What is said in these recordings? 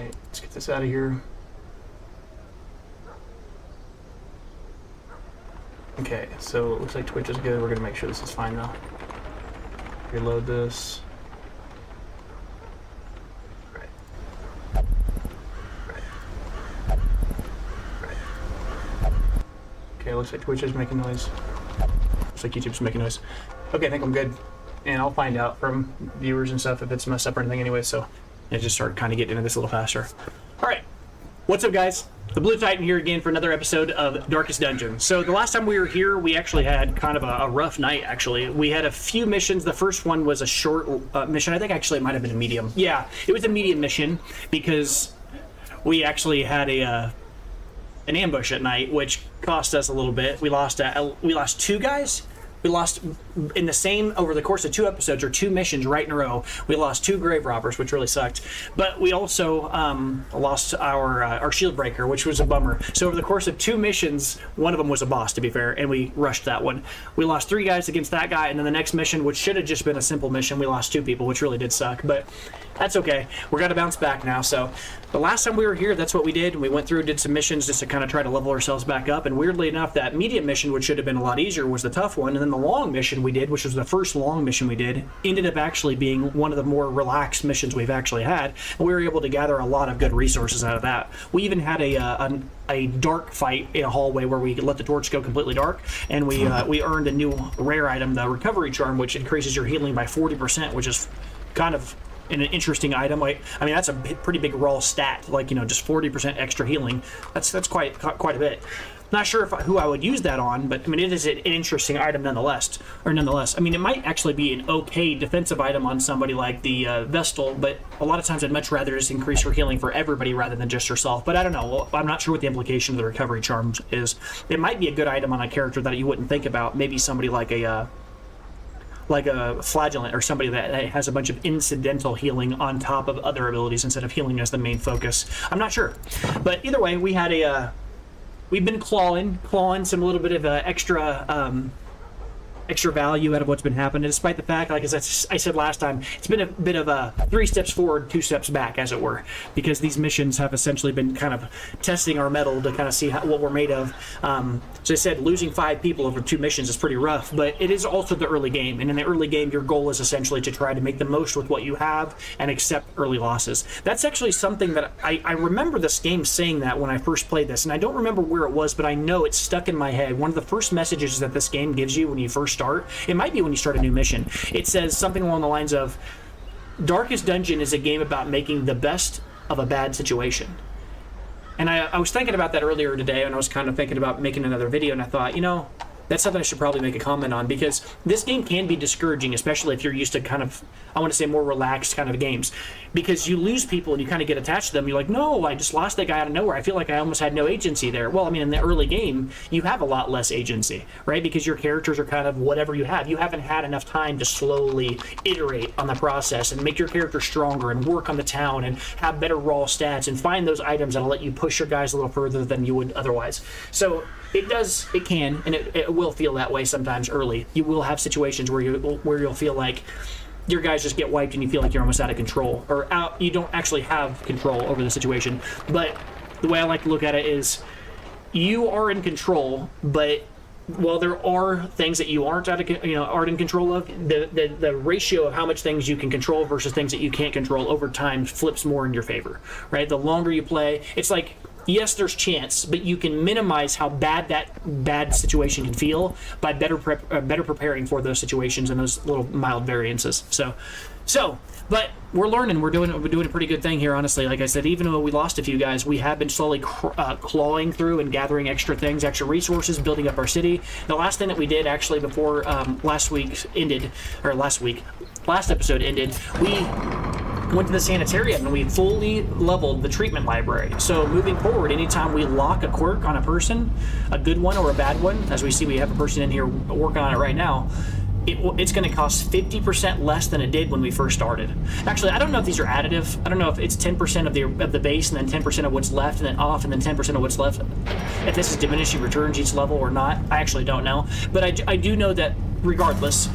Alright, let's get this out of here. Okay, so it looks like Twitch is good. We're gonna make sure this is fine though. Reload this. Right. Okay, looks like Twitch is making noise. Looks like YouTube's making noise. Okay, I think I'm good. And I'll find out from viewers and stuff if it's messed up or anything anyway, so I just start kind of getting into this a little faster. Alright, what's up guys? The Blue Titan here again for another episode of Darkest Dungeon. So the last time we were here, we actually had kind of a rough night, actually. We had a few missions. The first one was a short mission. I think actually it might have been a medium. Yeah, it was a medium mission because we actually had an ambush at night, which cost us a little bit. We lost two guys. We lost in the same, over the course of 2 episodes or 2 missions right in a row, we lost 2 grave robbers, which really sucked. But we also lost our shield breaker, which was a bummer. So over the course of 2 missions, one of them was a boss, to be fair, and we rushed that one. We lost 3 guys against that guy, and then the next mission, which should have just been a simple mission, we lost 2 people, which really did suck. But that's okay. We're gonna bounce back now. So the last time we were here, that's what we did. We went through, did some missions just to kind of try to level ourselves back up. And weirdly enough, that medium mission, which should have been a lot easier, was the tough one. And then the long mission we did, which was the first long mission we did, ended up actually being one of the more relaxed missions we've actually had. And we were able to gather a lot of good resources out of that. We even had a dark fight in a hallway where we let the torch go completely dark, and we earned a new rare item, the recovery charm, which increases your healing by 40%, which is kind of an interesting item. I mean, that's a pretty big raw stat, like, you know, just 40% extra healing. That's quite a bit. Not sure who I would use that on, but I mean, it is an interesting item nonetheless. I mean, it might actually be an okay defensive item on somebody like the Vestal, but a lot of times I'd much rather just increase your healing for everybody rather than just yourself. But I don't know. I'm not sure what the implication of the recovery charm is. It might be a good item on a character that you wouldn't think about. Maybe somebody like a flagellant, or somebody that has a bunch of incidental healing on top of other abilities instead of healing as the main focus. I'm not sure. But either way, we had we've been clawing some little bit of extra value out of what's been happening, despite the fact, like as I said last time, it's been a bit of a 3 steps forward, 2 steps back, as it were, because these missions have essentially been kind of testing our mettle to kind of see what we're made of. So I said, losing 5 people over 2 missions is pretty rough, but it is also the early game, and in the early game, your goal is essentially to try to make the most with what you have and accept early losses. That's actually something that I remember this game saying that when I first played this, and I don't remember where it was, but I know it's stuck in my head. One of the first messages that this game gives you when you first start, it might be when you start a new mission, it says something along the lines of, Darkest Dungeon is a game about making the best of a bad situation. And I was thinking about that earlier today, and I was kind of thinking about making another video, and I thought, you know, that's something I should probably make a comment on, because this game can be discouraging, especially if you're used to kind of, I want to say, more relaxed kind of games, because you lose people and you kind of get attached to them. You're like, no, I just lost that guy out of nowhere. I feel like I almost had no agency there. Well, I mean, in the early game, you have a lot less agency, right? Because your characters are kind of whatever you have. You haven't had enough time to slowly iterate on the process and make your character stronger and work on the town and have better raw stats and find those items that'll let you push your guys a little further than you would otherwise. So it can, and it will feel that way sometimes early. You will have situations where you'll feel like your guys just get wiped and you feel like you're almost out of control, or you don't actually have control over the situation. But the way I like to look at it is, you are in control, but while there are things that you aren't in control of, the ratio of how much things you can control versus things that you can't control over time flips more in your favor, right? The longer you play, it's like, yes, there's chance, but you can minimize how bad that bad situation can feel by better preparing for those situations and those little mild variances. But we're learning. We're doing a pretty good thing here, honestly. Like I said, even though we lost a few guys, we have been slowly clawing through and gathering extra things, extra resources, building up our city. The last thing that we did, actually, before last episode ended, we went to the sanitarium and we fully leveled the treatment library. So moving forward, anytime we lock a quirk on a person, a good one or a bad one, as we see we have a person in here working on it right now, it's going to cost 50% less than it did when we first started. Actually, I don't know if these are additive. I don't know if it's 10% of the base and then 10% of what's left and then off and then 10% of what's left. If this is diminishing returns each level or not, I actually don't know. But I do know that regardless,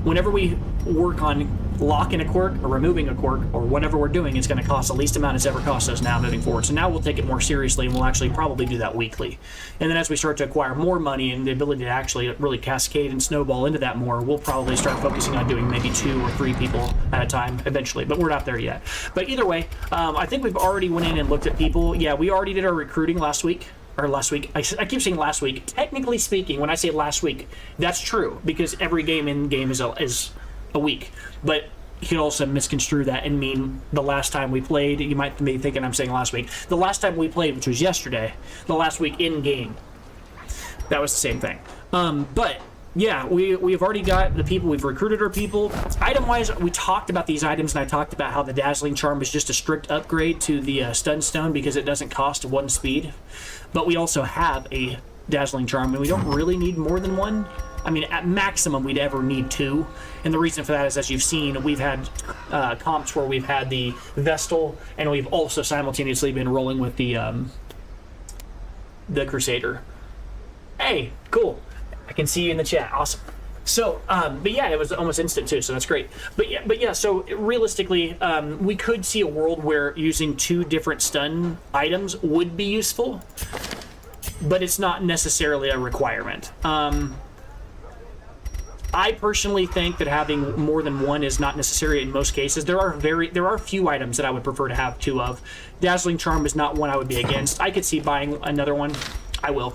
whenever we work on locking a quirk or removing a quirk or whatever we're doing is going to cost the least amount it's ever cost us now moving forward. So now we'll take it more seriously, and we'll actually probably do that weekly. And then as we start to acquire more money and the ability to actually really cascade and snowball into that more, we'll probably start focusing on doing maybe 2 or 3 people at a time eventually, but we're not there yet. But either way, I think we've already went in and looked at people. Yeah, we already did our recruiting last week. I keep saying last week. Technically speaking, when I say last week, that's true because every game in-game is a week. But you can also misconstrue that and mean the last time we played. You might be thinking I'm saying last week. The last time we played, which was yesterday, the last week in-game, that was the same thing. But yeah, we've already got the people. We've recruited our people. Item-wise, we talked about these items, and I talked about how the Dazzling Charm is just a strict upgrade to the Stun Stone because it doesn't cost 1 speed. But we also have a Dazzling Charm, and we don't really need more than 1. I mean, at maximum, we'd ever need 2. And the reason for that is, as you've seen, we've had comps where we've had the Vestal, and we've also simultaneously been rolling with the Crusader. Hey, cool. I can see you in the chat. Awesome. So, but yeah, it was almost instant too, so that's great. But yeah, so realistically, we could see a world where using 2 different stun items would be useful, but it's not necessarily a requirement. I personally think that having more than 1 is not necessary in most cases. There are few items that I would prefer to have 2 of. Dazzling Charm is not one I would be against. I could see buying another one. I will.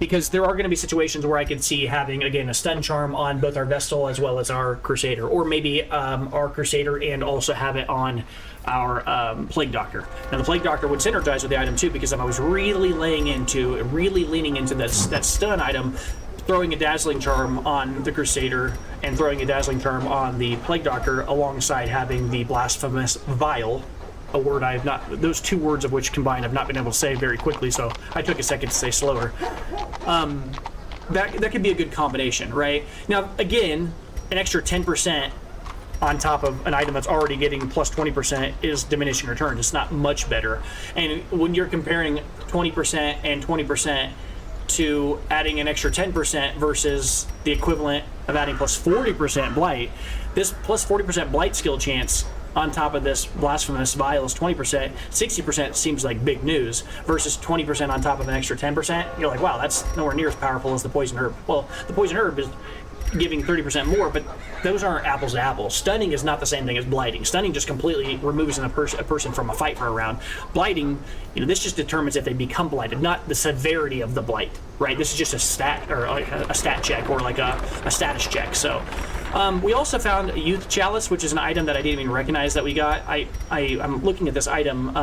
Because there are going to be situations where I could see having, again, a Stun Charm on both our Vestal as well as our Crusader. Or maybe our Crusader and also have it on our Plague Doctor. Now, the Plague Doctor would synergize with the item too, because if I was really leaning into that stun item, throwing a Dazzling Charm on the Crusader and throwing a Dazzling Charm on the Plague Doctor that having the Blasphemous Vial, a word I have not, those 2 words of which combined I've not been able to say very quickly, so I took a second to say slower. That could be a good combination, right? Now, again, an extra 10% on top of an item that's already getting plus 20% is diminishing returns. It's not much better. And when you're comparing 20% and 20% to adding an extra 10% versus the equivalent of adding plus 40% Blight, this plus 40% Blight skill chance on top of this Blasphemous Vial is 20%, 60% seems like big news, versus 20% on top of an extra 10%. You're like, wow, that's nowhere near as powerful as the Poison Herb. Well, the Poison Herb is giving 30% more, but those aren't apples to apples. Stunning is not the same thing as blighting. Stunning just completely removes a person from a fight for a round. Blighting, this just determines if they become blighted, not the severity of the blight, right? This is just a stat, or like a stat check, or like a status check. So we also found a Youth Chalice, which is an item that I didn't even recognize that we got. I'm looking at this item.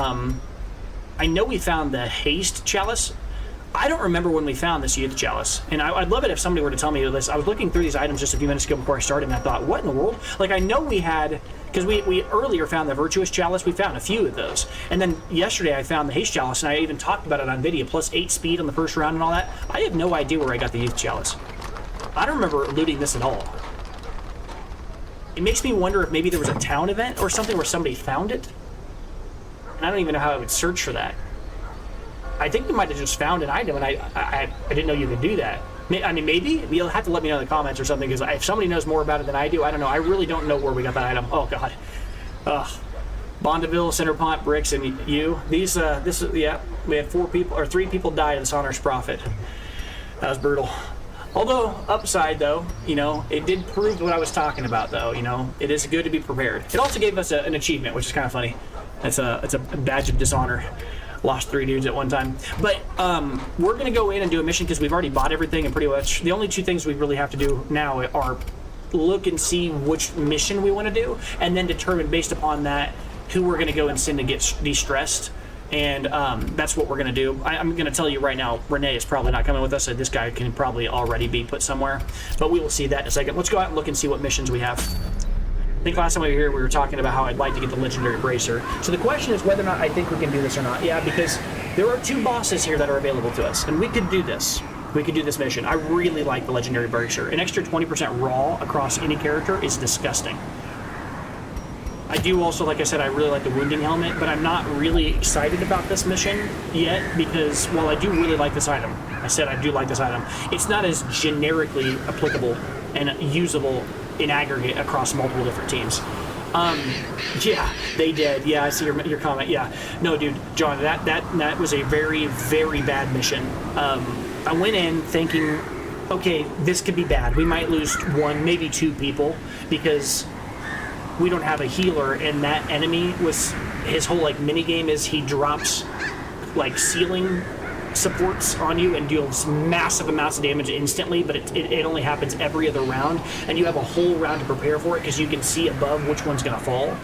I know we found the Haste Chalice. I don't remember when we found this Youth Chalice, and I'd love it if somebody were to tell me this. I was looking through these items just a few minutes ago before I started, and I thought, what in the world? Like, I know we had, because we earlier found the Virtuous Chalice. We found a few of those, and then yesterday I found the Haste Chalice, and I even talked about it on video, plus 8 speed on the first round and all that. I have no idea where I got the Youth Chalice. I don't remember looting this at all. It makes me wonder if maybe there was a town event or something where somebody found it, and I don't even know how I would search for that. I think we might have just found an item, and I didn't know you could do that. I mean, maybe. You'll have to let me know in the comments or something, because if somebody knows more about it than I do, I don't know. I really don't know where we got that item. Oh, God. Bondeville, Centerpont, Bricks, and you. We had 4 people, or 3 people die of Dishonor's Prophet. That was brutal. Although, upside, though, it did prove what I was talking about, though. It is good to be prepared. It also gave us an achievement, which is kind of funny. It's a badge of dishonor. Lost 3 dudes at one time. But we're going to go in and do a mission because we've already bought everything, and pretty much the only 2 things we really have to do now are look and see which mission we want to do, and then determine based upon that who we're going to go and send to get de-stressed. And that's what we're going to do. I'm going to tell you right now, Renee is probably not coming with us, so this guy can probably already be put somewhere. But we will see that in a second. Let's go out and look and see what missions we have. I think last time we were here, we were talking about how I'd like to get the Legendary Bracer. So the question is whether or not I think we can do this or not. Yeah, because there are 2 bosses here that are available to us, and we could do this. We could do this mission. I really like the Legendary Bracer. An extra 20% raw across any character is disgusting. I do also, like I said, I really like the Wounding Helmet, but I'm not really excited about this mission yet because, while I do really like this item, I said I do like this item, it's not as generically applicable and usable in aggregate across multiple different teams. Yeah, they did. Yeah, I see your comment. Yeah, no, dude, John, that was a very, very bad mission. I went in thinking, okay, this could be bad. We might lose one, maybe two people because we don't have a healer, and that enemy was his whole like mini game is he drops like ceiling supports on you and deals massive amounts of damage instantly, but it only happens every other round, and you have a whole round to prepare for it because you can see above which one's going to fall.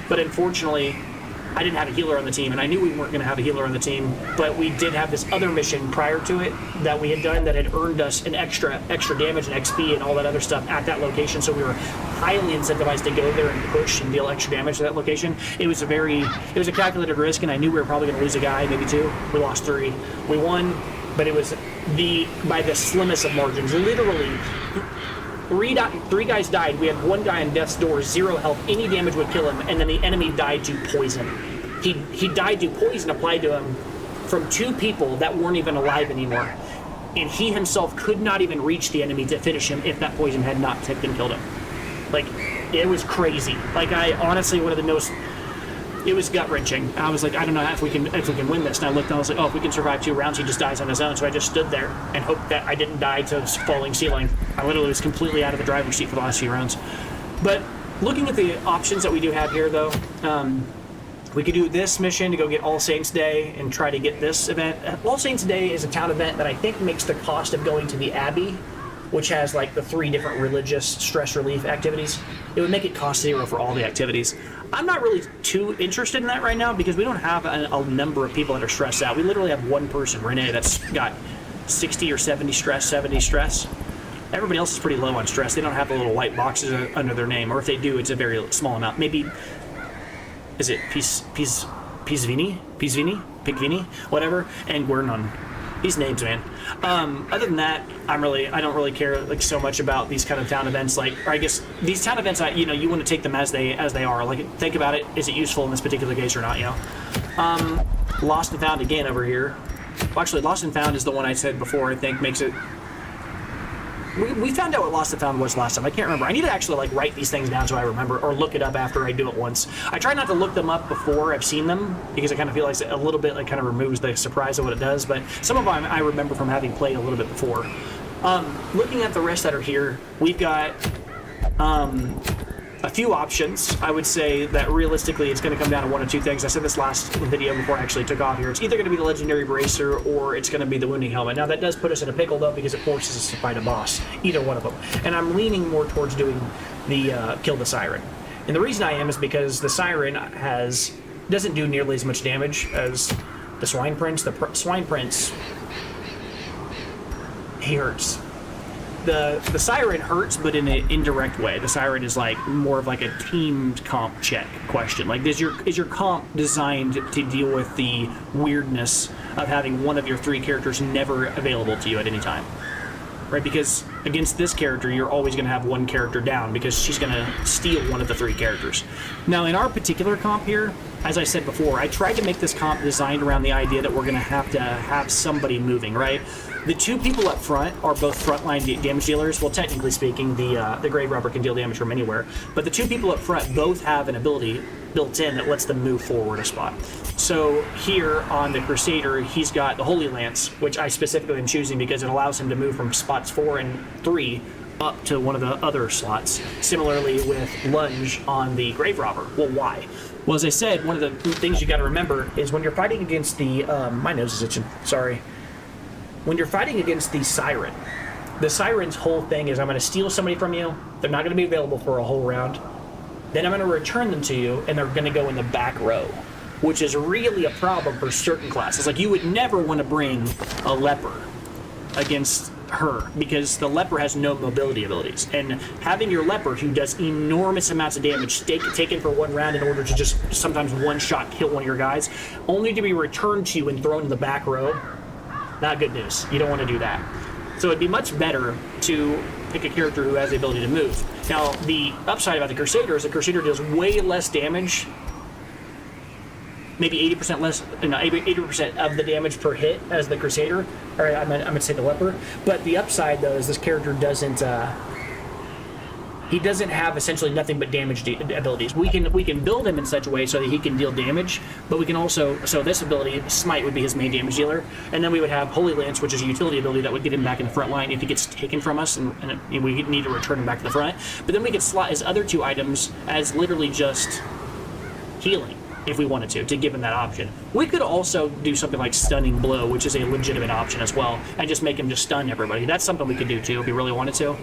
But unfortunately, I didn't have a healer on the team, and I knew we weren't going to have a healer on the team, but we did have this other mission prior to it that we had done that had earned us an extra damage and XP and all that other stuff at that location, so we were highly incentivized to go there and push and deal extra damage to that location. It was a calculated risk, and I knew we were probably going to lose a guy, maybe two. We lost 3. We won, but it was by the slimmest of margins. Literally, 3 guys died. We had 1 guy on death's door, 0 health. Any damage would kill him, and then the enemy died to poison. He died to poison applied to him from 2 people that weren't even alive anymore. And he himself could not even reach the enemy to finish him if that poison had not tipped and killed him. Like, it was crazy. Like, I honestly, one of the most... It was gut-wrenching. I was like, I don't know if we can win this. And I looked and I was like, oh, if we can survive 2 rounds, he just dies on his own. So I just stood there and hoped that I didn't die to falling ceiling. I literally was completely out of the driver's seat for the last few rounds. But looking at the options that we do have here, though, we could do this mission to go get All Saints Day and try to get this event. All Saints Day is a town event that I think makes the cost of going to the Abbey, which has like the 3 different religious stress relief activities. It would make it cost 0 for all the activities. I'm not really too interested in that right now because we don't have a number of people that are stressed out. We literally have 1 person, Renee, that's got 60 or 70 stress. Everybody else is pretty low on stress. They don't have the little white boxes under their name, or if they do, it's a very small amount. Maybe, is it Pisvini, Pigvini, whatever, and Guernon. These names, man. Other than that, I don't really care like so much about these kind of town events. Like, or I guess these town events, you want to take them as they are. Like, think about it. Is it useful in this particular case or not? Lost and Found again over here. Well, actually, Lost and Found is the one I said before. I think makes it. We found out what Lost and Found was last time. I can't remember. I need to actually like write these things down so I remember, or look it up after I do it once. I try not to look them up before I've seen them because I kind of feel like a little bit like kind of removes the surprise of what it does. But some of them I remember from having played a little bit before. Looking at the rest that are here, we've got a few options. I would say that realistically it's going to come down to 1 or 2 things. I said this last video before I actually took off here. It's either going to be the Legendary Bracer or it's going to be the Wounding Helmet. Now that does put us in a pickle though because it forces us to fight a boss. Either one of them. And I'm leaning more towards doing the Kill the Siren. And the reason I am is because the Siren doesn't do nearly as much damage as the Swine Prince. The Swine Prince, he hurts. The Siren hurts, but in an indirect way. The Siren is like more of like a teamed comp check question. Like, is your comp designed to deal with the weirdness of having one of your 3 characters never available to you at any time? Right? Because against this character, you're always going to have 1 character down because she's going to steal one of the 3 characters. Now, in our particular comp here, as I said before, I tried to make this comp designed around the idea that we're going to have somebody moving, right? The 2 people up front are both frontline damage dealers. Well, technically speaking, the Grave Robber can deal damage from anywhere. But the 2 people up front both have an ability built in that lets them move forward a spot. So here on the Crusader, he's got the Holy Lance, which I specifically am choosing because it allows him to move from spots 4 and 3 up to one of the other slots. Similarly with Lunge on the Grave Robber. Well, why? Well, as I said, one of the things you got to remember is when you're fighting against the... my nose is itching. Sorry. When you're fighting against the Siren's whole thing is I'm going to steal somebody from you. They're not going to be available for a whole round. Then I'm going to return them to you, and they're going to go in the back row, which is really a problem for certain classes. Like, you would never want to bring a Leper against her because the Leper has no mobility abilities, and having your Leper who does enormous amounts of damage taken for 1 round in order to just sometimes one-shot kill one of your guys, only to be returned to you and thrown in the back row, not good news. You don't want to do that. So it'd be much better to pick a character who has the ability to move. Now, the upside about the Crusader is the Crusader does way less damage, maybe 80% less, no, 80% of the damage per hit as the Crusader. Or I'm going to say the Leper. But the upside, though, is this character doesn't he doesn't have essentially nothing but damage abilities. We can build him in such a way so that he can deal damage, but we can also, so this ability, Smite, would be his main damage dealer, and then we would have Holy Lance, which is a utility ability that would get him back in the front line if he gets taken from us, and we need to return him back to the front. But then we could slot his other 2 items as literally just healing, if we wanted to give him that option. We could also do something like Stunning Blow, which is a legitimate option as well, and just make him just stun everybody. That's something we could do too if we really wanted to.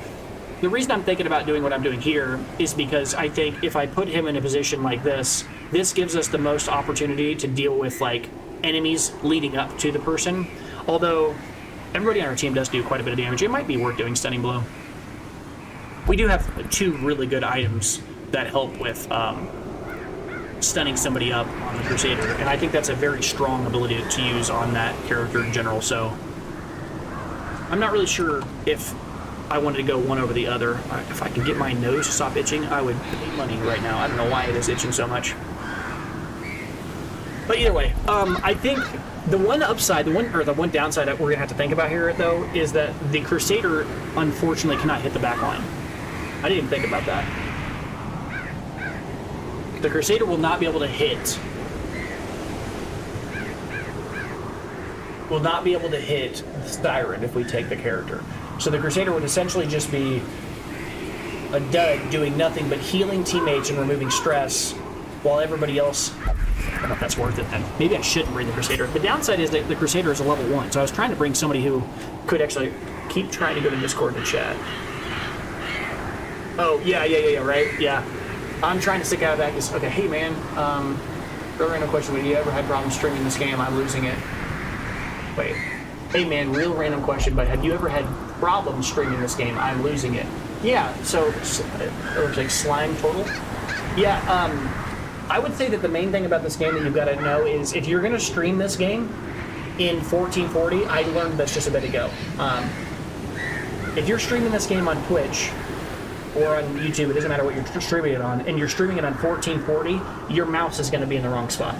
The reason I'm thinking about doing what I'm doing here is because I think if I put him in a position like this gives us the most opportunity to deal with like enemies leading up to the person. Although everybody on our team does do quite a bit of damage, it might be worth doing Stunning Blow. We do have 2 really good items that help with stunning somebody up on the Crusader, and I think that's a very strong ability to use on that character in general, so I'm not really sure if I wanted to go one over the other. If I could get my nose to stop itching, I would pay money right now. I don't know why it is itching so much. But either way, I think the one upside, the one downside that we're going to have to think about here, though, is that the Crusader, unfortunately, cannot hit the back line. I didn't even think about that. The Crusader will not be able to hit. Will not be able to hit Styron if we take the character. So the Crusader would essentially just be a dud doing nothing but healing teammates and removing stress while everybody else... I don't know if that's worth it then. Maybe I shouldn't bring the Crusader. The downside is that the Crusader is a level 1, so I was trying to bring somebody who could actually keep trying to go to Discord and chat. Oh, yeah, right? Yeah. I'm trying to stick out of that because, okay, hey man, real random question, have you ever had problems streaming this game? I'm losing it. Wait. Hey man, real random question, but have you ever had problems streaming this game? I'm losing it. Yeah, so it looks like Slime Total. Yeah, I would say that the main thing about this game that you've got to know is if you're going to stream this game in 1440, I learned this just a bit ago. If you're streaming this game on Twitch or on YouTube, it doesn't matter what you're streaming it on, and you're streaming it on 1440, your mouse is going to be in the wrong spot.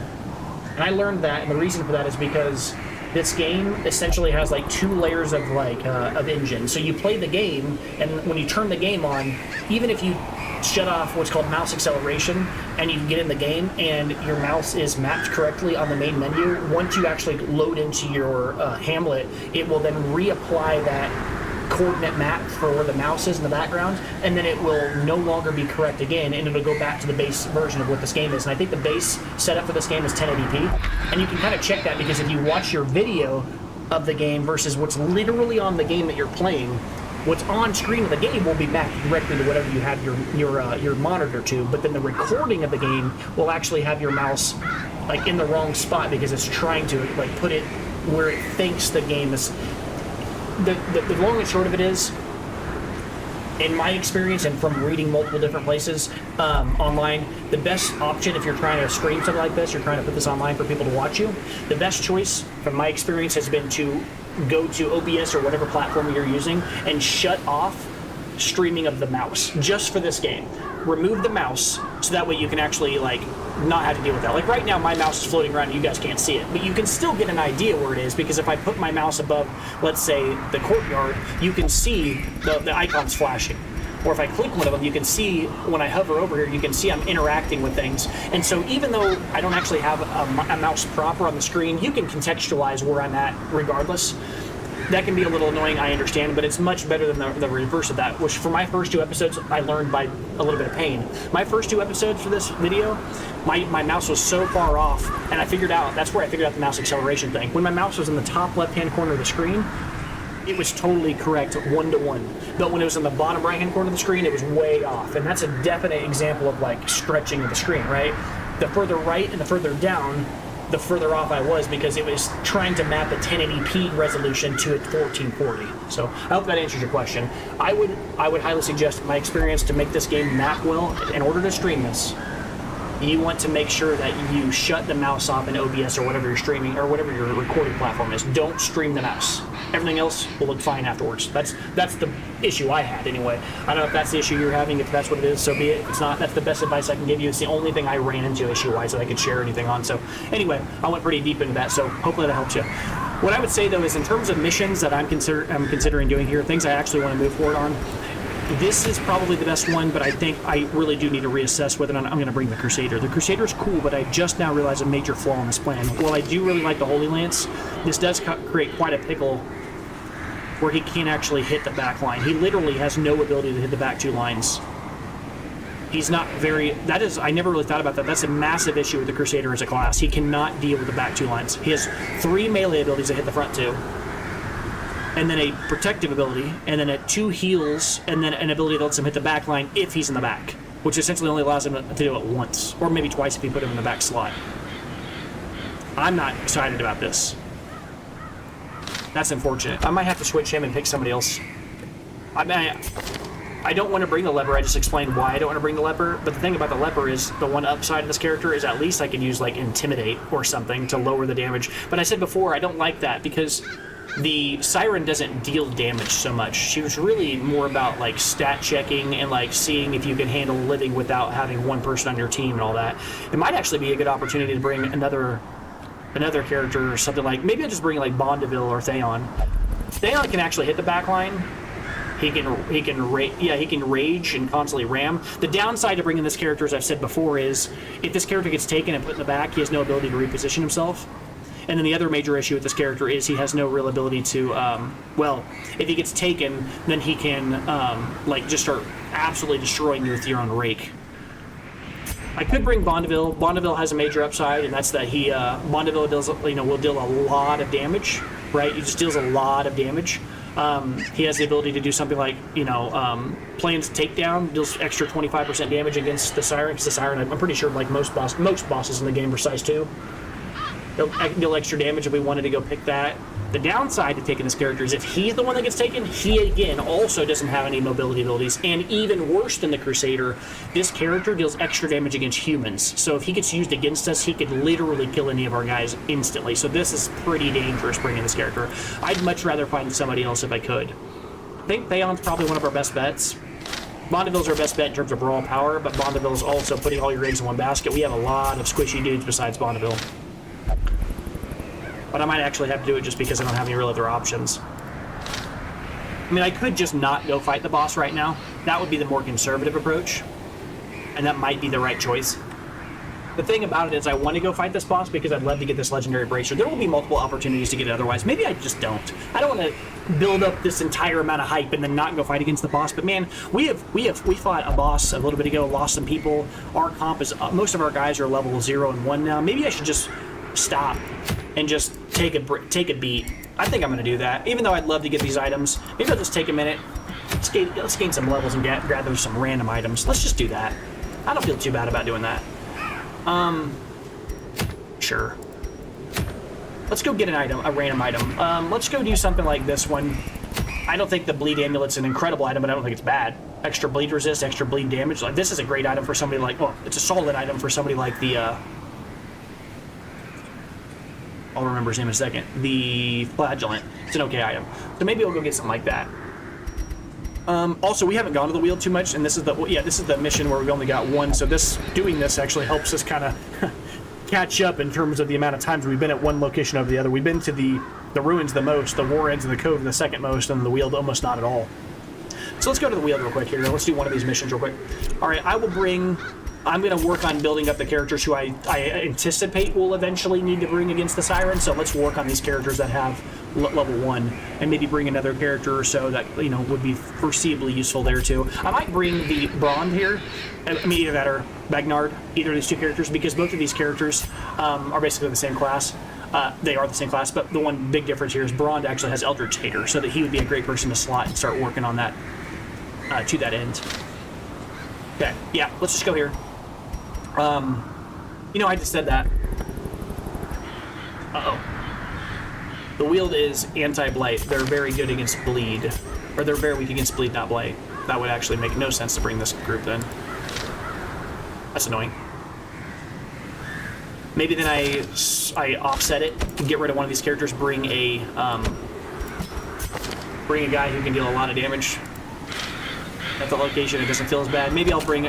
And I learned that, and the reason for that is because this game essentially has like 2 layers of of engine. So you play the game, and when you turn the game on, even if you shut off what's called mouse acceleration and you get in the game and your mouse is mapped correctly on the main menu, once you actually load into your Hamlet, it will then reapply that coordinate map for where the mouse is in the background, and then it will no longer be correct again, and it'll go back to the base version of what this game is. And I think the base setup for this game is 1080p, and you can kind of check that because if you watch your video of the game versus what's literally on the game that you're playing, what's on screen of the game will be mapped directly to whatever you have your monitor to, but then the recording of the game will actually have your mouse like in the wrong spot because it's trying to like put it where it thinks the game is. The long and short of it is, in my experience and from reading multiple different places online, the best option if you're trying to stream something like this, you're trying to put this online for people to watch you, the best choice from my experience has been to go to OBS or whatever platform you're using and shut off streaming of the mouse just for this game. Remove the mouse so that way you can actually like not have to deal with that. Like right now my mouse is floating around and you guys can't see it, but you can still get an idea where it is because if I put my mouse above, let's say, the courtyard, you can see the icons flashing. Or if I click one of them, you can see when I hover over here, you can see I'm interacting with things. And so even though I don't actually have a mouse proper on the screen, you can contextualize where I'm at regardless. That can be a little annoying, I understand, but it's much better than the reverse of that, which for my first 2 episodes, I learned by a little bit of pain. My first 2 episodes for this video, my mouse was so far off, and that's where I figured out the mouse acceleration thing. When my mouse was in the top left-hand corner of the screen, it was totally correct 1-to-1. But when it was in the bottom right-hand corner of the screen, it was way off, and that's a definite example of like stretching of the screen, right? The further right and the further down, the further off I was because it was trying to map a 1080p resolution to a 1440. So I hope that answers your question. I would highly suggest, in my experience, to make this game map well, in order to stream this, you want to make sure that you shut the mouse off in OBS or whatever you're streaming or whatever your recording platform is. Don't stream the mouse. Everything else will look fine afterwards. That's the issue I had anyway. I don't know if that's the issue you're having. If that's what it is, so be it. If it's not, that's the best advice I can give you. It's the only thing I ran into issue-wise that I could share anything on. So anyway, I went pretty deep into that, so hopefully that helps you. What I would say though is in terms of missions that I'm considering doing here, things I actually want to move forward on, this is probably the best one, but I think I really do need to reassess whether or not I'm going to bring the Crusader. The Crusader is cool, but I just now realize a major flaw in this plan. While I do really like the Holy Lance, this does create quite a pickle where he can't actually hit the back line. He literally has no ability to hit the back 2 lines. He's not very... That is... I never really thought about that. That's a massive issue with the Crusader as a class. He cannot deal with the back 2 lines. He has 3 melee abilities that hit the front 2. And then a protective ability, and then 2 heals, and then an ability that lets him hit the back line if he's in the back, which essentially only allows him to do it once, or maybe twice if you put him in the back slot. I'm not excited about this. That's unfortunate. I might have to switch him and pick somebody else. I don't want to bring the leper. I just explained why I don't want to bring the leper, but the thing about the leper is the one upside of this character is at least I can use like Intimidate or something to lower the damage. But I said before, I don't like that because the Siren doesn't deal damage so much. She was really more about like stat checking and like seeing if you can handle living without having one person on your team and all that. It might actually be a good opportunity to bring another character or something like, maybe I'll just bring like Bondeville or Theon. Theon can actually hit the back line. He can rage and constantly ram. The downside to bringing this character, as I've said before, is if this character gets taken and put in the back, he has no ability to reposition himself. And then the other major issue with this character is he has no real ability to, well, if he gets taken, then he can, like, just start absolutely destroying you with your own rake. I could bring Bondeville. Bondeville has a major upside, and that's that he, Bondeville does, will deal a lot of damage, right? He just deals a lot of damage. He has the ability to do something like, Plan's Takedown, deals extra 25% damage against the Siren, because the Siren, I'm pretty sure, like most bosses in the game are size 2. He'll deal extra damage if we wanted to go pick that. The downside to taking this character is if he's the one that gets taken, he again also doesn't have any mobility abilities. And even worse than the Crusader, this character deals extra damage against humans. So if he gets used against us, he could literally kill any of our guys instantly. So this is pretty dangerous bringing this character. I'd much rather find somebody else if I could. I think Theon's probably one of our best bets. Bondeville's our best bet in terms of raw power, but Bondeville's also putting all your eggs in one basket. We have a lot of squishy dudes besides Bondeville. But I might actually have to do it just because I don't have any real other options. I mean, I could just not go fight the boss right now. That would be the more conservative approach. And that might be the right choice. The thing about it is I want to go fight this boss because I'd love to get this legendary bracer. There will be multiple opportunities to get it otherwise. Maybe I just don't. I don't want to build up this entire amount of hype and then not go fight against the boss. But man, we fought a boss a little bit ago, lost some people. Our comp is, most of our guys are level 0 and 1 now. Maybe I should just stop and just take a beat. I think I'm going to do that. Even though I'd love to get these items, maybe I'll just take a minute. Let's gain some levels and gather some random items. Let's just do that. I don't feel too bad about doing that. Sure. Let's go get a random item. Let's go do something like this one. I don't think the bleed amulet's an incredible item, but I don't think it's bad. Extra bleed resist, extra bleed damage. Like, this is a great item for somebody like, well, it's a solid item for somebody like the, I'll remember his name in a second. The Flagellant. It's an okay item. So maybe we'll go get something like that. Also, we haven't gone to the wheel too much, and this is the mission where we only got one. So doing this actually helps us kind of catch up in terms of the amount of times we've been at one location over the other. We've been to the ruins the most, the war ends and the cove the second most, and the wheel almost not at all. So let's go to the wheel real quick here. Let's do one of these missions real quick. All right, I'm going to work on building up the characters who I anticipate will eventually need to bring against the Siren. So let's work on these characters that have level 1 and maybe bring another character or so that, would be foreseeably useful there too. I might bring the Brond here. I mean, either that or Bagnard, either of these two characters, because both of these characters are basically the same class. They are the same class, but the one big difference here is Brond actually has Eldritch Hater, so that he would be a great person to slot and start working on that to that end. Okay, yeah, let's just go here. I just said that. Uh-oh. The wield is anti-blight. They're very good against bleed. Or they're very weak against bleed, not blight. That would actually make no sense to bring this group then. That's annoying. Maybe then I offset it and get rid of one of these characters, bring a guy who can deal a lot of damage at the location. It doesn't feel as bad. Maybe I'll bring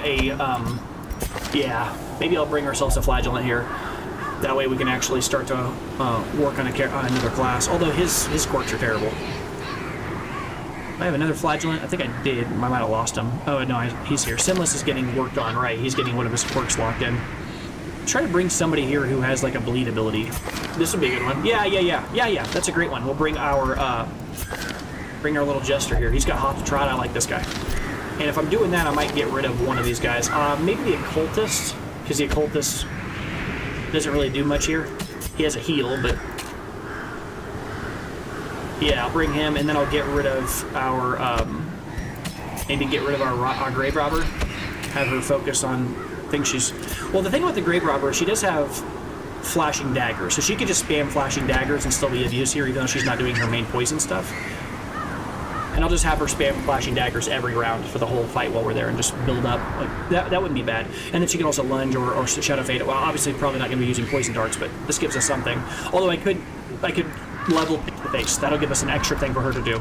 maybe I'll bring ourselves a Flagellant here. That way we can actually start to work on another class. Although his quirks are terrible. I have another flagellant. I think I did. I might have lost him. Oh, no, he's here. Sinless is getting worked on, right. He's getting one of his quirks locked in. Try to bring somebody here who has, like, a bleed ability. This would be a good one. Yeah. That's a great one. We'll bring our little jester here. He's got hot to trot. I like this guy. And if I'm doing that, I might get rid of one of these guys. Maybe the occultist, because the occultist doesn't really do much here. He has a heal, but... Yeah, I'll bring him, and then I'll get rid of our, maybe get rid of our grave robber. Have her focus on things she's... Well, the thing about the grave robber, she does have flashing daggers, so she could just spam flashing daggers and still be of use here, even though she's not doing her main poison stuff. And I'll just have her spam flashing daggers every round for the whole fight while we're there and just build up. Like, that wouldn't be bad. And then she can also lunge or Shadow Fade. Well, obviously, probably not going to be using poison darts, but this gives us something. Although I could level the base. That'll give us an extra thing for her to do.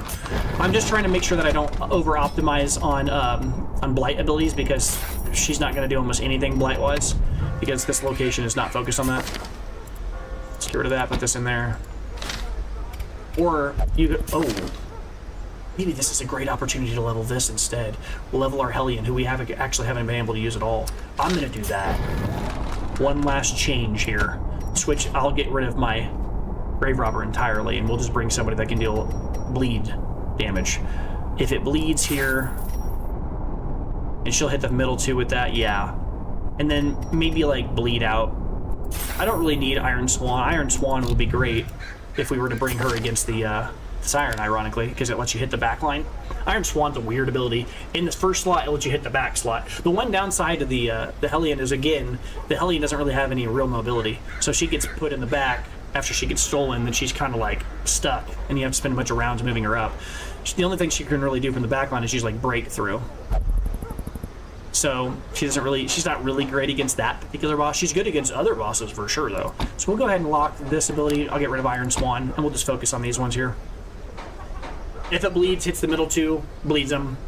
I'm just trying to make sure that I don't over-optimize on blight abilities, because she's not going to do almost anything blight-wise, because this location is not focused on that. Let's get rid of that, put this in there. Or you could... Oh. Maybe this is a great opportunity to level this instead. We'll level our Hellion, who we actually haven't been able to use at all. I'm going to do that. One last change here. Switch. I'll get rid of my grave robber entirely, and we'll just bring somebody that can deal bleed damage. If it bleeds here, and she'll hit the middle too with that, yeah. And then maybe like bleed out. I don't really need Iron Swan. Iron Swan will be great if we were to bring her against the Siren, ironically, because it lets you hit the back line. Iron Swan's a weird ability. In the first slot, it lets you hit the back slot. The one downside of the Hellion is, again, the Hellion doesn't really have any real mobility. So she gets put in the back after she gets stolen, then she's kind of like stuck, and you have to spend a bunch of rounds moving her up. The only thing she can really do from the back line is use like breakthrough. So she's not really great against that particular boss. She's good against other bosses for sure, though. So we'll go ahead and lock this ability. I'll get rid of Iron Swan, and we'll just focus on these ones here. If it bleeds, hits the middle two, bleeds them.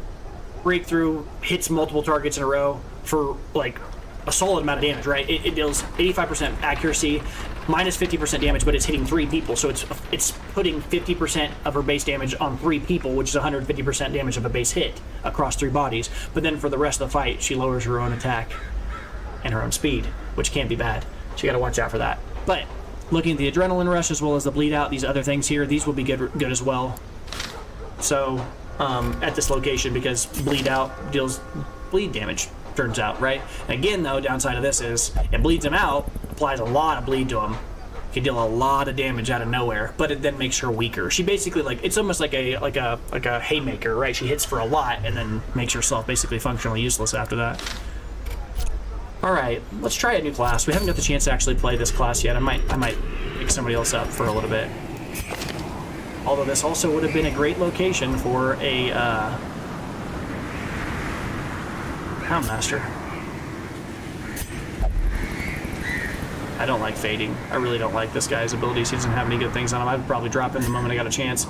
Breakthrough hits multiple targets in a row for like a solid amount of damage, right? It deals 85% accuracy, minus 50% damage, but it's hitting 3 people, so it's putting 50% of her base damage on 3 people, which is 150% damage of a base hit across 3 bodies. But then for the rest of the fight, she lowers her own attack and her own speed, which can't be bad. So you gotta watch out for that. But looking at the Adrenaline Rush as well as the Bleed Out, these other things here, these will be good as well. So, at this location, because Bleed Out deals bleed damage, turns out, right? And again, though, downside of this is it bleeds him out, applies a lot of bleed to him, can deal a lot of damage out of nowhere, but it then makes her weaker. She basically, like, it's almost like a haymaker, right? She hits for a lot and then makes herself basically functionally useless after that. All right, let's try a new class. We haven't got the chance to actually play this class yet. I might pick somebody else up for a little bit. Although this also would have been a great location for a Houndmaster. I don't like fading. I really don't like this guy's abilities. He doesn't have any good things on him. I'd probably drop him the moment I got a chance.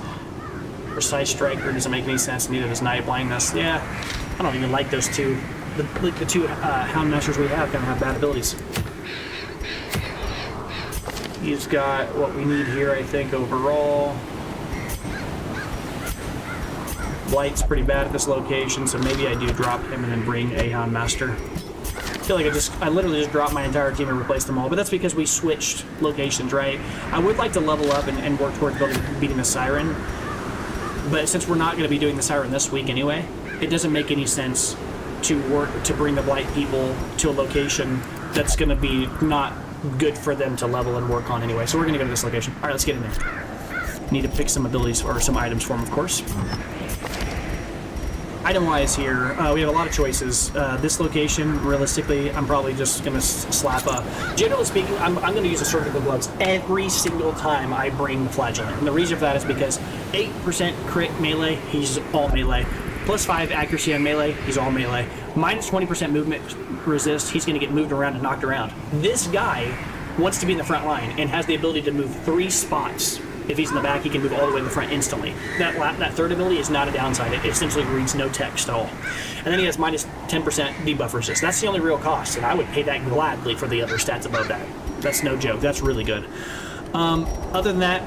Precise Striker doesn't make any sense. Neither does Night Blindness. Yeah, I don't even like those two. The two Houndmasters we have kind of have bad abilities. He's got what we need here, I think, overall. Blight's pretty bad at this location, so maybe I do drop him and then bring a Houndmaster. I feel like I literally just dropped my entire team and replaced them all, but that's because we switched locations, right? I would like to level up and work towards beating the Siren, but since we're not going to be doing the Siren this week anyway, it doesn't make any sense to bring the Blight people to a location that's going to be not good for them to level and work on anyway. So we're going to go to this location. All right, let's get in there. Need to pick some abilities or some items for them, of course. Item-wise here, we have a lot of choices. This location, realistically, I'm probably just going to slap up. Generally speaking, I'm going to use the surgical gloves every single time I bring Flagellant. And the reason for that is because 8% crit melee, he's all melee. Plus 5 accuracy on melee, he's all melee. Minus 20% movement resist, he's going to get moved around and knocked around. This guy wants to be in the front line and has the ability to move 3 spots. If he's in the back, he can move all the way to the front instantly. That third ability is not a downside. It essentially reads no text at all. And then he has minus 10% debuff resist. That's the only real cost, and I would pay that gladly for the other stats above that. That's no joke. That's really good. Other than that,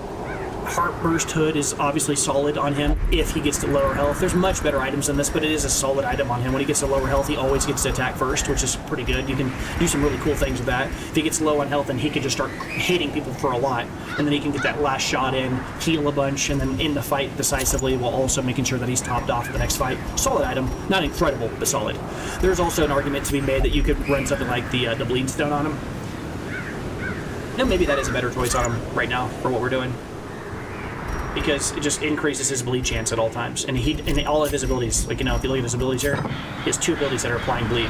Heartburst Hood is obviously solid on him if he gets to lower health. There's much better items than this, but it is a solid item on him. When he gets to lower health, he always gets to attack first, which is pretty good. You can do some really cool things with that. If he gets low on health, then he can just start hitting people for a lot, and then he can get that last shot in, heal a bunch, and then end the fight decisively while also making sure that he's topped off for the next fight. Solid item. Not incredible, but solid. There's also an argument to be made that you could run something like the Bleed Stone on him. No, maybe that is a better choice on him right now for what we're doing, because it just increases his bleed chance at all times. And all of his abilities, like, you know, if you look at his abilities here, he has 2 abilities that are applying bleed.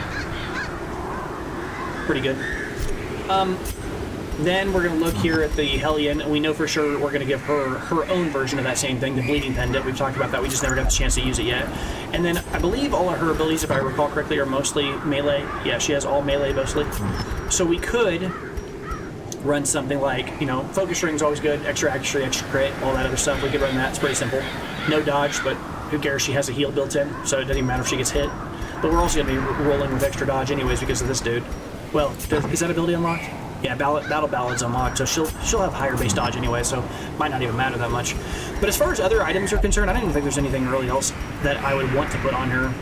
Pretty good. Then we're going to look here at the Hellion, and we know for sure we're going to give her her own version of that same thing, the Bleeding Pendant. We've talked about that, we just never got the chance to use it yet. And then I believe all of her abilities, if I recall correctly, are mostly melee. Yeah, she has all melee mostly. So we could run something like, you know, Focus Ring's always good, extra accuracy, extra crit, all that other stuff. We could run that. It's pretty simple. No dodge, but who cares? She has a heal built in, so it doesn't even matter if she gets hit. But we're also going to be rolling with extra dodge anyways because of this dude. Well, is that ability unlocked? Yeah, Battle Ballad's unlocked, so she'll have higher base dodge anyway, so might not even matter that much. But as far as other items are concerned, I don't even think there's anything really else that I would want to put on her.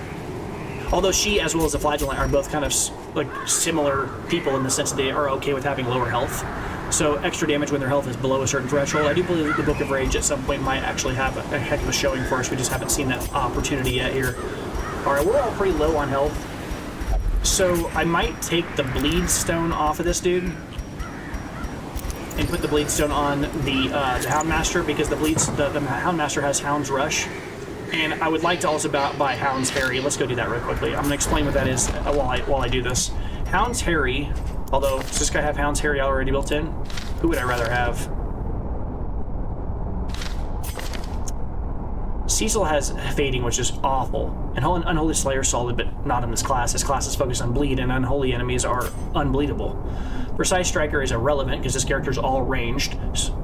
Although she, as well as the Flagellant, are both kind of like similar people in the sense that they are okay with having lower health. So extra damage when their health is below a certain threshold. I do believe the Book of Rage at some point might actually have a heck of a showing for us. We just haven't seen that opportunity yet here. Alright, we're all pretty low on health. So I might take the Bleed Stone off of this dude and put the Bleed Stone on the Houndmaster, because the Houndmaster has Hound's Rush. And I would like to also buy Hound's Harry. Let's go do that real quickly. I'm going to explain what that is while I do this. Hound's Harry, although, does this guy have Hound's Harry already built in? Who would I rather have? Cecil has Fading, which is awful. And Unholy Slayer is solid, but not in this class. This class is focused on bleed, and unholy enemies are unbleedable. Precise Striker is irrelevant because this character is all ranged.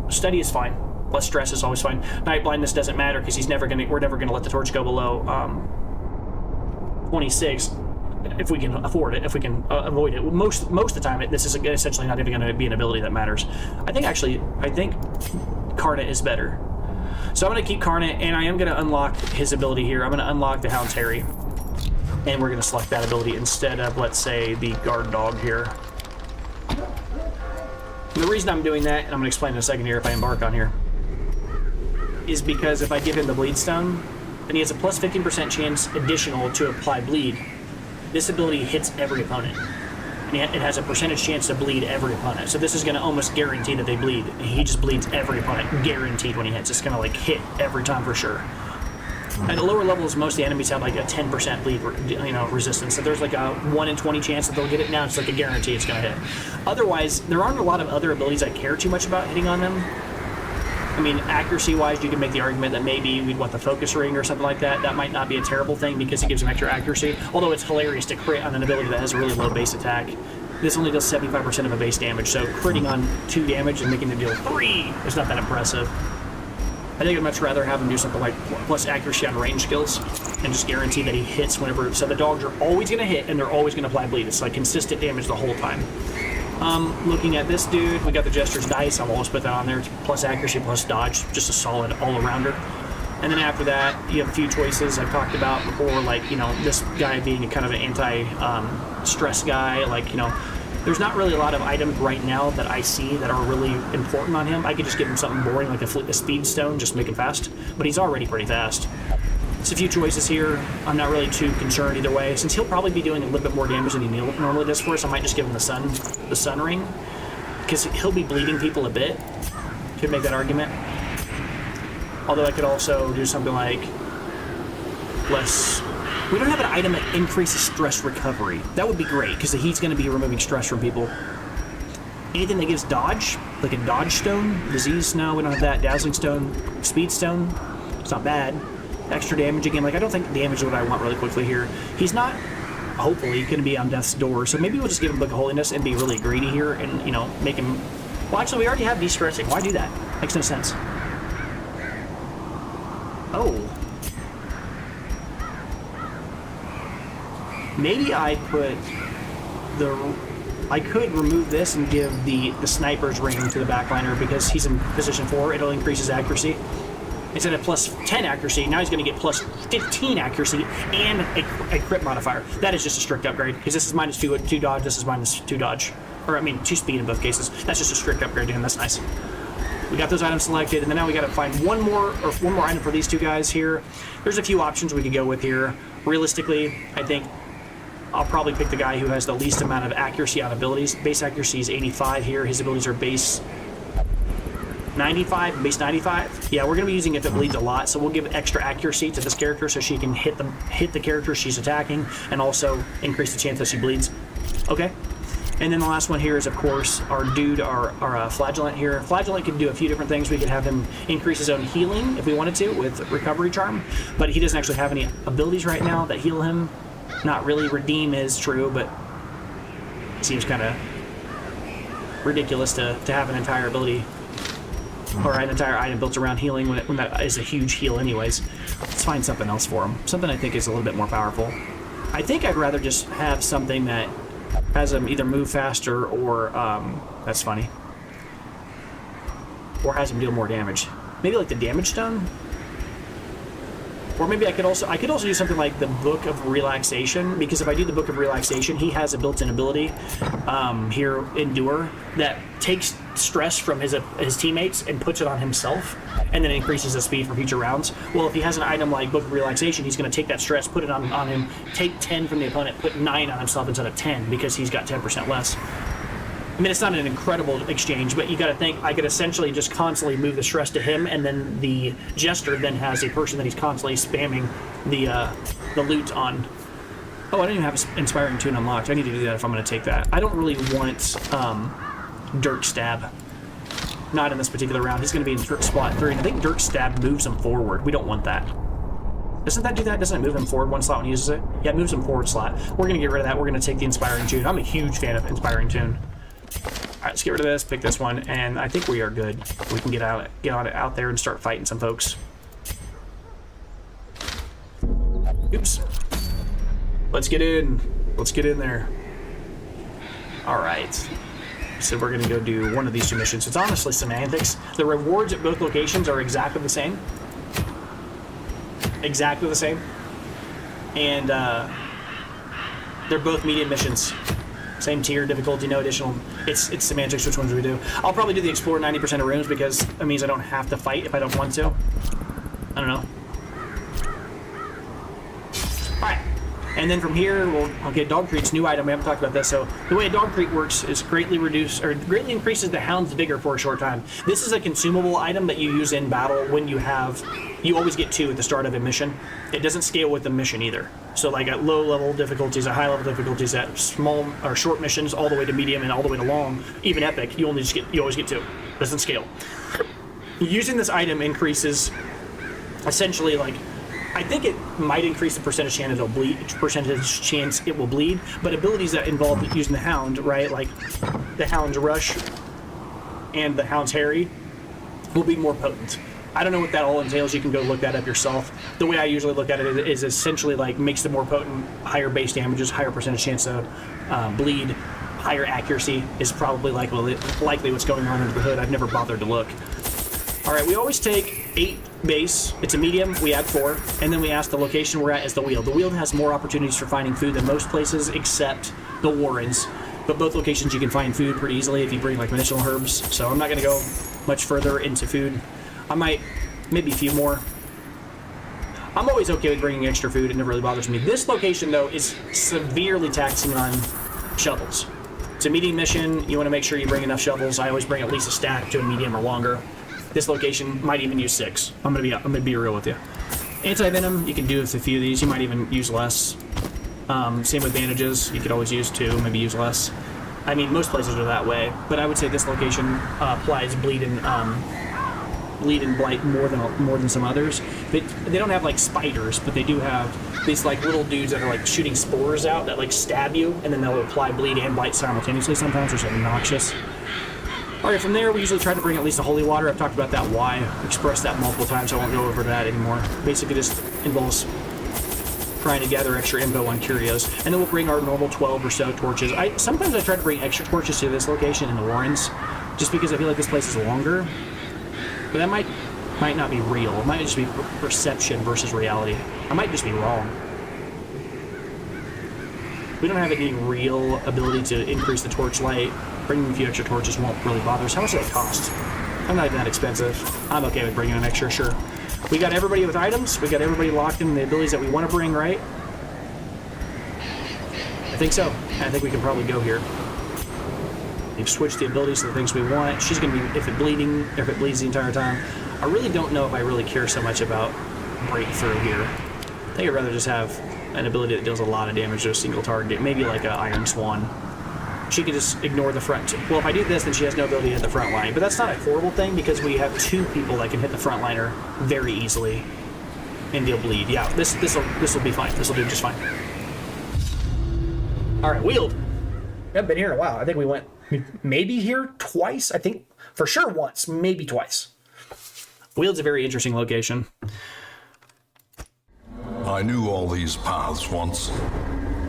Steady is fine. Less stress is always fine. Night Blindness doesn't matter because we're never gonna let the torch go below 26 if we can afford it, if we can avoid it. Most of the time, this is essentially not even going to be an ability that matters. I think Karna is better. So I'm going to keep Karna, and I am going to unlock his ability here. I'm going to unlock the Hound's Harry, and we're going to select that ability instead of, let's say, the Guard Dog here. And the reason I'm doing that, and I'm going to explain in a second here if I embark on here, is because if I give him the Bleed Stone, then he has a plus 15% chance additional to apply bleed. This ability hits every opponent, and it has a percentage chance to bleed every opponent. So this is going to almost guarantee that they bleed. He just bleeds every opponent, guaranteed when he hits. It's going to like hit every time for sure. At the lower levels, most of the enemies have like a 10% bleed, resistance. So there's like a 1 in 20 chance that they'll get it. Now it's like a guarantee it's going to hit. Otherwise, there aren't a lot of other abilities I care too much about hitting on them. I mean, accuracy-wise, you can make the argument that maybe we'd want the Focus Ring or something like that. That might not be a terrible thing because it gives him extra accuracy, although it's hilarious to crit on an ability that has a really low base attack. This only does 75% of a base damage, so critting on 2 damage and making the deal 3 is not that impressive. I think I'd much rather have him do something like plus accuracy on range skills and just guarantee that he hits whenever. So the dogs are always going to hit and they're always going to apply bleed. It's like consistent damage the whole time. Looking at this dude, we got the Jester's Dice. I'll always put that on there. It's plus accuracy, plus dodge, just a solid all-arounder. And then after that, you have a few choices I've talked about before, like, this guy being a kind of an anti-stress guy. Like, there's not really a lot of items right now that I see that are really important on him. I could just give him something boring like a Speed Stone, just make him fast. But he's already pretty fast. It's a few choices here. I'm not really too concerned either way. Since he'll probably be doing a little bit more damage than he normally does for us, I might just give him the Sun Ring. Because he'll be bleeding people a bit. Could make that argument. Although I could also do something like less... We don't have an item that increases stress recovery. That would be great, because he's going to be removing stress from people. Anything that gives dodge, like a Dodge Stone, Disease, no, we don't have that. Dazzling Stone, Speed Stone, it's not bad. Extra damage again, like I don't think damage is what I want really quickly here. He's not, hopefully, going to be on death's door, so maybe we'll just give him Book of Holiness and be really greedy here and, make him... Well, actually, we already have de-stressing. Why do that? Makes no sense. Oh. Maybe I put the I could remove this and give the sniper's ring to the backliner because he's in position 4. It'll increase his accuracy. Instead of plus 10 accuracy, now he's going to get plus 15 accuracy and a crit modifier. That is just a strict upgrade, because this is minus 2 dodge, this is minus 2 dodge. Or, I mean, 2 speed in both cases. That's just a strict upgrade to him, that's nice. We got those items selected, and then now we got to find one more item for these two guys here. There's a few options we could go with here. Realistically, I think I'll probably pick the guy who has the least amount of accuracy on abilities. Base accuracy is 85 here. His abilities are base 95, base 95. Yeah, we're going to be using if it bleeds a lot, so we'll give extra accuracy to this character so she can hit the character she's attacking and also increase the chance that she bleeds. Okay. And then the last one here is, of course, our dude, our Flagellant here. Flagellant can do a few different things. We could have him increase his own healing if we wanted to with Recovery Charm, but he doesn't actually have any abilities right now that heal him. Not really. Redeem is true, but it seems kind of ridiculous to have an entire ability or an entire item built around healing when that is a huge heal anyways. Let's find something else for him. Something I think is a little bit more powerful. I think I'd rather just have something that has him either move faster or, that's funny, or has him deal more damage. Maybe like the Damage Stone? Or maybe I could also do something like the Book of Relaxation, because if I do the Book of Relaxation, he has a built-in ability here, Endure, that takes stress from his teammates and puts it on himself, and then increases the speed for future rounds. Well, if he has an item like Book of Relaxation, he's going to take that stress, put it on him, take 10 from the opponent, put 9 on himself instead of 10, because he's got 10% less. I mean, it's not an incredible exchange, but you got to think I could essentially just constantly move the stress to him, and then the Jester then has a person that he's constantly spamming the loot on. Oh, I don't even have Inspiring Tune unlocked. I need to do that if I'm going to take that. I don't really want Dirk Stab. Not in this particular round. He's going to be in spot 3, and I think Dirk Stab moves him forward. We don't want that. Doesn't that do that? Doesn't it move him forward one slot when he uses it? Yeah, it moves him forward slot. We're going to get rid of that. We're going to take the Inspiring Tune. I'm a huge fan of Inspiring Tune. Alright, let's get rid of this, pick this one, and I think we are good. We can get out there and start fighting some folks. Oops. Let's get in. Let's get in there. Alright. So we're going to go do one of these two missions. It's honestly semantics. The rewards at both locations are exactly the same. Exactly the same. And they're both medium missions. Same tier, difficulty, no additional. It's semantics which ones we do. I'll probably do the Explore 90% of rooms because it means I don't have to fight if I don't want to. I don't know. Alright. And then from here, I'll get Dogcrete's new item. We haven't talked about this. So the way a Dogcrete works is greatly increases the Hound's vigor for a short time. This is a consumable item that you use in battle when you always get 2 at the start of a mission. It doesn't scale with the mission either. So like at low level difficulties, at high level difficulties, at small or short missions, all the way to medium and all the way to long, even epic, you always get 2. Doesn't scale. Using this item increases essentially, like, I think it might increase the percentage chance it will bleed, but abilities that involve using the Hound, right, like the Hound's Rush and the Hound's Harry, will be more potent. I don't know what that all entails. You can go look that up yourself. The way I usually look at it is essentially like makes them more potent, higher base damages, higher percentage chance to bleed, higher accuracy is probably likely what's going on under the hood. I've never bothered to look. All right, we always take 8 base. It's a medium. We add 4, and then we ask the location we're at is the Weald. The Weald has more opportunities for finding food than most places, except the Warrens. But both locations you can find food pretty easily if you bring like medicinal herbs. So I'm not going to go much further into food. I might, maybe a few more. I'm always okay with bringing extra food. It never really bothers me. This location, though, is severely taxing on shovels. It's a medium mission. You want to make sure you bring enough shovels. I always bring at least a stack to a medium or longer. This location might even use 6. I'm gonna be real with you. Anti-venom, you can do with a few of these. You might even use less. Same with bandages. You could always use 2, maybe use less. I mean, most places are that way, but I would say this location applies bleed and blight more than some others. They don't have like spiders, but they do have these like little dudes that are like shooting spores out that like stab you, and then they'll apply bleed and blight simultaneously sometimes, which is obnoxious. Alright, from there we usually try to bring at least a holy water. I've talked about that why, expressed that multiple times, so I won't go over that anymore. Basically this involves trying to gather extra info on curios, and then we'll bring our normal 12 or so torches. Sometimes I try to bring extra torches to this location in the Warrens, just because I feel like this place is longer, but that might not be real. It might just be perception versus reality. I might just be wrong. We don't have any real ability to increase the torch light. Bringing a few extra torches won't really bother us. How much do they cost? I'm not even that expensive. I'm okay with bringing an extra, sure. We got everybody with items. We got everybody locked in the abilities that we want to bring, right? I think so. I think we can probably go here. We've switched the abilities to the things we want. She's going to be, if it bleeds the entire time. I really don't know if I really care so much about breakthrough here. I think I'd rather just have an ability that deals a lot of damage to a single target, maybe like an Iron Swan. She can just ignore the front. Well, if I do this, then she has no ability to hit the front line. But that's not a horrible thing because we have 2 people that can hit the front liner very easily and deal bleed. Yeah, this will be fine. This will do just fine. All right, wheeled. We haven't been here in a while. I think we went maybe here twice. I think for sure once, maybe twice. Wheeled's a very interesting location. I knew all these paths once.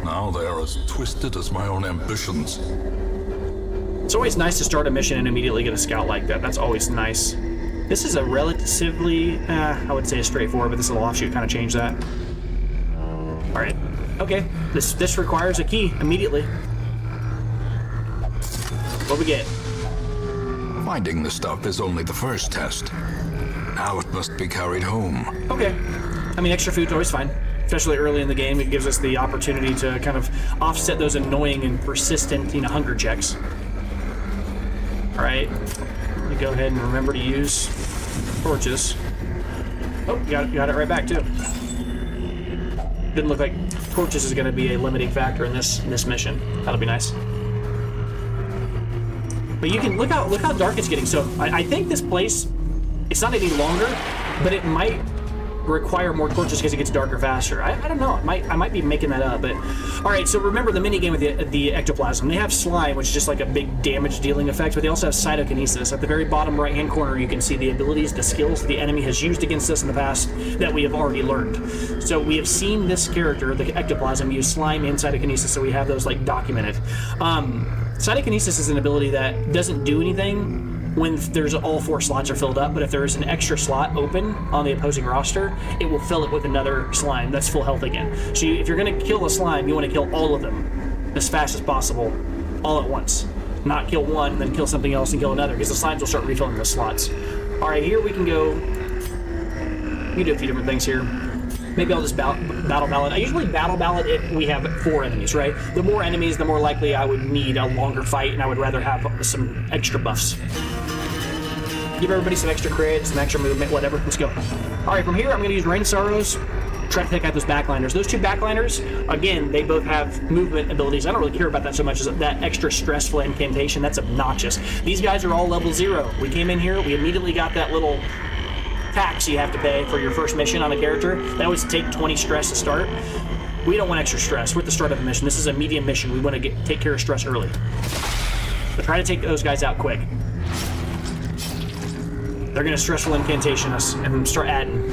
Now they are as twisted as my own ambitions. It's always nice to start a mission and immediately get a scout like that. That's always nice. This is a relatively, I would say a straightforward, but this little offshoot kind of changed that. All right. Okay. This requires a key immediately. What we get? Finding the stuff is only the first test. Now it must be carried home. Okay. I mean, extra food's always fine. Especially early in the game, it gives us the opportunity to kind of offset those annoying and persistent, hunger checks. All right, let me go ahead and remember to use torches. Oh, got it right back too. Didn't look like torches is going to be a limiting factor in this mission. That'll be nice. But you can look how dark it's getting. So I think this place, it's not any longer, but it might require more torches because it gets darker faster. I don't know. I might be making that up. But all right. So remember the mini game with the ectoplasm. They have slime, which is just like a big damage dealing effect, but they also have cytokinesis. At the very bottom right hand corner, you can see the abilities, the skills the enemy has used against us in the past that we have already learned. So we have seen this character, the ectoplasm, use slime and cytokinesis. So we have those like documented. Cytokinesis is an ability that doesn't do anything when there's all 4 slots are filled up, but if there is an extra slot open on the opposing roster, it will fill it with another slime that's full health again. So if you're going to kill a slime, you want to kill all of them as fast as possible, all at once. Not kill one, and then kill something else and kill another, because the slimes will start refilling the slots. All right, here we can go. We can do a few different things here. Maybe I'll just battle ballad. I usually battle ballad if we have 4 enemies, right? The more enemies, the more likely I would need a longer fight, and I would rather have some extra buffs. Give everybody some extra crit, some extra movement, whatever. Let's go. All right, from here, I'm going to use Rain of Sorrows, try to take out those backliners. Those 2 backliners, again, they both have movement abilities. I don't really care about that so much as that extra stressful incantation. That's obnoxious. These guys are all level 0. We came in here, we immediately got that little tax you have to pay for your first mission on a character. That would take 20 stress to start. We don't want extra stress. We're at the start of a mission. This is a medium mission. We want to take care of stress early. But try to take those guys out quick. They're going to stressful incantation us and start adding.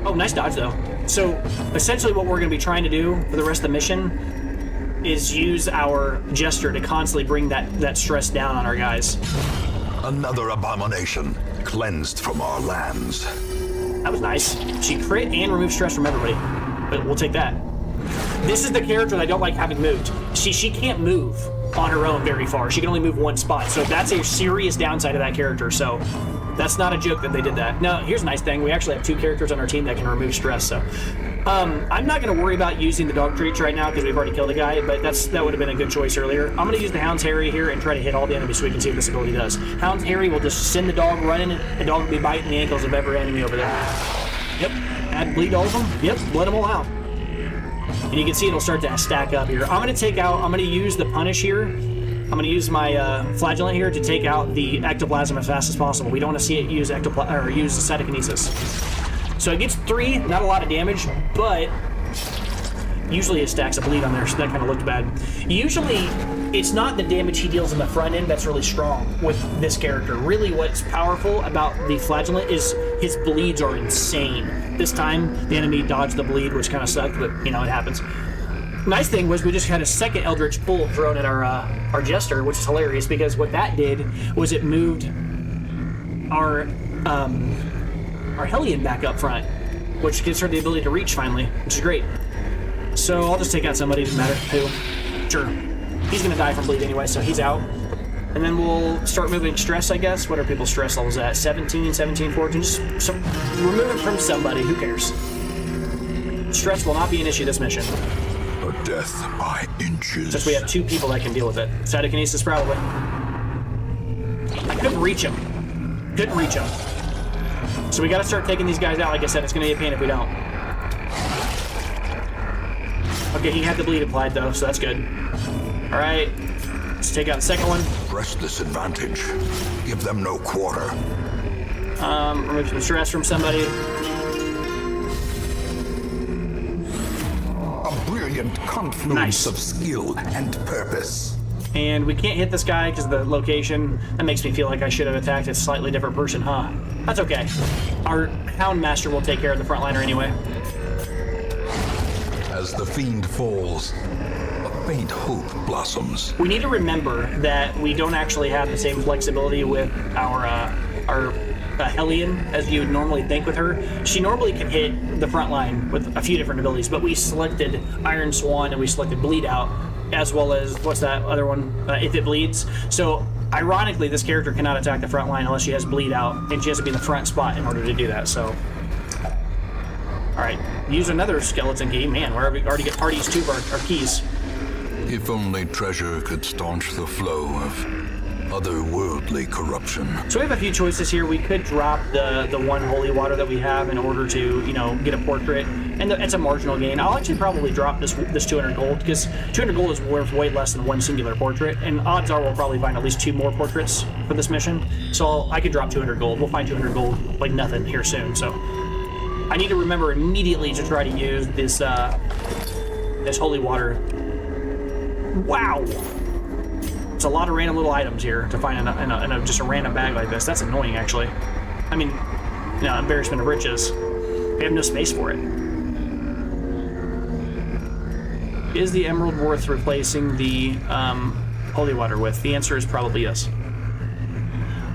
Oh, nice dodge, though. So, essentially what we're going to be trying to do for the rest of the mission is use our Jester to constantly bring that stress down on our guys. Another abomination, cleansed from our lands. That was nice. She crit and removed stress from everybody. But we'll take that. This is the character that I don't like having moved. She can't move on her own very far. She can only move 1 spot. So that's a serious downside of that character. So that's not a joke that they did that. Now, here's a nice thing. We actually have 2 characters on our team that can remove stress. So I'm not going to worry about using the dog treats right now because we've already killed a guy, but that would have been a good choice earlier. I'm going to use the Hound's Harry here and try to hit all the enemies so we can see what this ability does. Hound's Harry will just send the dog running, and the dog will be biting the ankles of every enemy over there. Yep. Add bleed all of them. Yep. Let them all out. And you can see it'll start to stack up here. I'm going to use the punish here. I'm going to use my flagellant here to take out the ectoplasm as fast as possible. We don't want to see it use use cytokinesis. So it gets 3, not a lot of damage, but usually it stacks a bleed on there, so that kind of looked bad. Usually, it's not the damage he deals in the front end that's really strong with this character. Really, what's powerful about the flagellant is his bleeds are insane. This time, the enemy dodged the bleed, which kind of sucked, but, you know, it happens. Nice thing was we just had a second Eldritch Bolt thrown at our Jester, which is hilarious, because what that did was it moved our Hellion back up front, which gives her the ability to reach finally, which is great. So I'll just take out somebody, doesn't matter who. Sure. He's gonna die from bleed anyway, so he's out. And then we'll start moving stress, I guess. What are people's stress levels at? 17, 14? Just remove it from somebody, who cares? Stress will not be an issue this mission. A death by inches. Since we have 2 people that can deal with it. Cytokinesis, probably. I couldn't reach him. Couldn't reach him. So we gotta start taking these guys out. Like I said, it's gonna be a pain if we don't. Okay, he had the bleed applied though, so that's good. Alright, let's take out the second one. Press this advantage. Give them no quarter. Remove some stress from somebody. A brilliant confluence of skill and purpose. And we can't hit this guy because of the location. That makes me feel like I should have attacked a slightly different person, huh? That's okay. Our Houndmaster will take care of the frontliner anyway. As the fiend falls, a faint hope blossoms. We need to remember that we don't actually have the same flexibility with our Hellion as you would normally think with her. She normally can hit the front line with a few different abilities, but we selected Iron Swan and we selected Bleed Out, as well as, what's that other one? If It Bleeds. So, ironically, this character cannot attack the front line unless she has Bleed Out, and she has to be in the front spot in order to do that, so. Alright, use another skeleton key. Man, where have we already used 2 of our keys. If only treasure could staunch the flow of otherworldly corruption. So we have a few choices here. We could drop the 1 holy water that we have in order to, you know, get a portrait, and it's a marginal gain. I'll actually probably drop this 200 gold, because 200 gold is worth way less than 1 singular portrait, and odds are we'll probably find at least 2 more portraits for this mission. So I could drop 200 gold. We'll find 200 gold like nothing here soon. So I need to remember immediately to try to use this this holy water. Wow. It's a lot of random little items here to find in just a random bag like this. That's annoying, actually. I mean, you know, embarrassment of riches. We have no space for it. Is the emerald worth replacing the holy water with? The answer is probably yes.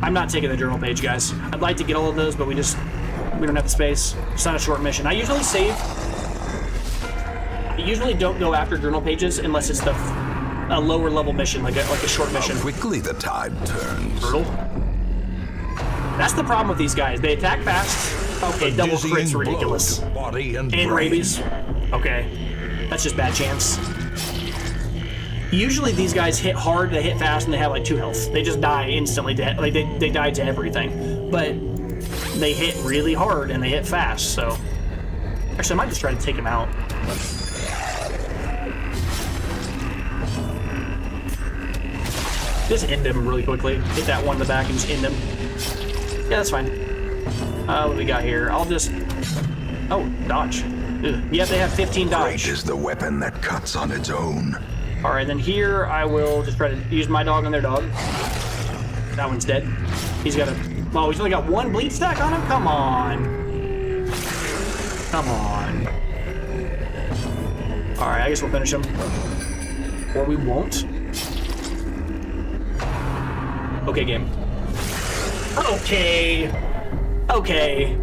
I'm not taking the journal page, guys. I'd like to get all of those, but we don't have the space. It's not a short mission. I usually save. I usually don't go after journal pages unless it's a lower level mission, like a short mission. How quickly the tide turns. Brutal. That's the problem with these guys. They attack fast. Okay, double crit's ridiculous. Body and rabies. Okay, that's just bad chance. Usually these guys hit hard, they hit fast, and they have like 2 health. They just die instantly. Like they die to everything. But they hit really hard and they hit fast. So actually, I might just try to take him out. Just end him really quickly. Hit that one in the back and just end him. Yeah, that's fine. What do we got here? I'll just... Oh, dodge. Ugh. Yeah, they have 15 dodge. Great is the weapon that cuts on its own. Alright, then here I will just try to use my dog on their dog. That one's dead. He's got a... Oh, he's only got 1 bleed stack on him? Come on. Come on. Alright, I guess we'll finish him. Or we won't. Okay, game. Okay. Okay.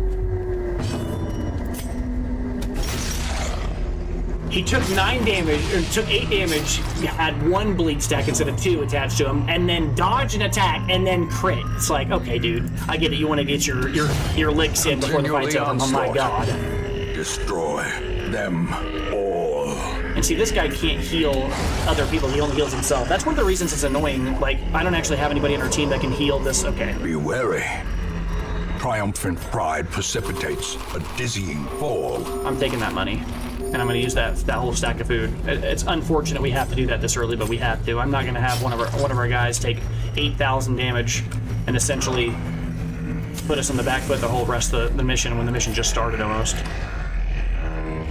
He took 9 damage, or took 8 damage, had 1 bleed stack instead of 2 attached to him, and then dodge an attack, and then crit. It's like, okay, dude, I get it. You want to get your licks in before the fight's over. Oh my god. Destroy them all. And see, this guy can't heal other people. He only heals himself. That's one of the reasons it's annoying. Like, I don't actually have anybody on our team that can heal this. Okay. Be wary. Triumphant pride precipitates a dizzying fall. I'm taking that money, and I'm going to use that whole stack of food. It's unfortunate we have to do that this early, but we have to. I'm not going to have one of our guys take 8,000 damage and essentially put us on the back foot the whole rest of the mission when the mission just started almost.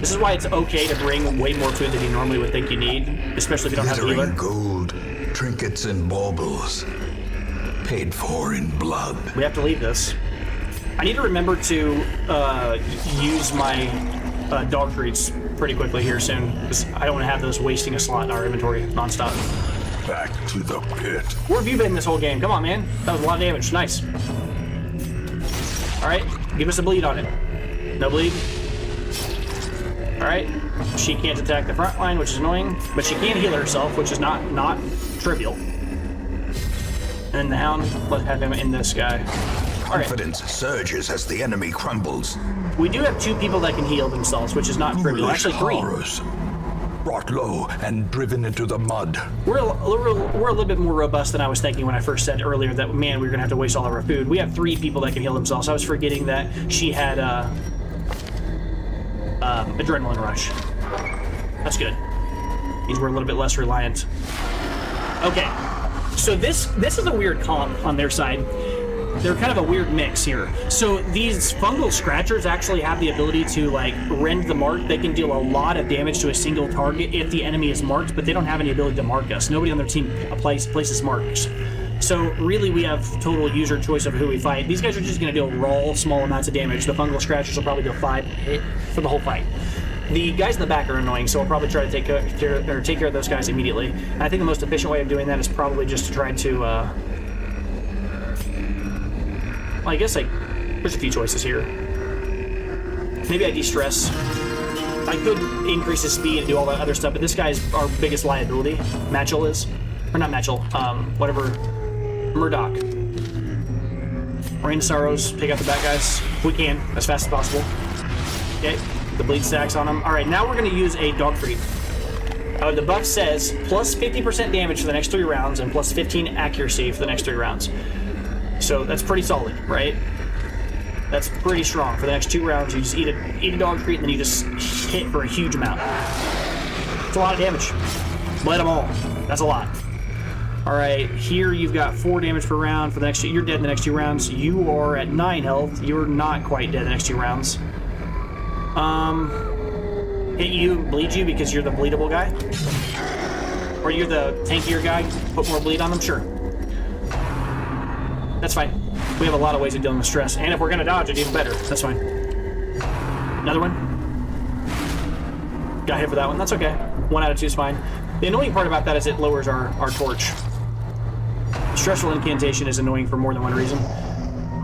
This is why it's okay to bring way more food than you normally would think you need, especially if you don't have a healer. Gold, trinkets and baubles, paid for in blood. We have to leave this. I need to remember to use my dog treats pretty quickly here soon, because I don't want to have those wasting a slot in our inventory nonstop. Back to the pit. Where have you been this whole game? Come on, man. That was a lot of damage. Nice. All right, give us a bleed on it. No bleed. All right. She can't attack the front line, which is annoying, but she can heal herself, which is not trivial. And then the Hound, let's have him in this guy. All right. Confidence surges as the enemy crumbles. We do have 2 people that can heal themselves, which is not trivial. Actually, 3. Horrors. Brought low and driven into the mud. We're a little bit more robust than I was thinking when I first said earlier that, man, we were going to have to waste all of our food. We have 3 people that can heal themselves. I was forgetting that she had adrenaline rush. That's good. Means we're a little bit less reliant. Okay, so this is a weird comp on their side. They're kind of a weird mix here. So these fungal scratchers actually have the ability to like rend the mark. They can deal a lot of damage to a single target if the enemy is marked, but they don't have any ability to mark us. Nobody on their team places marks. So really we have total user choice of who we fight. These guys are just going to deal raw, small amounts of damage. The fungal scratchers will probably deal 5 hit for the whole fight. The guys in the back are annoying, so I'll probably try to take care of those guys immediately. And I think the most efficient way of doing that is probably just to try to well, I guess there's a few choices here. Maybe I de-stress. I could increase his speed and do all that other stuff, but this guy's our biggest liability. Matchel is. Or not Matchel, whatever. Murdoch. Rain of Sorrows, take out the bad guys. If we can, as fast as possible. Okay, the bleed stacks on him. Alright, now we're going to use a dog treat. The buff says plus 50% damage for the next 3 rounds and plus 15 accuracy for the next 3 rounds. So that's pretty solid, right? That's pretty strong. For the next 2 rounds, you just eat a dog treat, and then you just hit for a huge amount. It's a lot of damage. Bled them all. That's a lot. All right, here you've got 4 damage per round. For the next, you're dead in the next 2 rounds. You are at 9 health. You're not quite dead in the next 2 rounds. Hit you, bleed you because you're the bleedable guy, or you're the tankier guy. Put more bleed on them, sure. That's fine. We have a lot of ways of dealing with stress. And if we're going to dodge it, even better. That's fine. Another one. Got hit for that one. That's okay. 1 out of 2 is fine. The annoying part about that is it lowers our torch. Stressful incantation is annoying for more than one reason.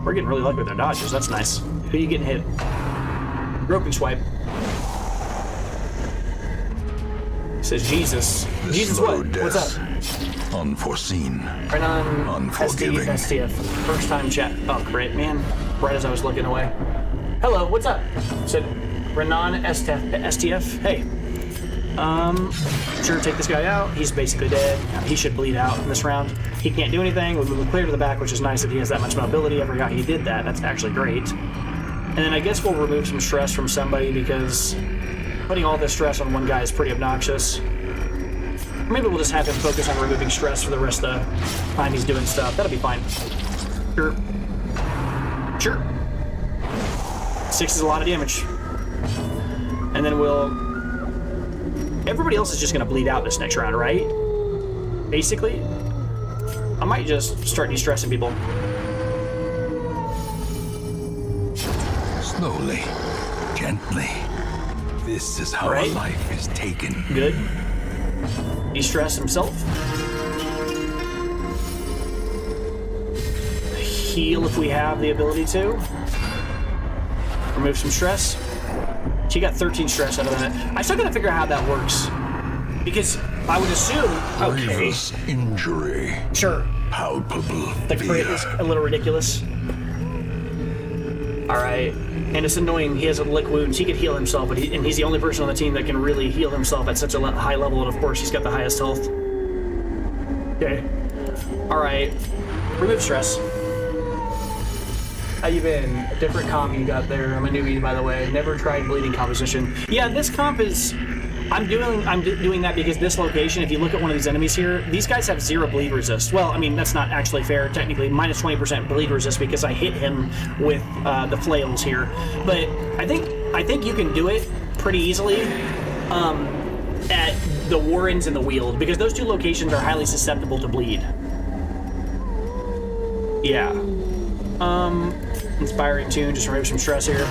We're getting really lucky with our dodges. That's nice. Who are you getting hit? Broken swipe. It says Jesus. The Jesus slow what? death. What's up? Unforeseen. Right on Unforgiving. STF. First time chat. Oh, great, man. Right as I was looking away. Hello, what's up? Said Renan STF. Hey. Sure, take this guy out. He's basically dead. He should bleed out in this round. He can't do anything. We move him clear to the back, which is nice that he has that much mobility. I forgot he did that. That's actually great. And then I guess we'll remove some stress from somebody because putting all this stress on one guy is pretty obnoxious. Maybe we'll just have him focus on removing stress for the rest of the time he's doing stuff. That'll be fine. Sure. Sure. 6 is a lot of damage. And then we'll... Everybody else is just going to bleed out this next round, right? Basically. I might just start de-stressing people. Slowly. Gently. This is how a life is taken. Good. De-stress himself. Heal if we have the ability to. Remove some stress. She got 13 stress out of that. I still gotta figure out how that works. Because I would assume... Okay. Grievous injury. Sure. Palpable The crit fear. is a little ridiculous. Alright. And it's annoying. He has a lick wounds. He could heal himself, but and he's the only person on the team that can really heal himself at such a high level, and of course he's got the highest health. Okay. Alright. Remove stress. How you been? A different comp you got there. I'm a newbie, by the way. Never tried bleeding composition. Yeah, this comp is... I'm doing that because this location, if you look at one of these enemies here, these guys have 0 bleed resist. Well, I mean, that's not actually fair, technically. Minus 20% bleed resist because I hit him with the flails here. But I think you can do it pretty easily at the Warrens and the Weald, because those 2 locations are highly susceptible to bleed. Yeah. Inspiring tune, just remove some stress here.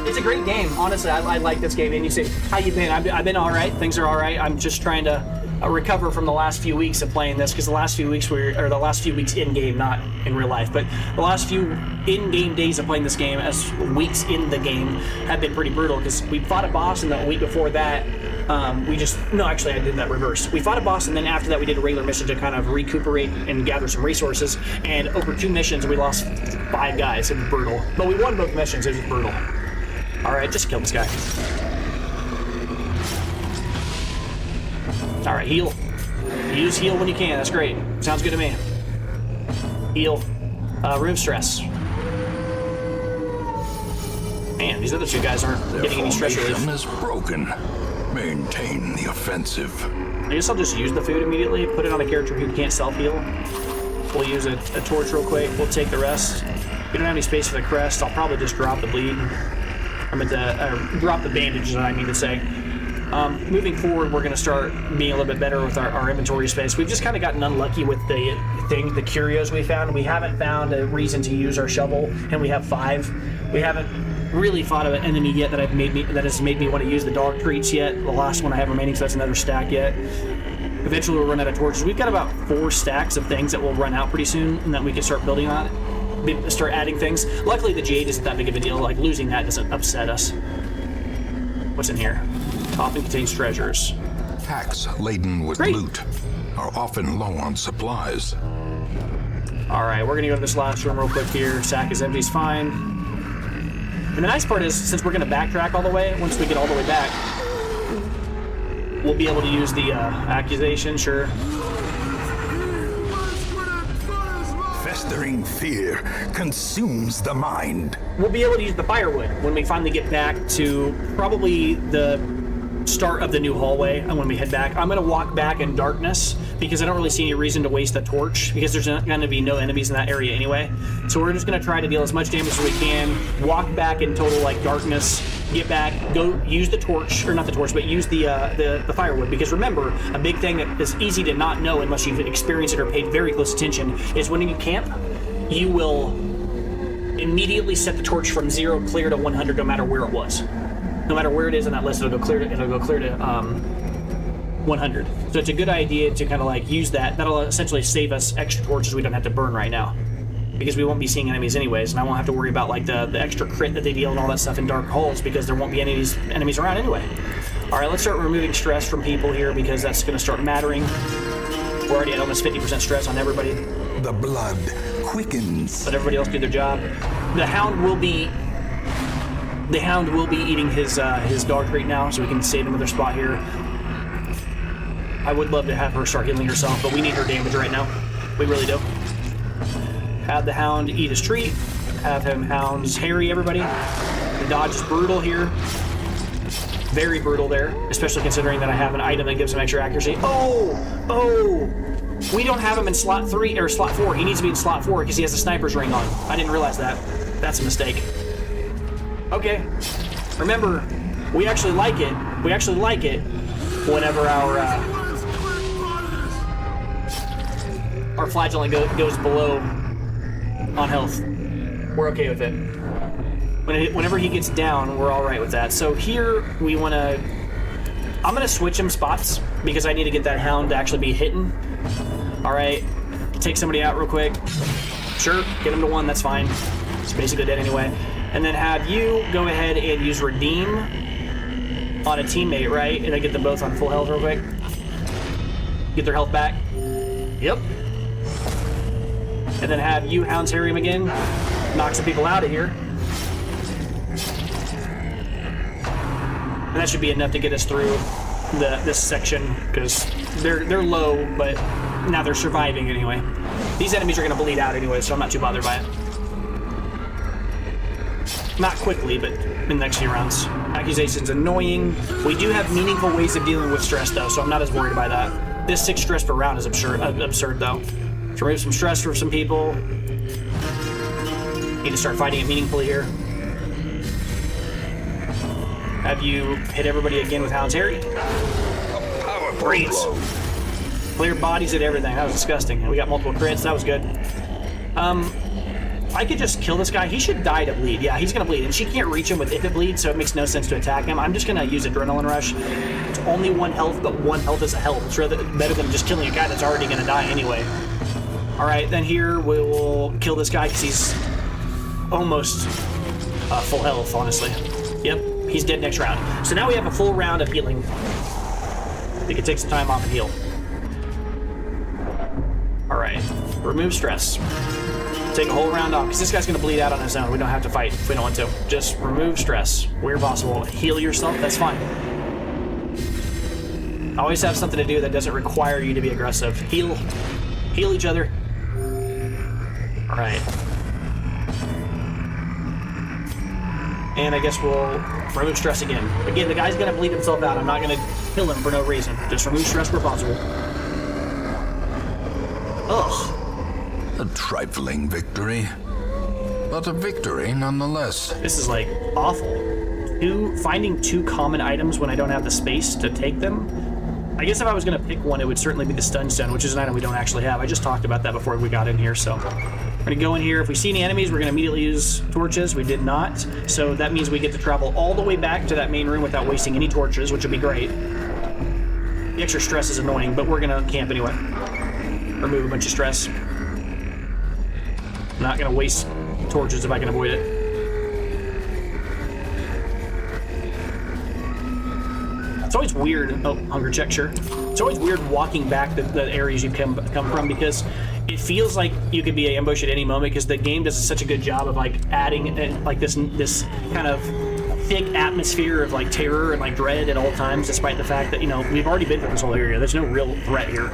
It's a great game, honestly. I like this game. And you say, how you been? I've been all right. Things are all right. I'm just trying to recover from the last few weeks of playing this, because the last few weeks the last few weeks in game, not in real life, but the last few in-game days of playing this game as weeks in the game have been pretty brutal, because we fought a boss, and the week before that actually I did that reverse. We fought a boss, and then after that we did a regular mission to kind of recuperate and gather some resources, and over 2 missions we lost 5 guys. It was brutal, but we won both missions. It was brutal. Alright, just kill this guy. Alright, heal. Use heal when you can. That's great. Sounds good to me. Heal. Remove stress. Man, these other 2 guys aren't getting any stress relief. Their formation is broken. Maintain the offensive. I guess I'll just use the food immediately. Put it on a character who can't self-heal. We'll use a torch real quick. We'll take the rest. We don't have any space for the crest. I'll probably just drop the bleed. Drop the bandages, I mean to say. Moving forward, we're going to start being a little bit better with our inventory space. We've just kind of gotten unlucky with the curios we found. We haven't found a reason to use our shovel, and we have 5. We haven't really fought an enemy yet that has made me want to use the dog treats yet. The last one I have remaining, so that's another stack yet. Eventually we'll run out of torches. We've got about 4 stacks of things that will run out pretty soon, and that we can start building on it. Start adding things. Luckily the jade isn't that big of a deal. Like, losing that doesn't upset us. What's in here? Often contains treasures. Packs laden with Great. loot are often low on supplies. Alright, we're gonna go to this last room real quick here. Sack is empty, is fine. And the nice part is, since we're gonna backtrack all the way, once we get all the way back, we'll be able to use the accusation, sure. Festering fear consumes the mind. We'll be able to use the firewood when we finally get back to probably the start of the new hallway, and when we head back. I'm going to walk back in darkness, because I don't really see any reason to waste a torch, because there's going to be no enemies in that area anyway. So we're just going to try to deal as much damage as we can, walk back in total like darkness, get back, go use the torch, or not the torch, but use the firewood, because remember, a big thing that is easy to not know unless you've experienced it or paid very close attention is when you camp, you will immediately set the torch from 0 clear to 100 no matter where it was. No matter where it is on that list, it'll go clear to 100. So it's a good idea to kind of like use that. That'll essentially save us extra torches we don't have to burn right now, because we won't be seeing enemies anyways, and I won't have to worry about like the extra crit that they deal and all that stuff in dark holes, because there won't be enemies around anyway. All right, let's start removing stress from people here, because that's going to start mattering. We're already at almost 50% stress on everybody. The blood quickens. Let everybody else do their job. The hound will be eating his dog treat now, so we can save another spot here. I would love to have her start healing herself, but we need her damage right now. We really do. Have the hound eat his treat. Have him hounds harry everybody. The dodge is brutal here. Very brutal there, especially considering that I have an item that gives him extra accuracy. Oh! We don't have him in slot 3 or slot 4. He needs to be in slot 4 because he has a sniper's ring on. I didn't realize that. That's a mistake. Okay. Remember, we actually like it. We actually like it whenever our flagellant goes below on health. We're okay with it. Whenever he gets down, we're all right with that. So here we want to. I'm gonna switch him spots because I need to get that hound to actually be hitting. All right, take somebody out real quick. Sure, get him to 1. That's fine. It's basically dead anyway. And then have you go ahead and use redeem on a teammate, right? And I get them both on full health real quick. Get their health back. Yep. And then have you hounds harry him again. Knock some people out of here. And that should be enough to get us through this section, because they're low, but now they're surviving anyway. These enemies are going to bleed out anyway, so I'm not too bothered by it. Not quickly, but in the next few rounds. Accusation's annoying. We do have meaningful ways of dealing with stress, though, so I'm not as worried by that. This 6 stress per round is absurd though. To remove some stress for some people. Need to start fighting it meaningfully here. Have you hit everybody again with Hound's Harry? Great. Clear bodies at everything. That was disgusting. And we got multiple crits. That was good. I could just kill this guy. He should die to bleed. Yeah, he's gonna bleed, and she can't reach him with if it bleeds, so it makes no sense to attack him. I'm just gonna use Adrenaline Rush. It's only 1 health, but 1 health is a health. It's better than just killing a guy that's already gonna die anyway. All right, then here we will kill this guy because he's almost full health, honestly. Yep, he's dead next round. So now we have a full round of healing. We can take some time off and heal. All right, remove stress. Take a whole round off, because this guy's going to bleed out on his own. We don't have to fight if we don't want to. Just remove stress where possible. Heal yourself, that's fine. Always have something to do that doesn't require you to be aggressive. Heal each other. All right. And I guess we'll remove stress again. Again, the guy's going to bleed himself out. I'm not going to kill him for no reason. Just remove stress where possible. Ugh. A trifling victory, but a victory nonetheless. This is like awful. Finding 2 common items when I don't have the space to take them. I guess if I was going to pick one, it would certainly be the stun stone, which is an item we don't actually have. I just talked about that before we got in here, so we're going to go in here. If we see any enemies, we're going to immediately use torches. We did not, so that means we get to travel all the way back to that main room without wasting any torches, which would be great. The extra stress is annoying, but we're going to camp anyway. Remove a bunch of stress. I'm not going to waste torches if I can avoid it. It's always weird. Oh, hunger check, sure. It's always weird walking back the areas you come from, because it feels like you could be ambushed at any moment, because the game does such a good job of like adding like this kind of thick atmosphere of like terror and like dread at all times, despite the fact that, you know, we've already been through this whole area. There's no real threat here,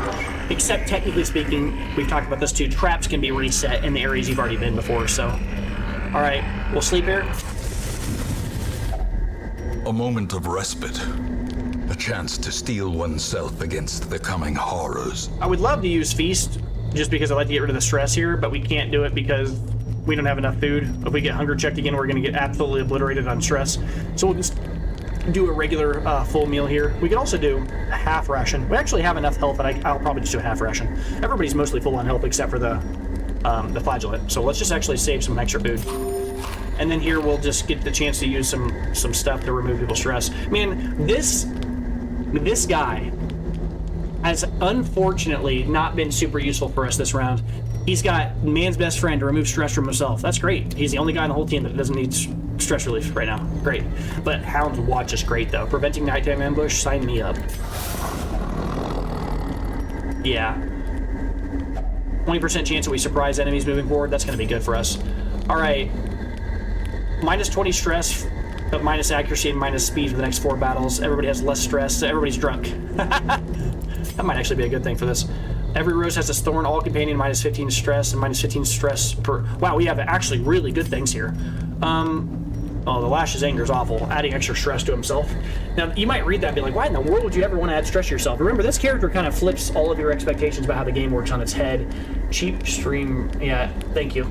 except technically speaking, we've talked about this too, traps can be reset in the areas you've already been before. So all right, we'll sleep here. A moment of respite, a chance to steel oneself against the coming horrors. I would love to use feast just because I like to get rid of the stress here, but we can't do it because we don't have enough food. If we get hunger checked again, we're going to get absolutely obliterated on stress. So we'll just do a regular full meal here. We could also do a half ration. We actually have enough health that I'll probably just do a half ration. Everybody's mostly full on health except for the flagellant. So let's just actually save some extra food. And then here we'll just get the chance to use some stuff to remove people's stress. Man, this guy has unfortunately not been super useful for us this round. He's got man's best friend to remove stress from himself. That's great. He's the only guy on the whole team that doesn't need stress relief right now. Great. But Hound's Watch is great, though. Preventing nighttime ambush, sign me up. Yeah. 20% chance that we surprise enemies moving forward. That's going to be good for us. All right. Minus 20 stress, but minus accuracy and minus speed for the next 4 battles. Everybody has less stress, so everybody's drunk. That might actually be a good thing for this. Every rose has its thorn, all companion minus 15 stress and minus 15 stress per... Wow, we have actually really good things here. Oh, the Lash's anger is awful, adding extra stress to himself. Now, you might read that and be like, why in the world would you ever want to add stress to yourself? Remember, this character kind of flips all of your expectations about how the game works on its head. Cheap stream... Yeah, thank you.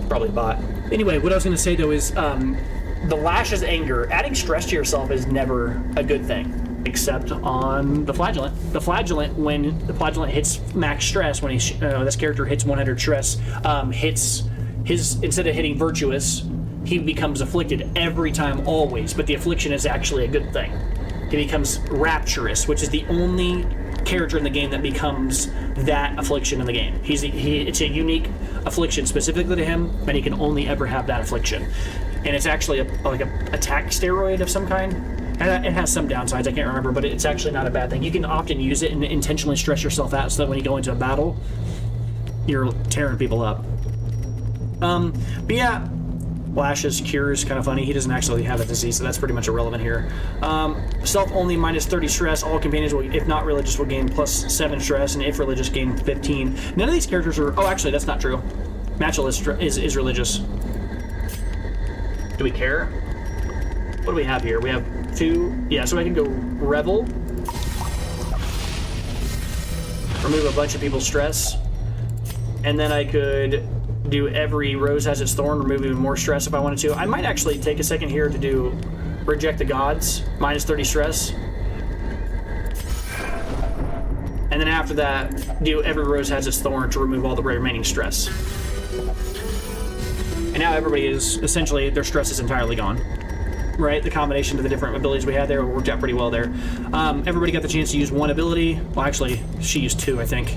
Probably bot. Anyway, what I was going to say, though, is the Lash's anger, adding stress to yourself is never a good thing. Except on the flagellant. The flagellant, when the flagellant hits max stress, when this character hits 100 stress, hits his, instead of hitting virtuous, he becomes afflicted every time, always. But the affliction is actually a good thing. He becomes rapturous, which is the only character in the game that becomes that affliction in the game. It's a unique affliction specifically to him, and he can only ever have that affliction. And it's actually like a attack steroid of some kind. And it has some downsides, I can't remember, but it's actually not a bad thing. You can often use it and intentionally stress yourself out so that when you go into a battle, you're tearing people up. But yeah, Lash's cure is kind of funny. He doesn't actually have a disease, so that's pretty much irrelevant here. Self only minus 30 stress. All companions, will, if not religious, will gain plus 7 stress, and if religious, gain 15. None of these characters are... Oh, actually, that's not true. Matchel is religious. Do we care? What do we have here? We have 2. Yeah, so I can go Revel. Remove a bunch of people's stress. And then I could do every rose has its thorn, remove even more stress if I wanted to. I might actually take a second here to do Reject the Gods, minus 30 stress. And then after that, do every rose has its thorn to remove all the remaining stress. and now everybody is essentially, their stress is entirely gone. Right, the combination of the different abilities we had there worked out pretty well there. Everybody got the chance to use one ability. Well, actually, she used 2, I think.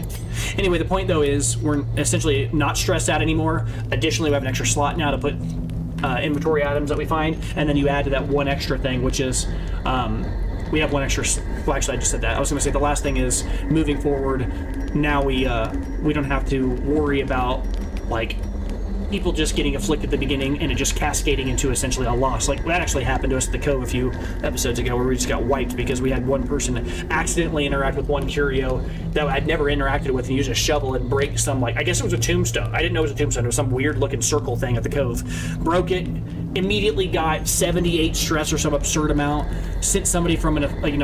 Anyway, the point though is we're essentially not stressed out anymore. Additionally, we have an extra slot now to put inventory items that we find, and then you add to that one extra thing, which is we have one extra. Well, actually, I just said that. I was going to say the last thing is moving forward. Now we don't have to worry about like people just getting afflicted at the beginning and it just cascading into essentially a loss. Like that actually happened to us at the Cove a few episodes ago where we just got wiped because we had one person accidentally interact with one curio that I'd never interacted with and use a shovel and break some, like, I guess it was a tombstone. I didn't know it was a tombstone. It was some weird looking circle thing at the Cove. Broke it, immediately got 78 stress or some absurd amount, sent somebody from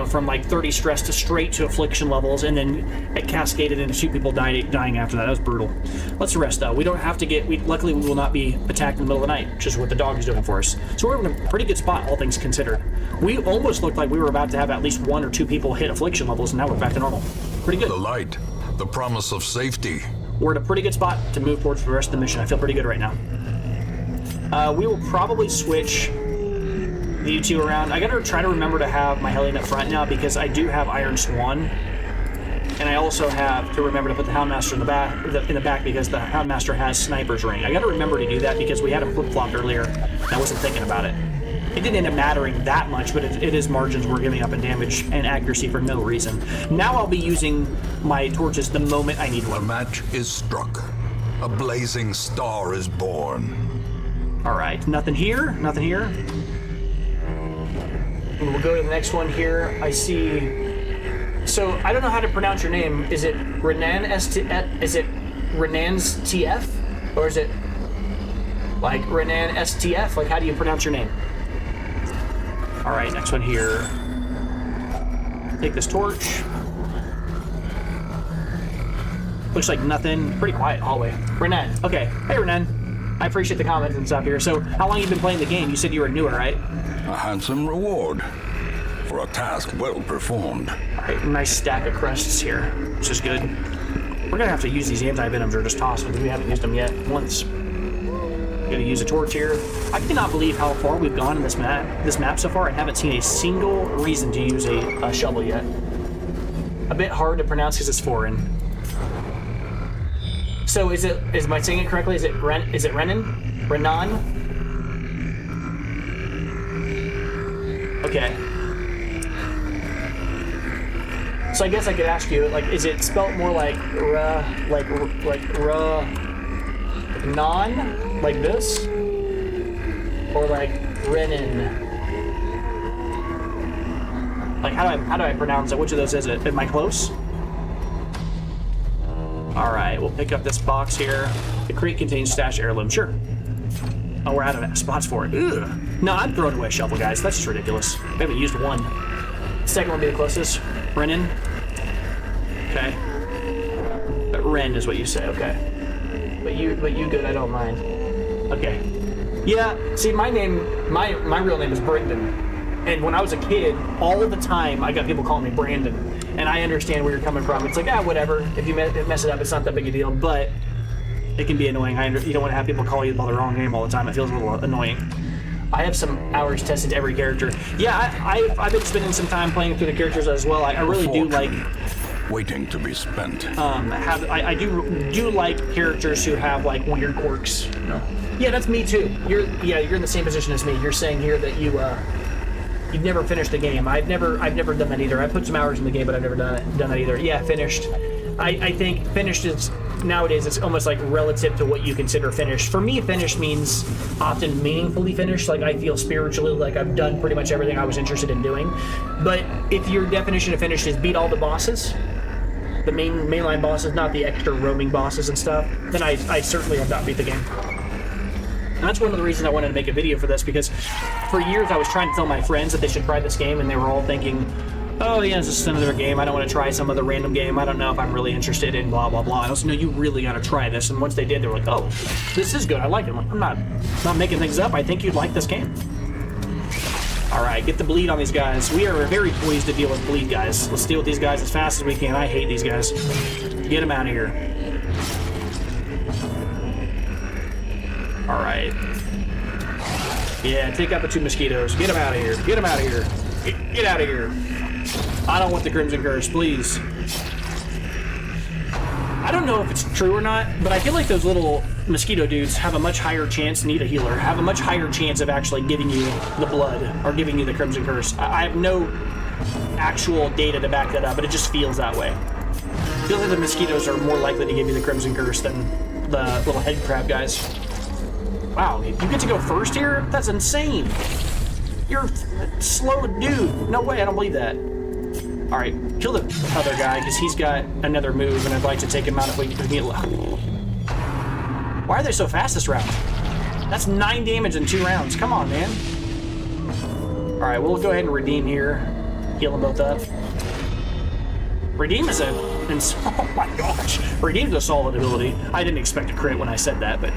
from like 30 stress to straight to affliction levels, and then it cascaded into 2 people dying after that. That was brutal. Let's rest though. We don't have to get, luckily we will not be attacked in the middle of the night, which is what the dog is doing for us. So we're in a pretty good spot, all things considered. We almost looked like we were about to have at least 1 or 2 people hit affliction levels, and now we're back to normal. Pretty good. The light, the promise of safety. We're in a pretty good spot to move forward for the rest of the mission. I feel pretty good right now. We will probably switch you 2 around. I gotta try to remember to have my Hellion up front now because I do have Iron Swan, and I also have to remember to put the Houndmaster in the back because the Houndmaster has Sniper's Ring. I gotta remember to do that because we had him flip-flopped earlier and I wasn't thinking about it. It didn't end up mattering that much, but it is margins we're giving up in damage and accuracy for no reason. Now I'll be using my torches the moment I need The one. match is struck. A blazing star is born. All right, nothing here, nothing here. We'll go to the next one here. I see. So I don't know how to pronounce your name. Is it Renan Is it Renan's TF, or is it like Renan STF? Like, how do you pronounce your name? All right, next one here. Take this torch. Looks like nothing. Pretty quiet hallway. Renan. Okay. Hey, Renan. I appreciate the comments and stuff here. So, how long have you been playing the game? You said you were newer, right? A handsome reward for a task well performed. All right, nice stack of crusts here, which is good. We're gonna have to use these anti-venoms or just toss them because we haven't used them yet once. Gonna use a torch here. I cannot believe how far we've gone in this map so far. I haven't seen a single reason to use a shovel yet. A bit hard to pronounce because it's foreign. So am I saying it correctly? Is it Renan? Renan? Okay. So I guess I could ask you, like, is it spelt more like non, like this, or like Renan? Like, how do I pronounce it? Which of those is it? Am I close? All right, we'll pick up this box here. The crate contains stash heirloom. Sure. Oh, we're out of spots for it. Ugh. No, I'm throwing away a shovel, guys. That's just ridiculous. We haven't used one. Second one will be the closest. Renan. Okay. But Ren is what you say. Okay. But you good. I don't mind. Okay. Yeah. See, my real name is Brendan. And when I was a kid, all of the time, I got people calling me Brandon. And I understand where you're coming from. It's like, whatever. If you mess it up, it's not that big a deal. But it can be annoying. You don't want to have people call you by the wrong name all the time. It feels a little annoying. I have some hours tested to every character. Yeah, I've been spending some time playing through the characters as well. I really do like... Waiting to be spent. I do like characters who have, like, weird quirks. No. Yeah, that's me too. You're in the same position as me. You're saying here that you've never finished the game. I've never done that either. I put some hours in the game, but I've never done that either. Yeah, finished. I think finished is, nowadays, it's almost like relative to what you consider finished. For me, finished means often meaningfully finished. Like, I feel spiritually like I've done pretty much everything I was interested in doing. But if your definition of finished is beat all the bosses, the mainline bosses, not the extra roaming bosses and stuff, then I certainly have not beat the game. And that's one of the reasons I wanted to make a video for this, because for years I was trying to tell my friends that they should try this game, and they were all thinking, oh yeah, it's just another game, I don't want to try some other random game, I don't know if I'm really interested in blah blah blah. And I was like, no, you really got to try this. And once they did, they were like, oh, this is good, I like it. I'm not making things up, I think you'd like this game. Alright, get the bleed on these guys. We are very poised to deal with bleed, guys. Let's deal with these guys as fast as we can. I hate these guys. Get them out of here. All right. Yeah, take out the 2 mosquitoes. Get them out of here. Get them out of here. Get out of here. I don't want the Crimson Curse, please. I don't know if it's true or not, but I feel like those little mosquito dudes have a much higher chance, need a healer, have a much higher chance of actually giving you the blood or giving you the Crimson Curse. I have no actual data to back that up, but it just feels that way. I feel like the mosquitoes are more likely to give you the Crimson Curse than the little head crab guys. Wow, you get to go first here? That's insane. You're a slow dude. No way, I don't believe that. All right, kill the other guy because he's got another move, and I'd like to take him out if we can get. Why are they so fast this round? That's 9 damage in 2 rounds. Come on, man. All right, we'll go ahead and redeem here. Heal them both up. Redeem is oh my gosh. Redeem's a solid ability. I didn't expect a crit when I said that, but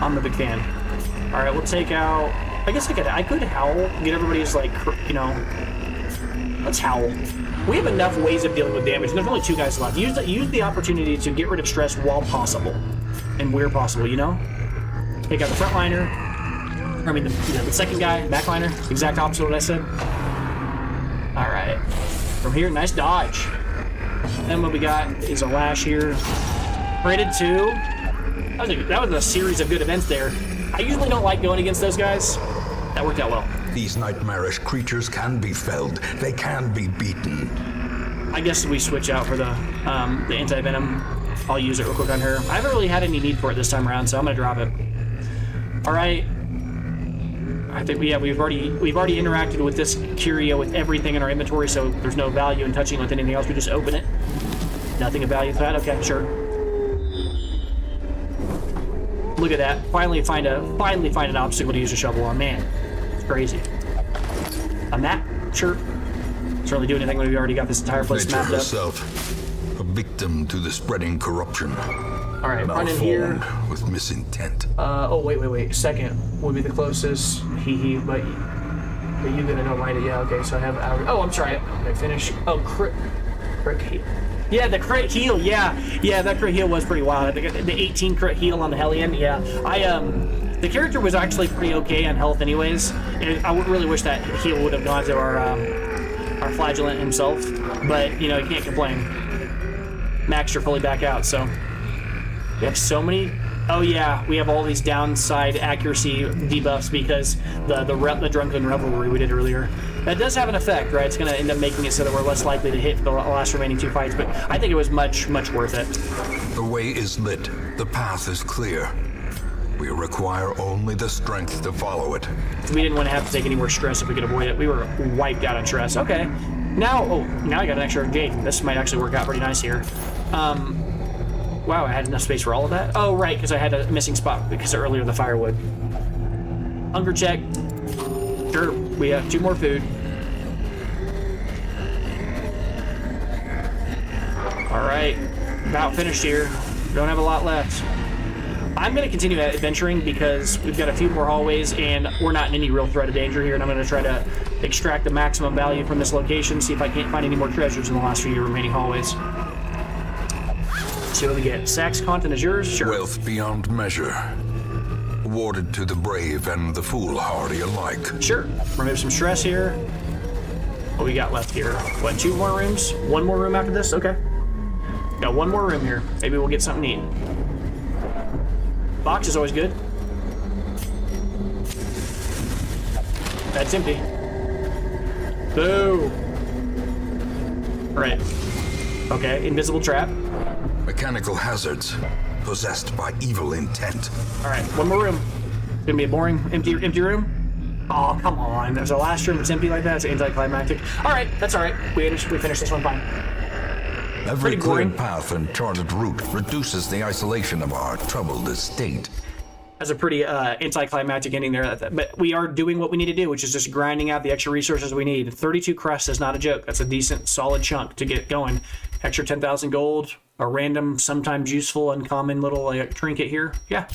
I'm a big fan. All right, we'll take out. I guess I could howl. Get everybody's like, you know. Let's howl. We have enough ways of dealing with damage. There's only 2 guys left. Use the opportunity to get rid of stress while possible, and where possible. You know. Take out the frontliner. I mean, the second guy, backliner. Exact opposite of what I said. All right. From here, nice dodge. Then what we got is a lash here. Rated 2. That was a series of good events there. I usually don't like going against those guys. That worked out well. These nightmarish creatures can be felled. They can be beaten. I guess we switch out for the anti-venom. I'll use it real quick on her. I haven't really had any need for it this time around, so I'm gonna drop it. All right. I think we've already interacted with this curio with everything in our inventory, so there's no value in touching with anything else. We just open it. Nothing of value to that. Okay, sure. Look at that. Finally find an obstacle to use a shovel on. Man, it's crazy. On that, sure. Certainly do anything when we already got this entire place Nature mapped up. herself, a victim to the spreading corruption. All right, run in here. Malformed with misintent. Oh, wait. Second would be the closest. But you gonna know right? Yeah, okay, so I have our. Oh, I'm sorry. I finished. Oh, crit heal. Yeah, the crit heal. Yeah, that crit heal was pretty wild. The 18 crit heal on the Hellion. Yeah, the character was actually pretty okay on health, anyways. And I would really wish that heal would have gone to our flagellant himself, but you know, you can't complain. Maxed are fully back out, so we have so many. Oh yeah, we have all these downside accuracy debuffs because the drunken revelry we did earlier. That does have an effect, right? It's going to end up making it so that we're less likely to hit for the last remaining 2 fights, but I think it was much worth it. The way is lit. The path is clear. We require only the strength to follow it. We didn't want to have to take any more stress if we could avoid it. We were wiped out on stress. Okay. Now I got an extra gate. This might actually work out pretty nice here. Wow, I had enough space for all of that? Oh, right, because I had a missing spot because earlier the firewood. Hunger check. Sure, we have 2 more food. All right, about finished here. Don't have a lot left. I'm going to continue adventuring because we've got a few more hallways and we're not in any real threat of danger here, and I'm going to try to extract the maximum value from this location, see if I can't find any more treasures in the last few remaining hallways. See what we get. Sax content is yours? Sure. Wealth beyond measure. Awarded to the brave and the foolhardy alike. Sure. Remove some stress here. What we got left here? What, 2 more rooms? 1 more room after this? Okay. Got 1 more room here. Maybe we'll get something neat. Box is always good. That's empty. Boo! Right. Okay, invisible trap. Mechanical hazards. Possessed by evil intent. All right, 1 more room. It's gonna be a boring, empty room. Oh, come on. There's a last room that's empty like that. It's anticlimactic. All right, that's all right. We finished this one fine. Every Pretty clear boring. path and charted route reduces the isolation of our troubled estate. That's a pretty anticlimactic ending there. But we are doing what we need to do, which is just grinding out the extra resources we need. 32 crusts is not a joke. That's a decent, solid chunk to get going. Extra 10,000 gold, a random, sometimes useful, uncommon little trinket here. Yeah,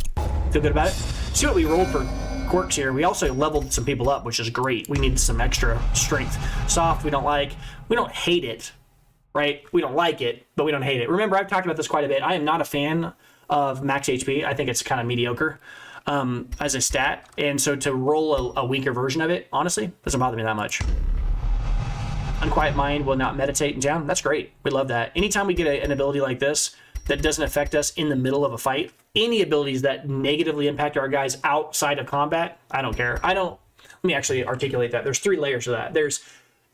feel good about it. See what we rolled for quirks here. We also leveled some people up, which is great. We need some extra strength. Soft, we don't like. We don't hate it, right? We don't like it, but we don't hate it. Remember, I've talked about this quite a bit. I am not a fan of max HP. I think it's kind of mediocre. as a stat, and so to roll a weaker version of it, honestly, doesn't bother me that much. Unquiet Mind will not meditate in town. That's great. We love that. Anytime we get an ability like this that doesn't affect us in the middle of a fight, any abilities that negatively impact our guys outside of combat, I don't care. Let me actually articulate that. There's 3 layers of that. There's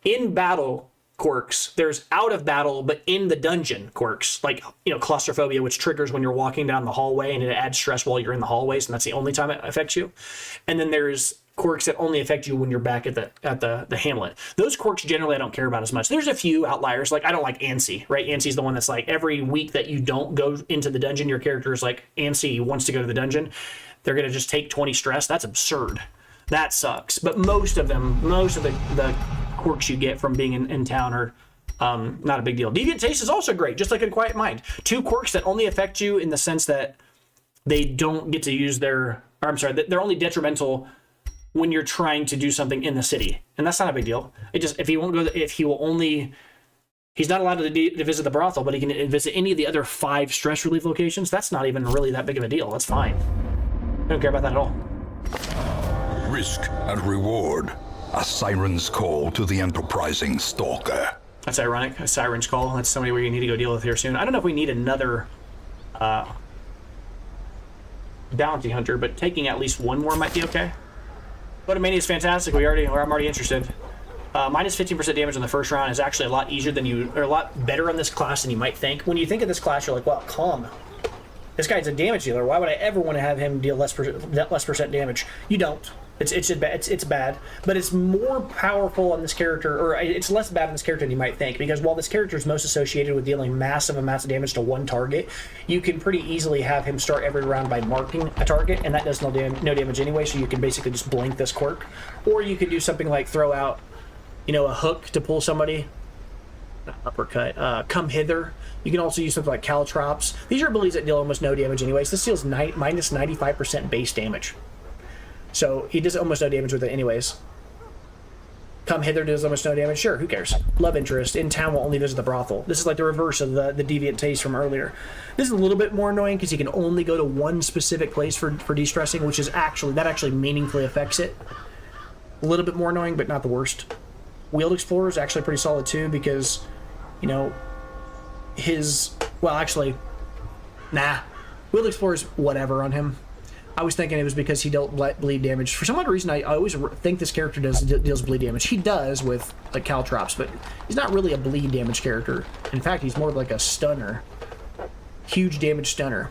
in battle quirks, there's out of battle but in the dungeon quirks, like claustrophobia, which triggers when you're walking down the hallway and it adds stress while you're in the hallways, and that's the only time it affects you. And then there's quirks that only affect you when you're back at the hamlet. Those quirks generally I don't care about as much. There's a few outliers, like I don't like antsy, right? Antsy's the one that's like every week that you don't go into the dungeon, your character is like antsy wants to go to the dungeon, they're gonna just take 20 stress. That's absurd. That sucks. But most of the quirks you get from being in town are not a big deal. Deviant Taste is also great, just like Unquiet Mind. 2 quirks that only affect you in the sense that they don't get to use they're only detrimental when you're trying to do something in the city, and that's not a big deal. It just he's not allowed to visit the brothel, but he can visit any of the other 5 stress relief locations. That's not even really that big of a deal. That's fine. I don't care about that at all. Risk and reward. A siren's call to the enterprising stalker. That's ironic. A siren's call. That's somebody we need to go deal with here soon. I don't know if we need another bounty hunter, but taking at least 1 more might be okay. Photomania is fantastic. I'm already interested. Minus 15% damage in the first round is actually a lot easier or a lot better on this class than you might think. When you think of this class, you're like, well, calm. This guy's a damage dealer. Why would I ever want to have him deal less percent damage? You don't. It's bad, but it's more powerful on this character, or it's less bad on this character than you might think, because while this character is most associated with dealing massive amounts of damage to one target, you can pretty easily have him start every round by marking a target, and that does no damage anyway, so you can basically just blink this quirk. Or you could do something like throw out, a hook to pull somebody. Not uppercut. Come hither. You can also use something like caltrops. These are abilities that deal almost no damage anyways. This deals minus 95% base damage. So he does almost no damage with it anyways. Come hither does almost no damage. Sure, who cares? Love interest. In town will only visit the brothel. This is like the reverse of the Deviant Taste from earlier. This is a little bit more annoying because he can only go to one specific place for de-stressing, which is actually meaningfully affects it. A little bit more annoying, but not the worst. Wheeled Explorer is actually pretty solid too, because, Wheeled Explorer's whatever on him. I was thinking it was because he dealt bleed damage. For some odd reason, I always think this character deals bleed damage. He does with like caltrops, but he's not really a bleed damage character. In fact, he's more like a stunner. Huge damage stunner.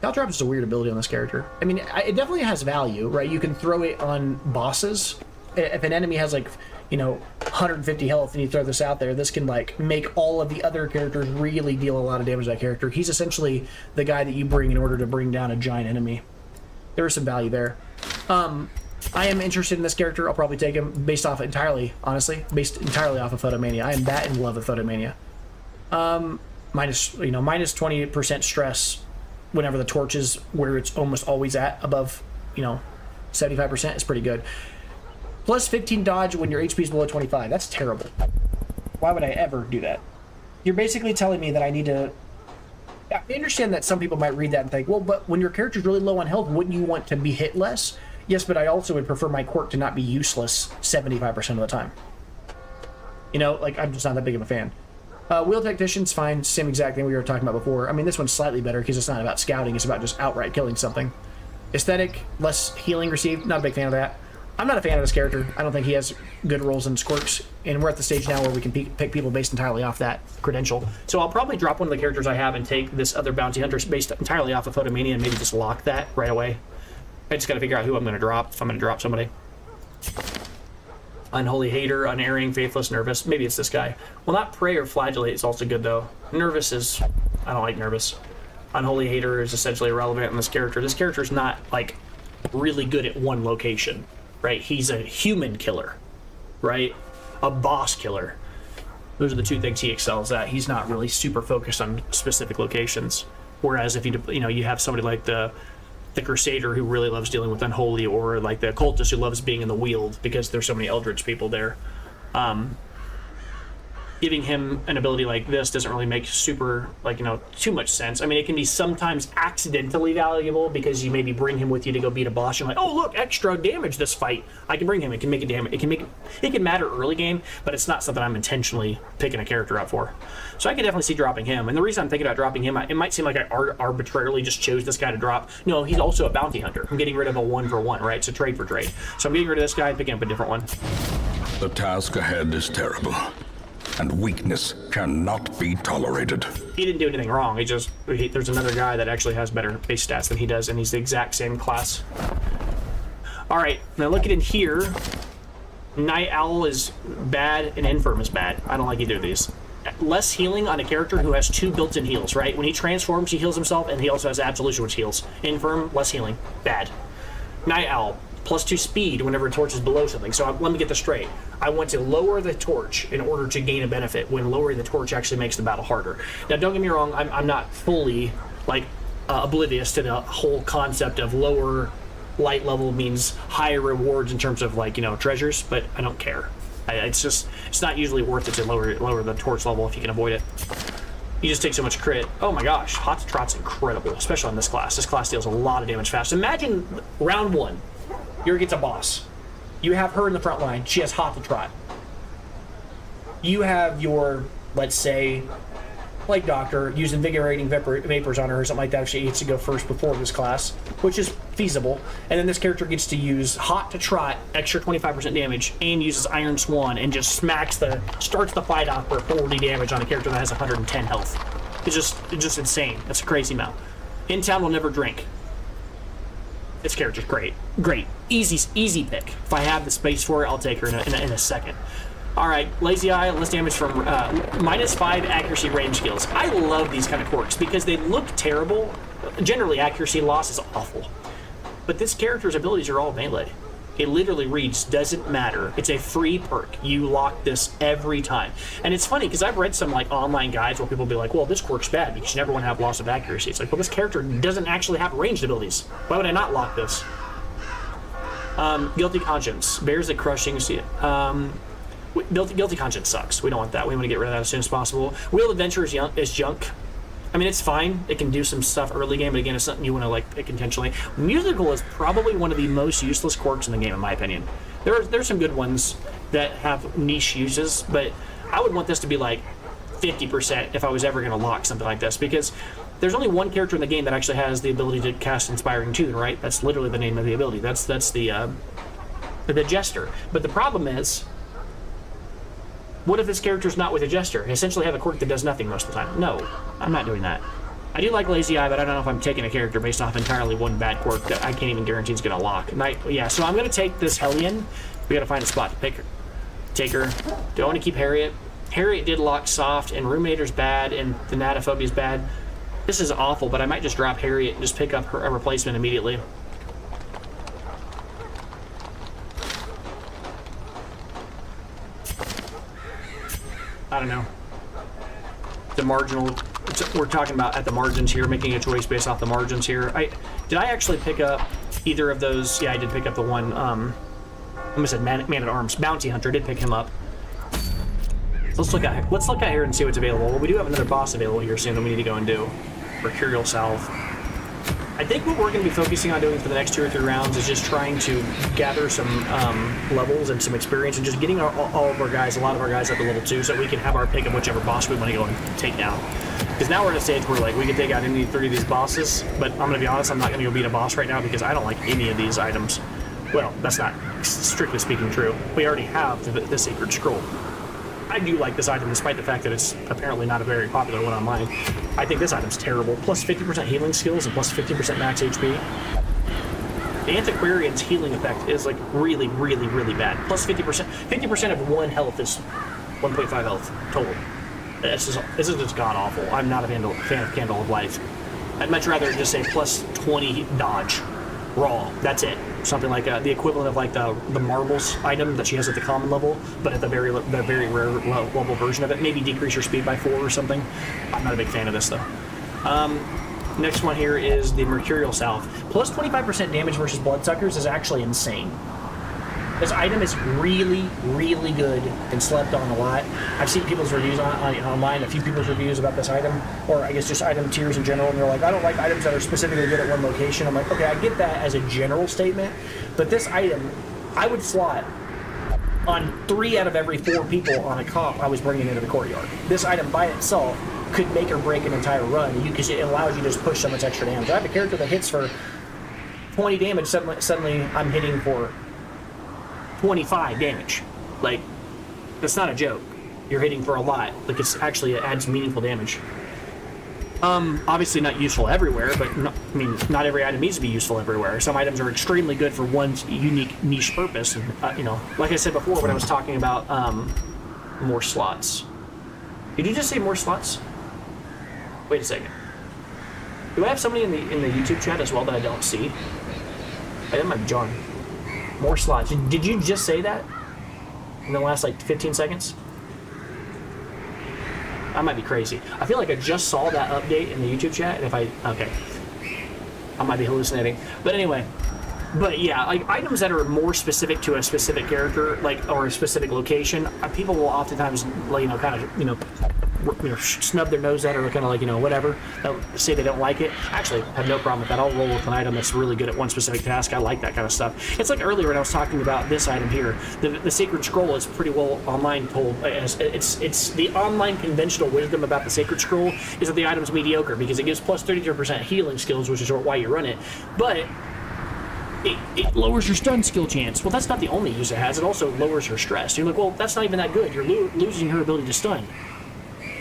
Caltrops is a weird ability on this character. I mean, it definitely has value, right? You can throw it on bosses. If an enemy has 150 health and you throw this out there, this can make all of the other characters really deal a lot of damage to that character. He's essentially the guy that you bring in order to bring down a giant enemy. There is some value there. I am interested in this character. I'll probably take him based entirely off of Photomania. I am that in love with Photomania. Minus 20% stress whenever the torch is where it's almost always at, above 75% is pretty good. Plus 15 dodge when your HP is below 25. That's terrible. Why would I ever do that? You're basically telling me that I need to... I understand that some people might read that and think, well, but when your character's really low on health, wouldn't you want to be hit less? Yes, but I also would prefer my quirk to not be useless 75% of the time. I'm just not that big of a fan. Wheel Tactician's fine. Same exact thing we were talking about before. I mean, this one's slightly better because it's not about scouting. It's about just outright killing something. Aesthetic, less healing received. Not a big fan of that. I'm not a fan of this character. I don't think he has good rolls and quirks, and we're at the stage now where we can pick people based entirely off that credential. So I'll probably drop one of the characters I have and take this other bounty hunter based entirely off of Photomania and maybe just lock that right away. I just got to figure out who I'm going to drop, if I'm going to drop somebody. Unholy Hater, Unerring, Faithless, Nervous. Maybe it's this guy. Well, not Prey or Flagellate is also good, though. Nervous is... I don't like Nervous. Unholy Hater is essentially irrelevant in this character. This character's not, really good at one location. Right, he's a human killer, right? A boss killer. Those are the 2 things he excels at. He's not really super focused on specific locations. Whereas if you have somebody like the Crusader who really loves dealing with Unholy, or like the Occultist who loves being in the Weald because there's so many Eldritch people there. giving him an ability like this doesn't really make super, like, you know, too much sense. I mean, it can be sometimes accidentally valuable because you maybe bring him with you to go beat a boss. You're like, oh, look, extra damage this fight. I can bring him. It can make a damage. It can matter early game, but it's not something I'm intentionally picking a character up for. So I can definitely see dropping him. And the reason I'm thinking about dropping him, it might seem like I arbitrarily just chose this guy to drop. No, he's also a bounty hunter. I'm getting rid of a 1-for-1, right? So trade for trade. So I'm getting rid of this guy and picking up a different one. The task ahead is terrible, and weakness cannot be tolerated. He didn't do anything wrong. There's another guy that actually has better base stats than he does, and he's the exact same class. All right, now looking in here, Night Owl is bad and Infirm is bad. I don't like either of these. Less healing on a character who has 2 built-in heals, right? When he transforms, he heals himself, and he also has Absolution, which heals. Infirm, less healing, bad. Night Owl, +2 speed whenever a torch is below something. So let me get this straight. I want to lower the torch in order to gain a benefit when lowering the torch actually makes the battle harder. Now, don't get me wrong, I'm not fully, like, oblivious to the whole concept of lower light level means higher rewards in terms of, like, you know, treasures, but I don't care. It's not usually worth it to lower the torch level if you can avoid it. You just take so much crit. Oh my gosh, Hot to Trot's incredible, especially on this class. This class deals a lot of damage fast. Imagine round 1. You're against a boss. You have her in the front line. She has Hot to Trot. You have your, let's say, like Doctor, use invigorating vapors on her or something like that. She gets to go first before this class, which is feasible. And then this character gets to use Hot to Trot, extra 25% damage, and uses Iron Swan, and just starts the fight off for 40 damage on a character that has 110 health. It's just insane. That's a crazy amount. In Town will never drink. This character's great. Great. Easy pick. If I have the space for it, I'll take her in a second. Alright, Lazy Eye, less damage from -5 accuracy range skills. I love these kind of quirks because they look terrible. Generally, accuracy loss is awful. But this character's abilities are all melee. It literally reads, doesn't matter. It's a free perk. You lock this every time. And it's funny because I've read some like online guides where people will be like, well, this quirk's bad because you never want to have loss of accuracy. It's like, well, this character doesn't actually have ranged abilities. Why would I not lock this? Guilty Conscience. Bears the crushing. Guilty Conscience sucks. We don't want that. We want to get rid of that as soon as possible. Wheel Adventure is junk. I mean, it's fine. It can do some stuff early game, but again, it's something you want to like pick intentionally. Musical is probably one of the most useless quirks in the game, in my opinion. There's some good ones that have niche uses, but I would want this to be like 50% if I was ever going to lock something like this, because there's only one character in the game that actually has the ability to cast Inspiring Tune, right? That's literally the name of the ability. That's the Jester. But the problem is, what if this character's not with a Jester? I essentially have a quirk that does nothing most of the time. No, I'm not doing that. I do like Lazy Eye, but I don't know if I'm taking a character based off entirely one bad quirk that I can't even guarantee is going to lock. Yeah, so I'm going to take this Hellion. We got to find a spot to take her. Do I want to keep Harriet? Harriet did lock soft, and Ruminator's bad, and the Natophobia's bad. This is awful, but I might just drop Harriet and just pick up a replacement immediately. I don't know. The marginal, we're talking about at the margins here, making a choice based off the margins here. Did I actually pick up either of those? Yeah, I did pick up the one, I almost said Man at Arms. Bounty Hunter, did pick him up. Let's look out here and see what's available. Well, we do have another boss available here soon that we need to go and do. Mercurial Salve. I think what we're going to be focusing on doing for the next 2 or 3 rounds is just trying to gather some levels and some experience and just getting all of our guys, a lot of our guys up to level 2 so that we can have our pick of whichever boss we want to go and take down. Because now we're at a stage where like we can take out any 30 of these bosses, but I'm going to be honest, I'm not going to go beat a boss right now because I don't like any of these items. Well, that's not strictly speaking true. We already have the Sacred Scroll. I do like this item despite the fact that it's apparently not a very popular one online. I think this item's terrible. Plus 50% healing skills and plus 50% max HP. The Antiquarian's healing effect is like really, really, really bad. Plus 50%. 50% of 1 health is 1.5 health total. This is just god-awful. I'm not a fan of Candle of Life. I'd much rather just say plus 20 dodge. Raw. That's it. Something like the equivalent of like the marbles item that she has at the common level, but at the very rare level version of it. Maybe decrease your speed by 4 or something. I'm not a big fan of this though. Next one here is the Mercurial Salve. Plus 25% damage versus Bloodsuckers is actually insane. This item is really, really good and slept on a lot. I've seen people's reviews online, a few people's reviews about this item, or I guess just item tiers in general, and they're like, I don't like items that are specifically good at one location. I'm like, okay, I get that as a general statement, but this item, I would slot on 3 out of every 4 people on a comp I was bringing into the courtyard. This item by itself could make or break an entire run, because it allows you to just push so much extra damage. I have a character that hits for 20 damage, suddenly I'm hitting for 25 damage. Like, that's not a joke. You're hitting for a lot. Like, it adds meaningful damage. Obviously not useful everywhere, but not every item needs to be useful everywhere. Some items are extremely good for one unique niche purpose. And, like I said before when I was talking about more slots. Did you just say more slots? Wait a second. Do I have somebody in the YouTube chat as well that I don't see? That might be John. More slots. Did you just say that in the last like 15 seconds? I might be crazy. I feel like I just saw that update in the YouTube chat, and I might be hallucinating. But anyway, yeah, like items that are more specific to a specific character, like, or a specific location, people will oftentimes, snub their nose at, or kind of like, whatever. They'll say they don't like it. Actually, I have no problem with that. I'll roll with an item that's really good at one specific task. I like that kind of stuff. It's like earlier when I was talking about this item here. The Sacred Scroll is pretty well online told. It's the online conventional wisdom about the Sacred Scroll is that the item's mediocre because it gives plus 33% healing skills, which is why you run it. But it lowers your stun skill chance. Well, that's not the only use it has. It also lowers her stress. You're like, well, that's not even that good. You're losing her ability to stun.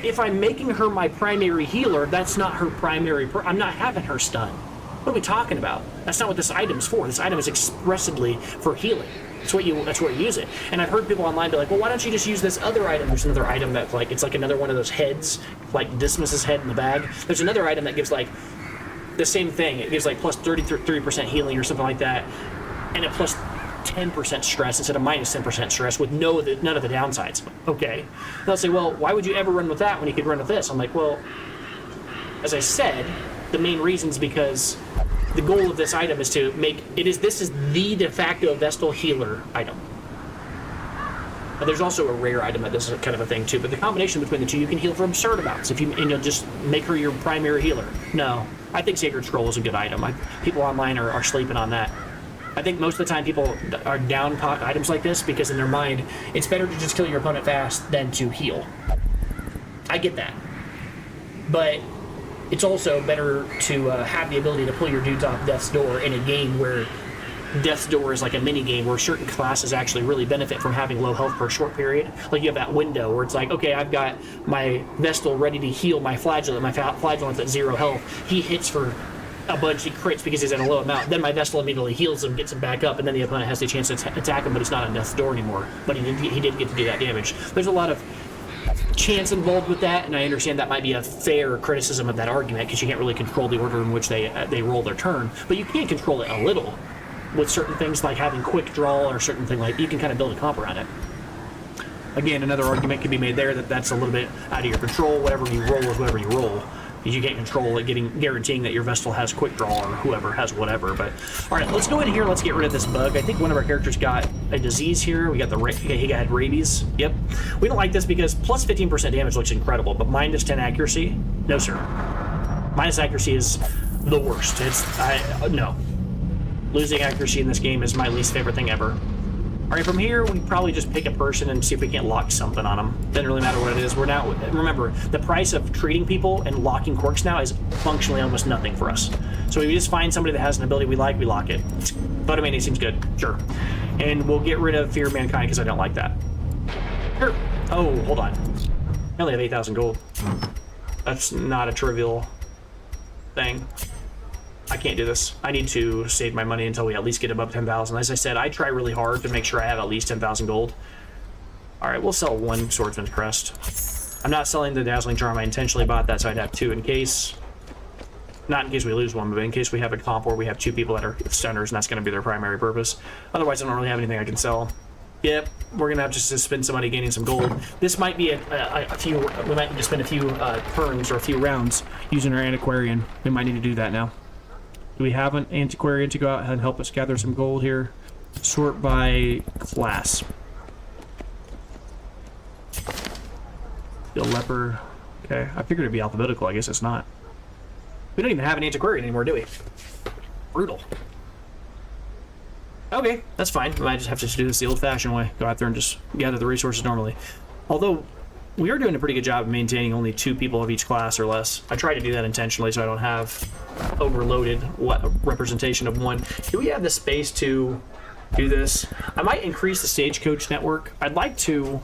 If I'm making her my primary healer, that's not her primary... I'm not having her stun. What are we talking about? That's not what this item's for. This item is expressly for healing. That's where you use it. And I've heard people online be like, well, why don't you just use this other item? There's another item that, like, it's like another one of those heads, like Dismas's head in the bag. There's another item that gives, like, the same thing. It gives, like, plus 33% healing or something like that, and a plus 10% stress instead of minus 10% stress with none of the downsides. Okay. And they'll say, well, why would you ever run with that when you could run with this? I'm like, well, as I said, the main reason is because the goal of this item is to make this is the de facto Vestal healer item. But there's also a rare item that does kind of a thing too, but the combination between the two, you can heal for absurd amounts if you just make her your primary healer. No, I think Sacred Scroll is a good item. People online are sleeping on that. I think most of the time people are down items like this because in their mind, it's better to just kill your opponent fast than to heal. I get that. But it's also better to have the ability to pull your dudes off Death's Door in a game where Death's Door is like a mini game where certain classes actually really benefit from having low health for a short period. Like you have that window where it's like, okay, I've got my Vestal ready to heal my Flagellant. My Flagellant's at 0 health. He hits for a bunch, he crits because he's at a low amount. Then my Vestal immediately heals him, gets him back up, and then the opponent has the chance to attack him, but it's not on Death's Door anymore. But he did get to do that damage. There's a lot of chance involved with that, and I understand that might be a fair criticism of that argument because you can't really control the order in which they roll their turn, but you can control it a little with certain things like having quick draw or certain thing like you can kind of build a comp around it. Again, another argument can be made there that's a little bit out of your control. Whatever you roll is whatever you roll. You can't control it guaranteeing that your Vestal has quick draw or whoever has whatever. But all right, let's go in here. Let's get rid of this bug. I think one of our characters got a disease here. We got he had rabies. Yep. We don't like this because plus 15% damage looks incredible, but minus 10 accuracy, no sir. Minus accuracy is the worst. No. Losing accuracy in this game is my least favorite thing ever. All right, from here, we probably just pick a person and see if we can't lock something on them. Doesn't really matter what it is. Remember, the price of treating people and locking quirks now is functionally almost nothing for us. So if we just find somebody that has an ability we like, we lock it. Photomania seems good, sure. And we'll get rid of Fear of Mankind because I don't like that. Sure. Oh, hold on. I only have 8,000 gold. That's not a trivial thing. I can't do this. I need to save my money until we at least get above 10,000. As I said, I try really hard to make sure I have at least 10,000 gold. All right, we'll sell one Swordsman's Crest. I'm not selling the Dazzling Charm. I intentionally bought that so I'd have two in case. Not in case we lose one, but in case we have a comp where we have two people that are stunners and that's going to be their primary purpose. Otherwise, I don't really have anything I can sell. Yep, we're going to have to just spend some money gaining some gold. This might be a few, we might need to spend a few turns or a few rounds using our Antiquarian. We might need to do that now. Do we have an Antiquarian to go out and help us gather some gold here? Sort by class. The leper. Okay, I figured it'd be alphabetical. I guess it's not. We don't even have an antiquarian anymore, do we? Brutal. Okay, that's fine. We might just have to do this the old-fashioned way. Go out there and just gather the resources normally. Although, we are doing a pretty good job of maintaining only 2 people of each class or less. I try to do that intentionally so I don't have overloaded representation of one. Do we have the space to do this? I might increase the stagecoach network. I'd like to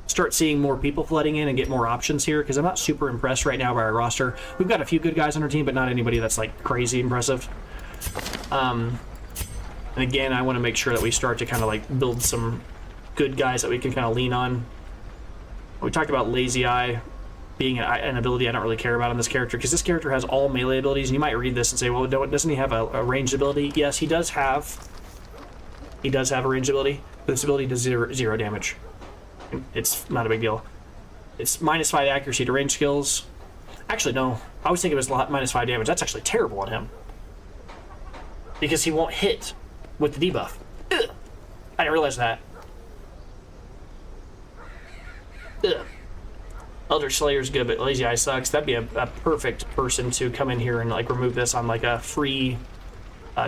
start seeing more people flooding in and get more options here, because I'm not super impressed right now by our roster. We've got a few good guys on our team, but not anybody that's like crazy impressive. And again, I want to make sure that we start to kind of like build some good guys that we can kind of lean on. We talked about Lazy Eye being an ability I don't really care about in this character, because this character has all melee abilities, and you might read this and say, well, doesn't he have a ranged ability? Yes, he does have a ranged ability, but this ability does zero damage. It's not a big deal. It's -5 accuracy to range skills. Actually, no. I was thinking it was -5 damage. That's actually terrible on him, because he won't hit with the debuff. Ugh. I didn't realize that. Ugh. Eldritch Slayer's good, but Lazy Eye sucks. That'd be a perfect person to come in here and like remove this on like a free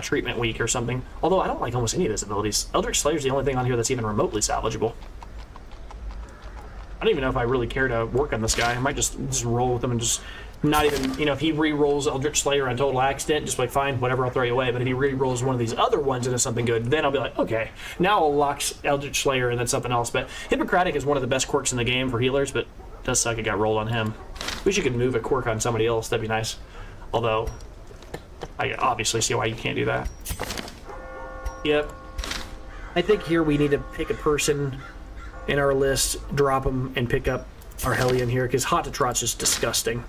treatment week or something. Although I don't like almost any of his abilities. Eldritch Slayer's the only thing on here that's even remotely salvageable. I don't even know if I really care to work on this guy. I might just roll with him and just not even, you know, if he re-rolls Eldritch Slayer on total accident, just like, fine, whatever, I'll throw you away. But if he re-rolls one of these other ones into something good, then I'll be like, okay, now I'll lock Eldritch Slayer and then something else. But Hippocratic is one of the best quirks in the game for healers, but it does suck it got rolled on him. Wish you could move a quirk on somebody else. That'd be nice. Although, I obviously see why you can't do that. Yep. I think here we need to pick a person in our list, drop them, and pick up our Hellion here, because Hot to Trot's just disgusting.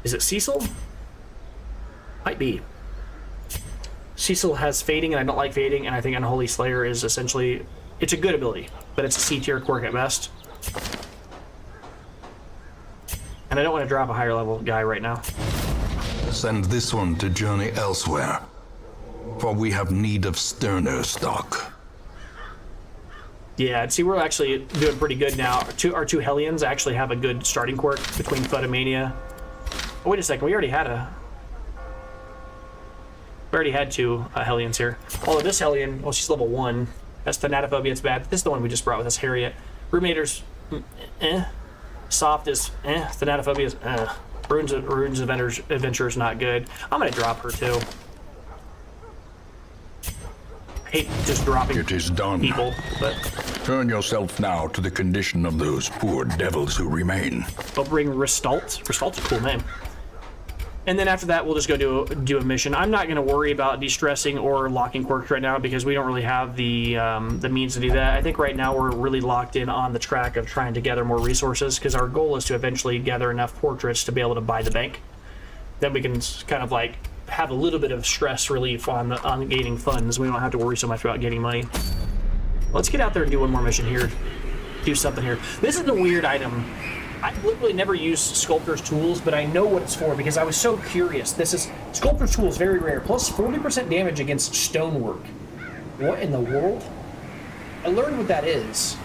Is it Cecil? Might be. Cecil has Fading, and I don't like Fading, and I think Unholy Slayer is essentially... It's a good ability, but it's a C-tier quirk at best. And I don't want to drop a higher level guy right now. Send this one to journey elsewhere, for we have need of sterner stock. Yeah, see, we're actually doing pretty good now. Our two Hellions actually have a good starting quirk between Photomania. Oh, wait a second, we already had 2 Hellions here. Although this Hellion, well, she's level 1. That's Thanatophobia, it's bad. This is the one we just brought with us, Harriet. Ruminator's, Soft is, Thanatophobia is, Runes Adventure is not good. I'm gonna drop her too. I hate just dropping It is done. people, but Turn yourself now to the condition of those poor devils who remain. they'll bring Restalt. Restalt's a cool name. And then after that, we'll just go do a mission. I'm not going to worry about de-stressing or locking quirks right now, because we don't really have the means to do that. I think right now we're really locked in on the track of trying to gather more resources, because our goal is to eventually gather enough portraits to be able to buy the bank. Then we can kind of like have a little bit of stress relief on gaining funds. We don't have to worry so much about getting money. Let's get out there and do one more mission here. Do something here. This is the weird item. I literally never use Sculptor's Tools, but I know what it's for because I was so curious. This is Sculptor's Tools, very rare, plus 40% damage against stonework. What in the world? I learned what that is.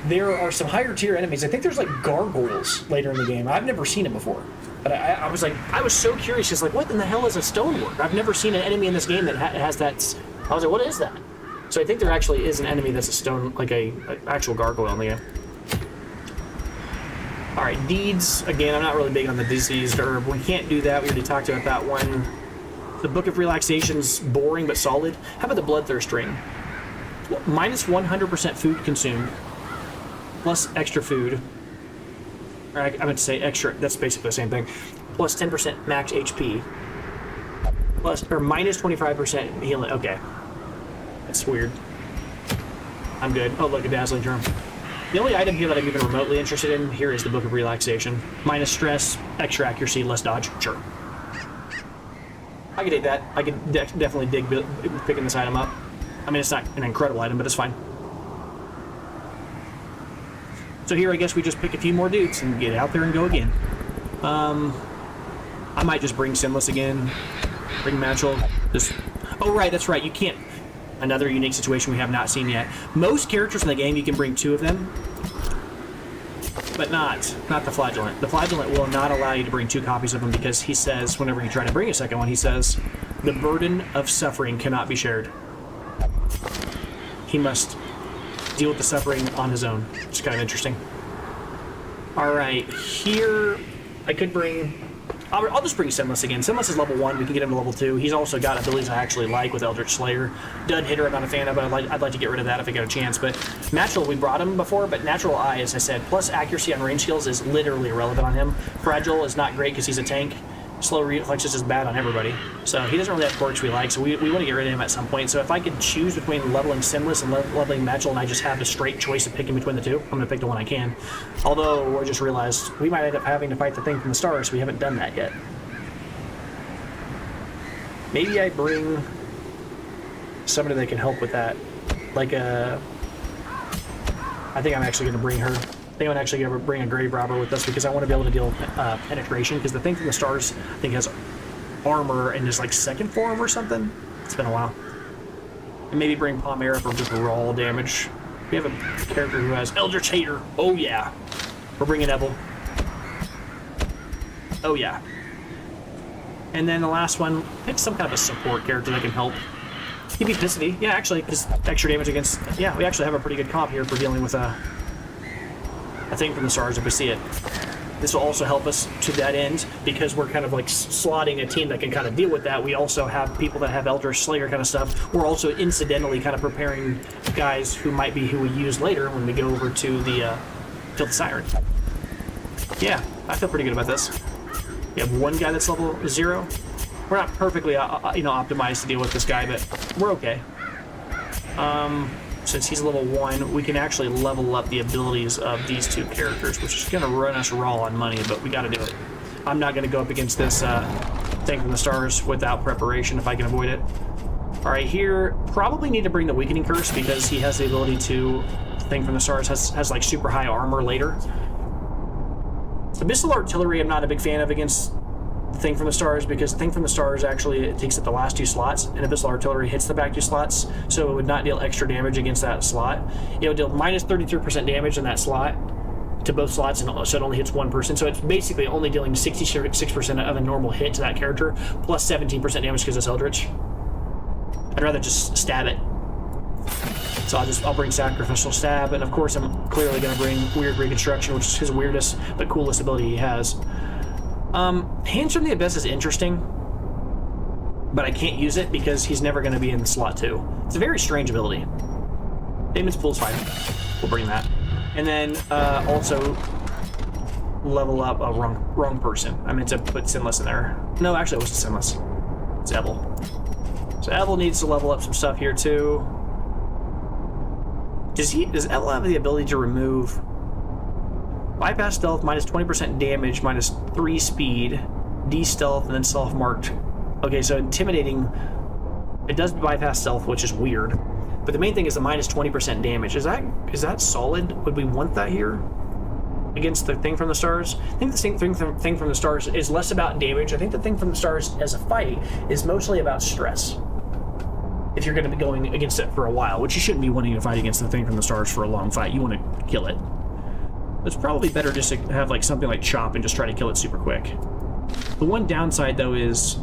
There are some higher tier enemies. I think there's like gargoyles later in the game. I've never seen it before. But I was so curious, just like, what in the hell is a stonework? I've never seen an enemy in this game that has that. I was like, what is that? So I think there actually is an enemy that's a stone, like a actual gargoyle in the game. All right, deeds. Again, I'm not really big on the diseased herb. We can't do that. We already talked about that one. The Book of Relaxation's boring but solid. How about the Bloodthirst Ring? Minus 100% food consumed, plus extra food. Or I meant to say extra. That's basically the same thing. Plus 10% max HP. Plus or minus 25% healing. Okay, that's weird. I'm good. Oh, look, a Dazzling Germ. The only item here that I'm even remotely interested in here is the Book of Relaxation. Minus stress, extra accuracy, less dodge. Sure. I could dig that. I could definitely dig picking this item up. I mean, it's not an incredible item, but it's fine. So here, I guess we just pick a few more dudes and get out there and go again. I might just bring Sinless again. Bring Matchel. Just... Oh, right, that's right. You can't... Another unique situation we have not seen yet. Most characters in the game, you can bring 2 of them. But not the Flagellant. The Flagellant will not allow you to bring 2 copies of him because he says, whenever you try to bring a second one, he says, the burden of suffering cannot be shared. He must deal with the suffering on his own. It's kind of interesting. Alright, here I could bring... I'll just bring Sinless again. Sinless is level 1. We can get him to level 2. He's also got abilities I actually like with Eldritch Slayer. Dud Hitter I'm not a fan of, but I'd like to get rid of that if I get a chance. But Natural, we brought him before, but Natural Eye, as I said, plus accuracy on range skills is literally irrelevant on him. Fragile is not great because he's a tank. Slow reflexes is bad on everybody. So he doesn't really have quirks we like, so we want to get rid of him at some point. So if I could choose between leveling Sinless and leveling Matchel and I just have the straight choice of picking between the 2, I'm going to pick the one I can. Although, I just realized we might end up having to fight the thing from the stars, so we haven't done that yet. Maybe I bring somebody that can help with that. Like I think I'm actually going to bring her. I think I'm actually going to bring a Grave Robber with us because I want to be able to deal with penetration, because the thing from the stars, I think, has armor and is like 2nd form or something. It's been a while. And maybe bring Palmera for just raw damage. We have a character who has Eldritch Hater. Oh yeah. We're bringing Evil. Oh yeah. And then the last one, pick some kind of a support character that can help. Epicity. Yeah, actually, because extra damage against... Yeah, we actually have a pretty good comp here for dealing with a thing from the stars if we see it. This will also help us to that end, because we're kind of like slotting a team that can kind of deal with that. We also have people that have Eldritch Slayer kind of stuff. We're also incidentally kind of preparing guys who might be who we use later when we go over to the Filth Siren. Yeah, I feel pretty good about this. We have one guy that's level 0. We're not perfectly, optimized to deal with this guy, but we're okay. Since he's level 1, we can actually level up the abilities of these 2 characters, which is going to run us raw on money, but we got to do it. I'm not going to go up against this thing from the stars without preparation if I can avoid it. All right, here, probably need to bring the Weakening Curse because he has the ability to... Thing from the stars has like super high armor later. The Missile Artillery I'm not a big fan of against the Thing from the Stars, because the Thing from the Stars actually it takes up the last 2 slots, and Abyssal Artillery hits the back 2 slots, so it would not deal extra damage against that slot. It would deal minus 33% damage in that slot to both slots, and so it only hits 1 person, so it's basically only dealing 66% of a normal hit to that character, plus 17% damage because it's Eldritch. I'd rather just stab it. So I'll bring Sacrificial Stab, and of course I'm clearly going to bring Weird Reconstruction, which is his weirdest but coolest ability he has. Hands from the Abyss is interesting, but I can't use it because he's never going to be in slot 2. It's a very strange ability. Damon's Pool's fine. We'll bring that. And then also level up a wrong person. I meant to put Sinless in there. No, actually it wasn't Sinless. It's Evil. So Evil needs to level up some stuff here too. Does Evil have the ability to remove bypass stealth, minus 20% damage, minus 3 speed, de-stealth, and then self-marked? Okay, so intimidating, it does bypass stealth, which is weird. But the main thing is the minus 20% damage. Is that solid? Would we want that here against the Thing from the Stars? I think the thing from the Stars is less about damage. I think the Thing from the Stars as a fight is mostly about stress. If you're going to be going against it for a while, which you shouldn't be wanting to fight against the Thing from the Stars for a long fight. You want to kill it. It's probably better just to have like something like Chop and just try to kill it super quick. The one downside though is,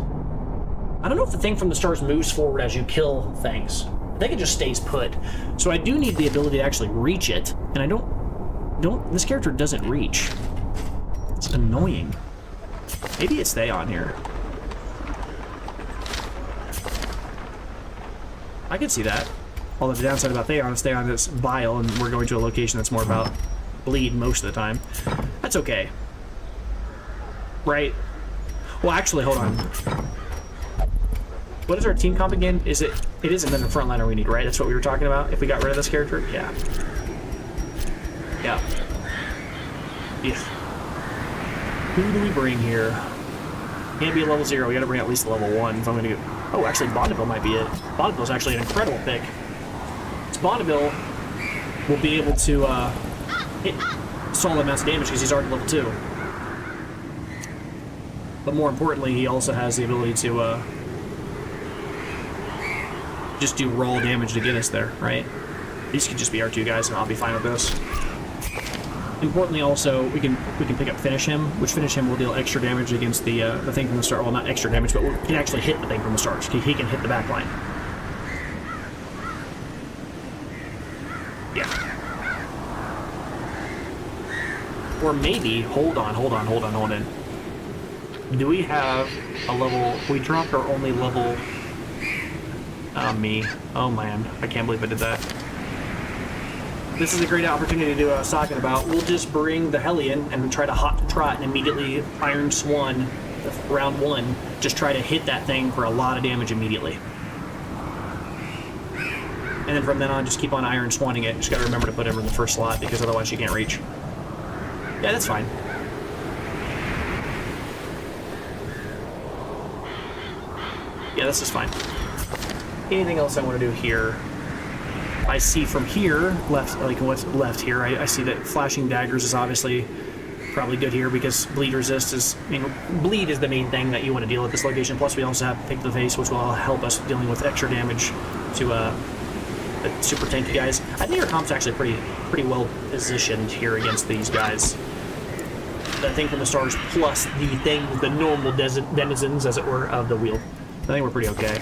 I don't know if the Thing from the Stars moves forward as you kill things. I think it just stays put. So I do need the ability to actually reach it, and I don't this character doesn't reach. It's annoying. Maybe it's Theon here. I could see that. Although the downside about Theon is Theon is vile, and we're going to a location that's more about bleed most of the time. That's okay. Right? Well, actually, hold on. What is our team comp again? It isn't another frontliner we need, right? That's what we were talking about? If we got rid of this character? Yeah. Yeah. Yeah. Who do we bring here? Can't be a level 0. We gotta bring at least a level 1 if I'm gonna go. Oh, actually, Bonneville might be it. Bonneville's actually an incredible pick. So Bonneville will be able to hit solid amounts of damage because he's already level 2. But more importantly, he also has the ability to just do raw damage to get us there, right? These could just be our two guys, and I'll be fine with this. Importantly, also, we can pick up Finish Him, which Finish Him will deal extra damage against the thing from the start. Well, not extra damage, but we can actually hit the thing from the start. He can hit the back line. Yeah. Or maybe, hold on. Do we have a level... We dropped our only level... me. Oh man, I can't believe I did that. This is a great opportunity to do what I was talking about. We'll just bring the Hellion and try to hot trot and immediately Iron Swan, round 1, just try to hit that thing for a lot of damage immediately. And then from then on, just keep on Iron Swanning it. Just gotta remember to put him in the first slot, because otherwise you can't reach. Yeah, that's fine. Yeah, this is fine. Anything else I want to do here? I see from here, left, like what's left here, I see that Flashing Daggers is obviously probably good here, because Bleed Resist is, I mean, Bleed is the main thing that you want to deal with this location, plus we also have Pick to the Face, which will help us dealing with extra damage to the super tanky guys. I think our comp's actually pretty well positioned here against these guys. The Thing from the Stars plus the normal denizens, as it were, of the Wheel. I think we're pretty okay.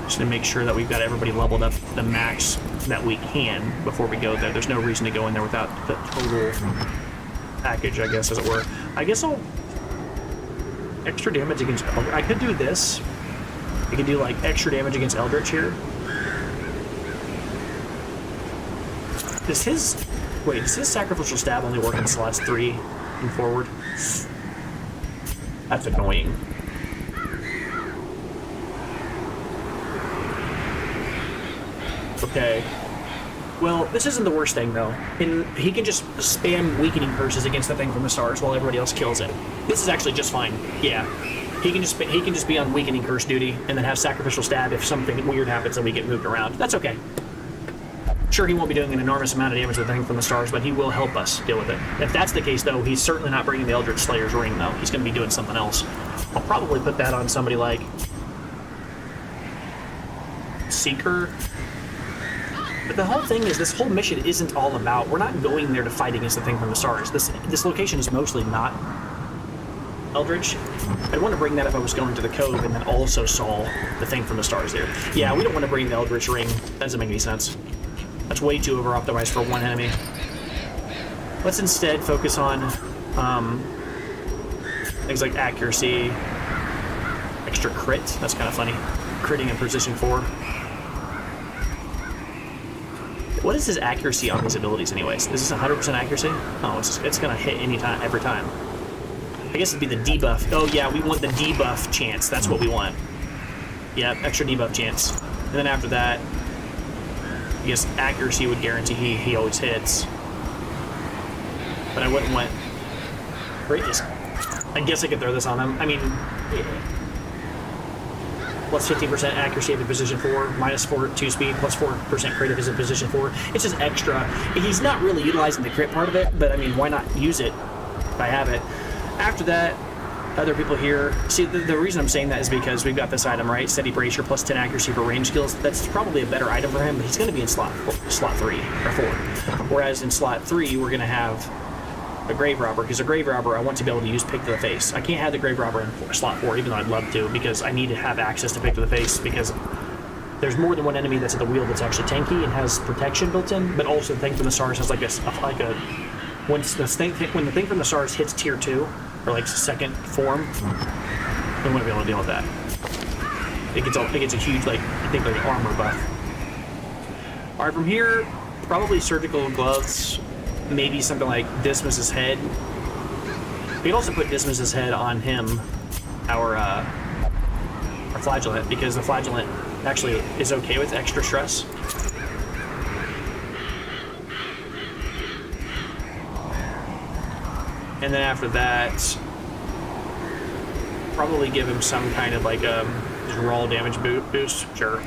Just to make sure that we've got everybody leveled up to the max that we can before we go there. There's no reason to go in there without the total package, I guess, as it were. I guess I'll... Extra damage against Eldritch. I could do this. I could do, like, extra damage against Eldritch here. Does his Sacrificial Stab only work in slots 3 and forward? That's annoying. Okay. Well, this isn't the worst thing, though. He can just spam Weakening Curses against the Thing from the Stars while everybody else kills it. This is actually just fine. Yeah. He can just be on Weakening Curse duty and then have Sacrificial Stab if something weird happens and we get moved around. That's okay. Sure, he won't be doing an enormous amount of damage to the Thing from the Stars, but he will help us deal with it. If that's the case, though, he's certainly not bringing the Eldritch Slayer's Ring, though. He's going to be doing something else. I'll probably put that on somebody like... Seeker. But the whole thing is, this whole mission isn't all about... We're not going there to fight against the Thing from the Stars. This location is mostly not Eldritch. I'd want to bring that if I was going to the Cove and then also saw the Thing from the Stars there. Yeah, we don't want to bring the Eldritch Ring. That doesn't make any sense. That's way too over-optimized for one enemy. Let's instead focus on things like accuracy, extra crit. That's kind of funny. Critting in position 4. What is his accuracy on these abilities, anyways? Is this 100% accuracy? Oh, it's gonna hit every time. I guess it'd be the debuff. Oh yeah, we want the debuff chance. That's what we want. Yeah, extra debuff chance. And then after that, I guess accuracy would guarantee he always hits. But I wouldn't want... I guess I could throw this on him. I mean... Plus 15% accuracy if in position 4, minus 4 2 speed, plus 4% crit if he's in position 4. It's just extra. He's not really utilizing the crit part of it, but I mean, why not use it if I have it? After that, other people here... See, the reason I'm saying that is because we've got this item, right? Steady Bracer plus 10 accuracy for range skills. That's probably a better item for him, but he's going to be in slot 3 or 4. Whereas in slot 3, we're going to have a Grave Robber, because a Grave Robber, I want to be able to use Pick to the Face. I can't have the Grave Robber in slot 4, even though I'd love to, because I need to have access to Pick to the Face, because there's more than one enemy that's at the wheel that's actually tanky and has protection built in, but also the Thing from the Stars has when the Thing from the Stars hits tier 2, or like second form, we want to be able to deal with that. It gets a huge, like, I think like armor buff. Alright, from here, probably Surgical Gloves, maybe something like Dismas's Head. We can also put Dismas's Head on him, our Flagellant, because the Flagellant actually is okay with extra stress. And then after that, probably give him some kind of like just raw damage boost. Sure.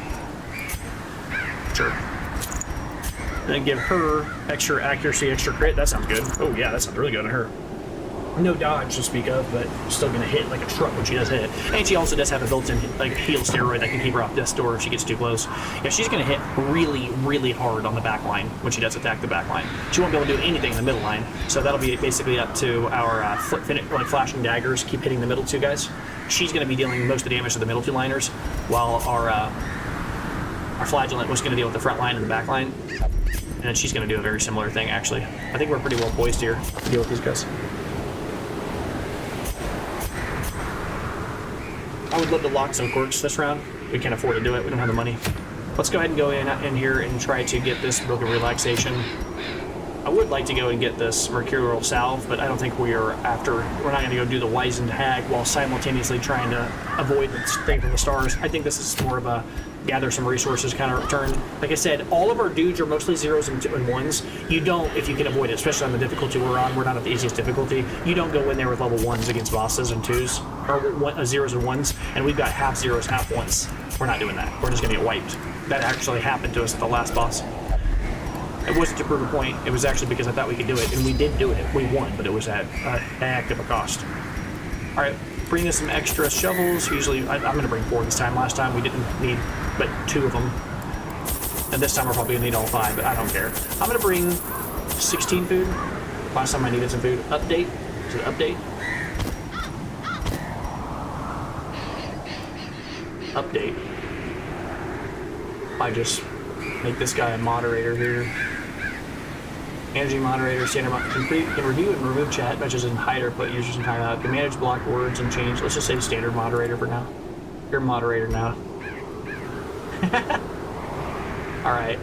And then give her extra accuracy, extra crit. That sounds good. Oh yeah, that sounds really good on her. No dodge to speak of, but still gonna hit like a truck when she does hit. And she also does have a built-in like heal steroid that can keep her off death's door if she gets too close. Yeah, she's gonna hit really, really hard on the back line when she does attack the back line. She won't be able to do anything in the middle line, so that'll be basically up to our like flashing daggers keep hitting the middle two guys. She's gonna be dealing most of the damage to the middle two liners, while our flagellant was gonna deal with the front line and the back line. And then she's gonna do a very similar thing, actually. I think we're pretty well poised here to deal with these guys. I would love to lock some quirks this round. We can't afford to do it. We don't have the money. Let's go ahead and go in here and try to get this Book of Relaxation. I would like to go and get this Mercurial Salve, but I don't think we're not going to go do the Wizened Hag while simultaneously trying to avoid the thing from the stars. I think this is more of a gather some resources kind of return. Like I said, all of our dudes are mostly 0s and 1s. You don't, if you can avoid it, especially on the difficulty we're on. We're not at the easiest difficulty. You don't go in there with level 1s against bosses and 2s, or 0s and 1s, and we've got half 0s, half 1s. We're not doing that. We're just going to get wiped. That actually happened to us at the last boss. It wasn't to prove a point. It was actually because I thought we could do it, and we did do it. We won, but it was at a heck of a cost. All right, bring us some extra shovels. Usually, I'm going to bring 4 this time. Last time we didn't need but 2 of them, and this time we're probably going to need all 5, but I don't care. I'm going to bring 16 food. Last time I needed some food. Update. Is it update? Update. I just make this guy a moderator here. Managing moderator, standard can review and remove chat messages and hide or put users in timeout. Can manage block words and change. Let's just say standard moderator for now. You're a moderator now. Alright.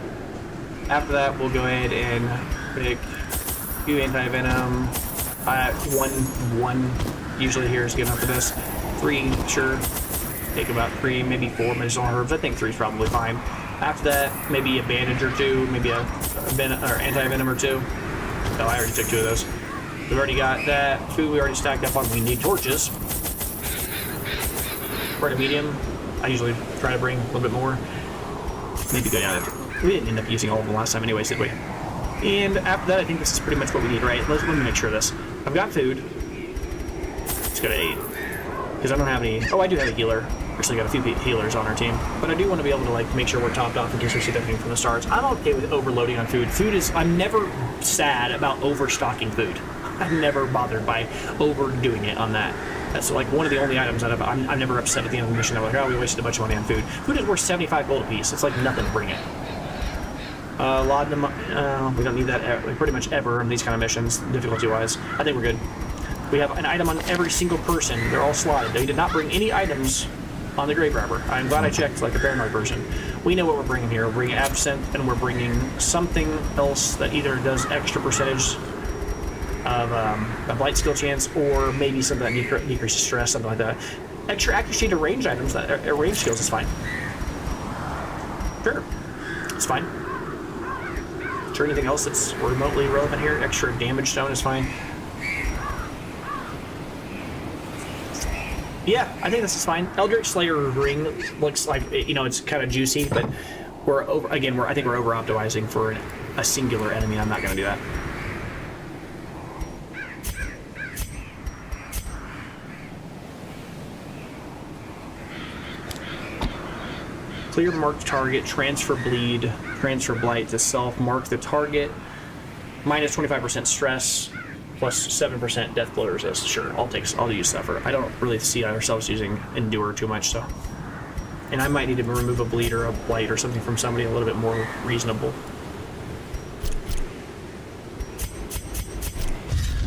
After that, we'll go ahead and pick few anti-venom. 1 usually here is good enough for this. 3, sure. Take about 3, maybe 4 medicinal herbs. I think 3 is probably fine. After that, maybe a bandage or 2, maybe a anti-venom or 2. No, I already took 2 of those. We've already got that. Food we already stacked up on. We need torches. For a medium, I usually try to bring a little bit more. Maybe go down. We didn't end up using all of them last time anyways, did we? And after that, I think this is pretty much what we need, right? Let me make sure of this. I've got food. Let's go to 8. Because I don't have any... Oh, I do have a healer. Actually got a few healers on our team. But I do want to be able to, like, make sure we're topped off in case we see that thing from the stars. I'm okay with overloading on food. Food is... I'm never sad about overstocking food. I'm never bothered by overdoing it on that. That's like one of the only items that I'm never upset at the end of the mission. I'm like, oh, we wasted a bunch of money on food. Food is worth 75 gold a piece. It's like nothing to bring it. Laudanum, we don't need that pretty much ever on these kind of missions, difficulty-wise. I think we're good. We have an item on every single person. They're all slotted. They did not bring any items on the grave robber. I'm glad I checked like a paranoid person. We know what we're bringing here. We're bringing absinthe, and we're bringing something else that either does extra percentage of a blight skill chance, or maybe something that decreases stress, something like that. Extra accuracy to range items, that range skills is fine. Sure, it's fine. Sure, anything else that's remotely relevant here? Extra damage stone is fine. Yeah, I think this is fine. Eldritch Slayer ring looks like, you know, it's kind of juicy, but we're over. Again, I think we're over optimizing for a singular enemy. I'm not going to do that. Clear marked target, transfer bleed, transfer blight to self, mark the target, minus 25% stress, plus 7% death blow resist. Sure, I'll use suffer. I don't really see ourselves using endure too much, so. And I might need to remove a bleed or a blight or something from somebody a little bit more reasonable.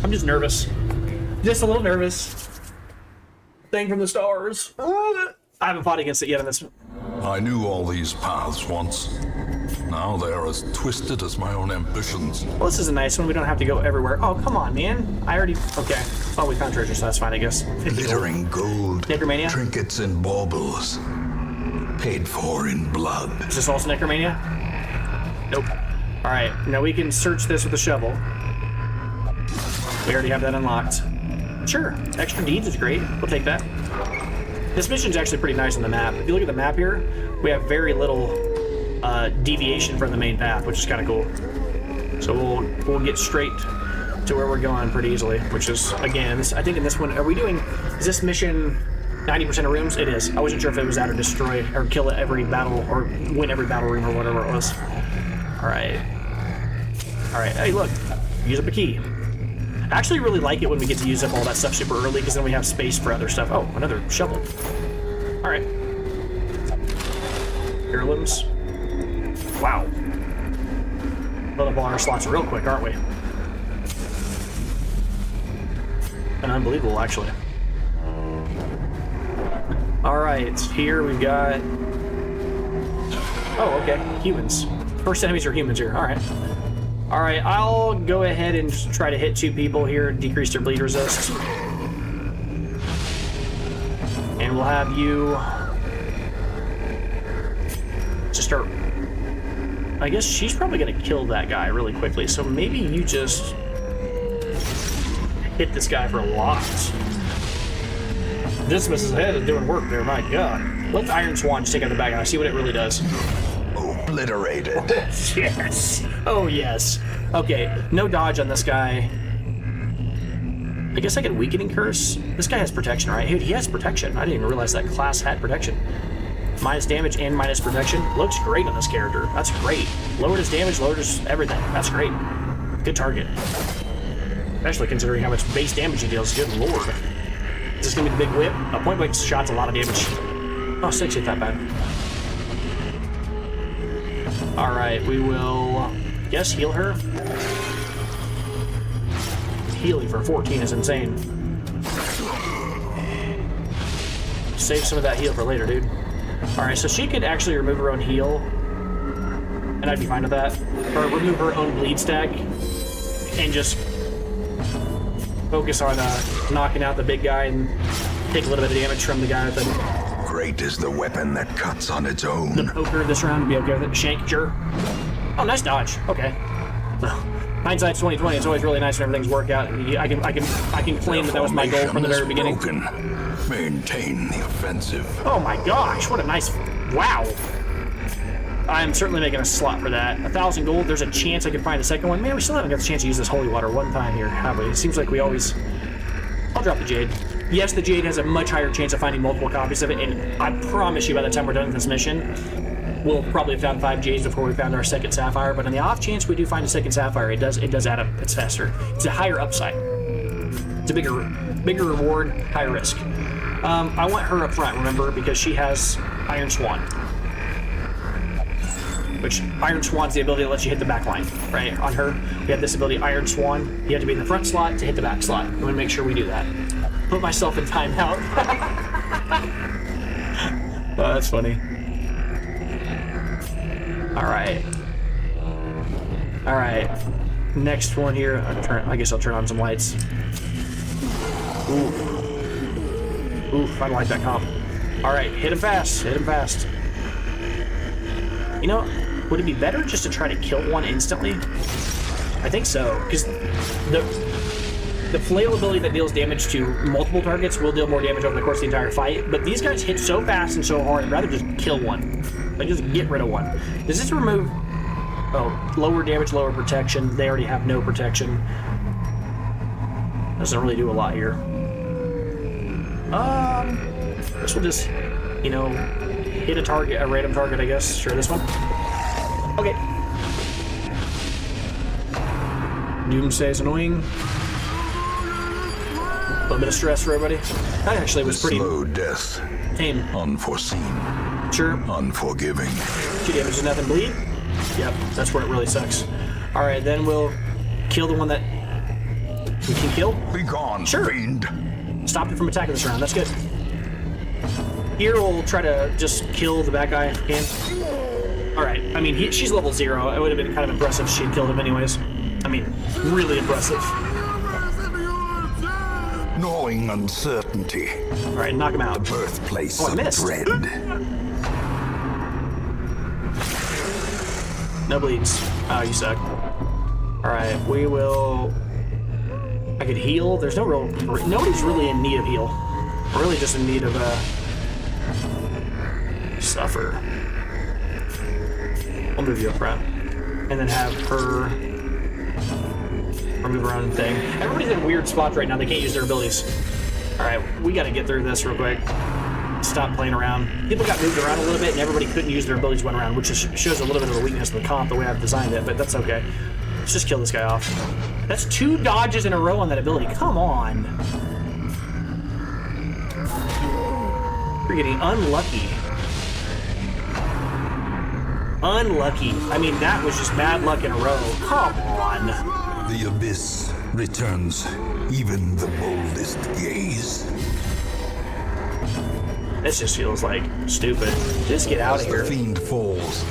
I'm just nervous. Just a little nervous. Thing from the stars. I haven't fought against it yet on this. I knew all these paths once. Now they are as twisted as my own ambitions. Well, this is a nice one. We don't have to go everywhere. Oh, come on, man. I already... Okay. Oh, we found treasure, so that's fine, I guess. Glittering gold, Necromania? trinkets and baubles, paid for in blood. Is this also Necromania? Nope. Alright, now we can search this with a shovel. We already have that unlocked. Sure. Extra deeds is great. We'll take that. This mission's actually pretty nice on the map. If you look at the map here, we have very little deviation from the main path, which is kind of cool. So we'll get straight to where we're going pretty easily, which is, again, I think in this one, is this mission 90% of rooms? It is. I wasn't sure if it was that or destroy or kill every battle or win every battle room or whatever it was. Alright. Alright, hey look, use up a key. I actually really like it when we get to use up all that stuff super early because then we have space for other stuff. Oh, another shovel. Alright. Heirlooms. Wow. Load up all our slots real quick, aren't we? And unbelievable, actually. Alright, here we've got... Oh, okay. Humans. First enemies are humans here. Alright. Alright, I'll go ahead and try to hit 2 people here, decrease their bleed resist. And we'll have you... just start... I guess she's probably going to kill that guy really quickly, so maybe you just... hit this guy for a lot. Dismis's head is doing work there, my god. Let the Iron Swan just take out the bad guy, see what it really does. Obliterated. Yes. Oh, yes. Okay, no dodge on this guy. I guess I get Weakening Curse. This guy has protection, right? He has protection. I didn't even realize that class had protection. Minus damage and minus protection. Looks great on this character. That's great. Lowered his damage, lowered his everything. That's great. Good target. Especially considering how much base damage he deals. Good lord. Is this gonna be the big whip? A point blank shot's a lot of damage. Oh, 6 ain't that bad. Alright, we will, guess, heal her. Healing for 14 is insane. Save some of that heal for later, dude. Alright, so she could actually remove her own heal. And I'd be fine with that. Or remove her own bleed stack. And just focus on knocking out the big guy and take a little bit of damage from the guy with the... Great is the weapon that cuts on its own. The poker this round to be okay with it. Shank, sure. Oh, nice dodge. Okay. Hindsight's 2020. It's always really nice when everything's worked out. I can claim that was my goal from the very beginning. Maintain the offensive. Oh my gosh! What a nice... Wow. I'm certainly making a slot for that. 1,000 gold. There's a chance I can find a second one. Man, we still haven't got the chance to use this holy water one time here, have we? It seems like we always... I'll drop the Jade. Yes, the Jade has a much higher chance of finding multiple copies of it, and I promise you by the time we're done with this mission, we'll probably have found 5 Jades before we found our second Sapphire, but on the off chance we do find a second Sapphire, it does add up. It's faster. It's a higher upside. It's a bigger reward, higher risk. I want her up front, remember, because she has Iron Swan. Which, Iron Swan's the ability that lets you hit the back line, right? On her, we have this ability, Iron Swan. You have to be in the front slot to hit the back slot. We want to make sure we do that. Put myself in timeout. Oh, that's funny. Alright. Alright. Next one here. I guess I'll turn on some lights. Ooh. Oof, I don't like that comp. Alright, hit him fast. Hit him fast. You know, would it be better just to try to kill one instantly? I think so, because the flail ability that deals damage to multiple targets will deal more damage over the course of the entire fight, but these guys hit so fast and so hard, I'd rather just kill one. Like, just get rid of one. Does this remove... Oh, lower damage, lower protection. They already have no protection. Doesn't really do a lot here. This will just, you know, hit a target, a random target, I guess. Sure, this one. Okay. Doomsay's annoying. A little bit of stress for everybody. That actually was pretty... Slow death. Tame. Unforeseen. Sure. Unforgiving. 2 damage is nothing. Bleed? Yep, that's where it really sucks. Alright, then we'll kill the one that we can kill. Be gone, sure. fiend. Stopped it from attacking this round. That's good. Here we'll try to just kill the bad guy if we can. Alright, I mean, she's level 0. It would have been kind of impressive if she had killed him anyways. I mean, really impressive. Gnawing uncertainty. Alright, knock him out. The birthplace I of missed. dread. No bleeds. Oh, you suck. Alright, we will... I could heal. There's no real... Nobody's really in need of heal. We're really just in need of, suffer. I'll move you up front. And then have her or move around thing. Everybody's in weird spots right now. They can't use their abilities. All right, we got to get through this real quick. Stop playing around. People got moved around a little bit, and everybody couldn't use their abilities one round, which shows a little bit of a weakness in the comp the way I've designed it, but that's okay. Let's just kill this guy off. That's 2 dodges in a row on that ability. Come on. You're getting unlucky. Unlucky. I mean, that was just bad luck in a row. Come on. The abyss returns even the boldest gaze. This just feels like stupid. Just get out of As here. the fiend falls,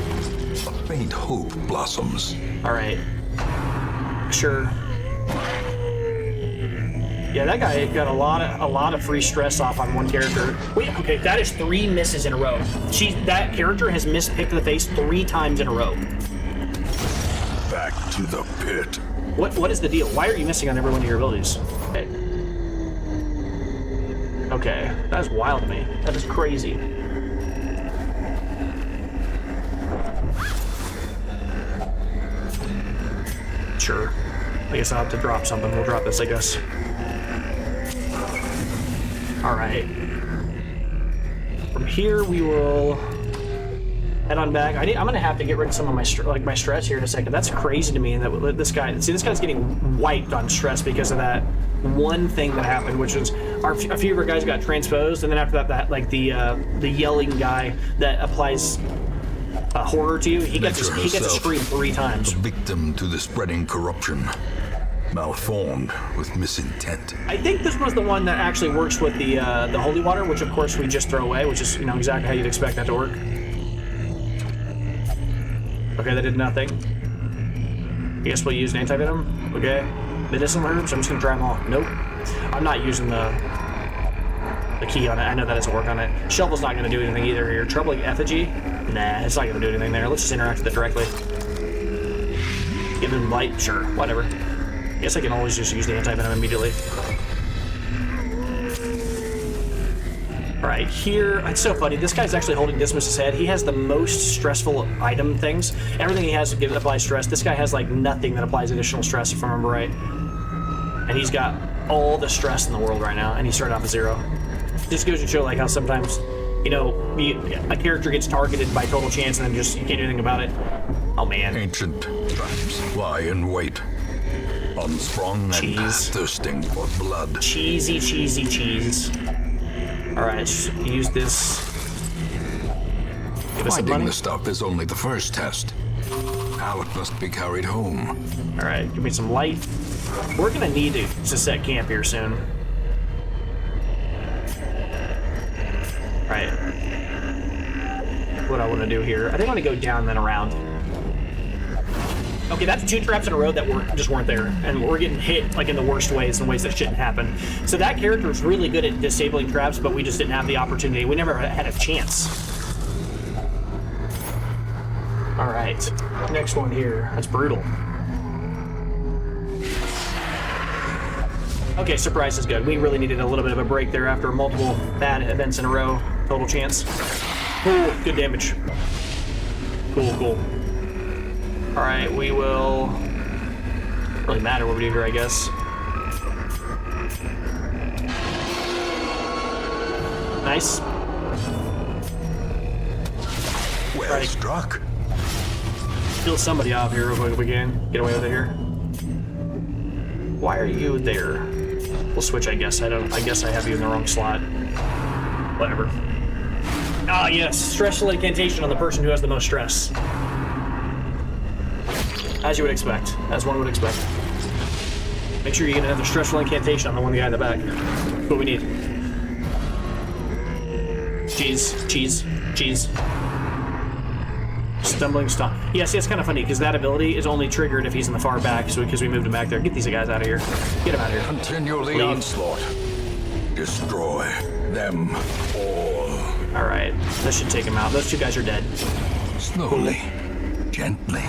a faint hope blossoms. All right. Sure. Yeah, that guy got a lot of free stress off on one character. Wait, okay, that is 3 misses in a row. That character has missed Pick to the Face 3 times in a row. Back to the pit. What is the deal? Why are you missing on every one of your abilities? Okay. Okay, that is wild to me. That is crazy. Sure. I guess I'll have to drop something. We'll drop this, I guess. Alright. From here, we will head on back. I'm gonna have to get rid of some of my stress here in a second. That's crazy to me that this guy's getting wiped on stress because of that one thing that happened, which was a few of our guys got transposed, and then after that the yelling guy that applies horror to you, he gets to scream 3 times. A victim to the spreading corruption. Malformed with misintent. I think this was the one that actually works with the holy water, which of course we just throw away, which is exactly how you'd expect that to work. Okay, that did nothing. I guess we'll use an anti-venom. Okay. Medicinal herbs, I'm just gonna try them all. Nope. I'm not using the key on it. I know that doesn't work on it. Shovel's not gonna do anything either here. Troubling effigy? Nah, it's not gonna do anything there. Let's just interact with it directly. Give him light? Sure, whatever. I guess I can always just use the anti-venom immediately. Alright, here, it's so funny. This guy's actually holding Dismas's head. He has the most stressful item things. Everything he has to apply stress. This guy has like nothing that applies additional stress, if I remember right. And he's got all the stress in the world right now, and he started off at 0. Just goes to show like how sometimes, a character gets targeted by total chance and then just you can't do anything about it. Oh man. Ancient traps lie in wait. Unsprung and thirsting for blood. Cheesy cheese. Alright, use this. Give us some Finding money. the stuff is only the first test. Now it must be carried home. Alright, give me some light. We're gonna need to set camp here soon. Alright. What I want to do here. I think I want to go down then around. Okay, that's 2 traps in a row that weren't there, and we're getting hit like in the worst ways, in ways that shouldn't happen. So that character is really good at disabling traps, but we just didn't have the opportunity. We never had a chance. All right, next one here. That's brutal. Okay, surprise is good. We really needed a little bit of a break there after multiple bad events in a row. Total chance. Ooh, good damage. Cool. All right, we will. Doesn't really matter what we do here, I guess. Nice. Well struck. Kill somebody off here real quick if we can. Get away with it here. Why are you there? We'll switch, I guess. I guess I have you in the wrong slot. Whatever. Ah, yes. Stressful incantation on the person who has the most stress. As you would expect. As one would expect. Make sure you get another stressful incantation on the one guy in the back. That's what we need. Cheese. Stumbling stomp. Yeah, see, it's kind of funny because that ability is only triggered if he's in the far back, so because we moved him back there. Get these guys out of here. Get him out of here. Continue the Leave. onslaught. Destroy them all. All right, this should take him out. Those 2 guys are dead. Slowly, gently.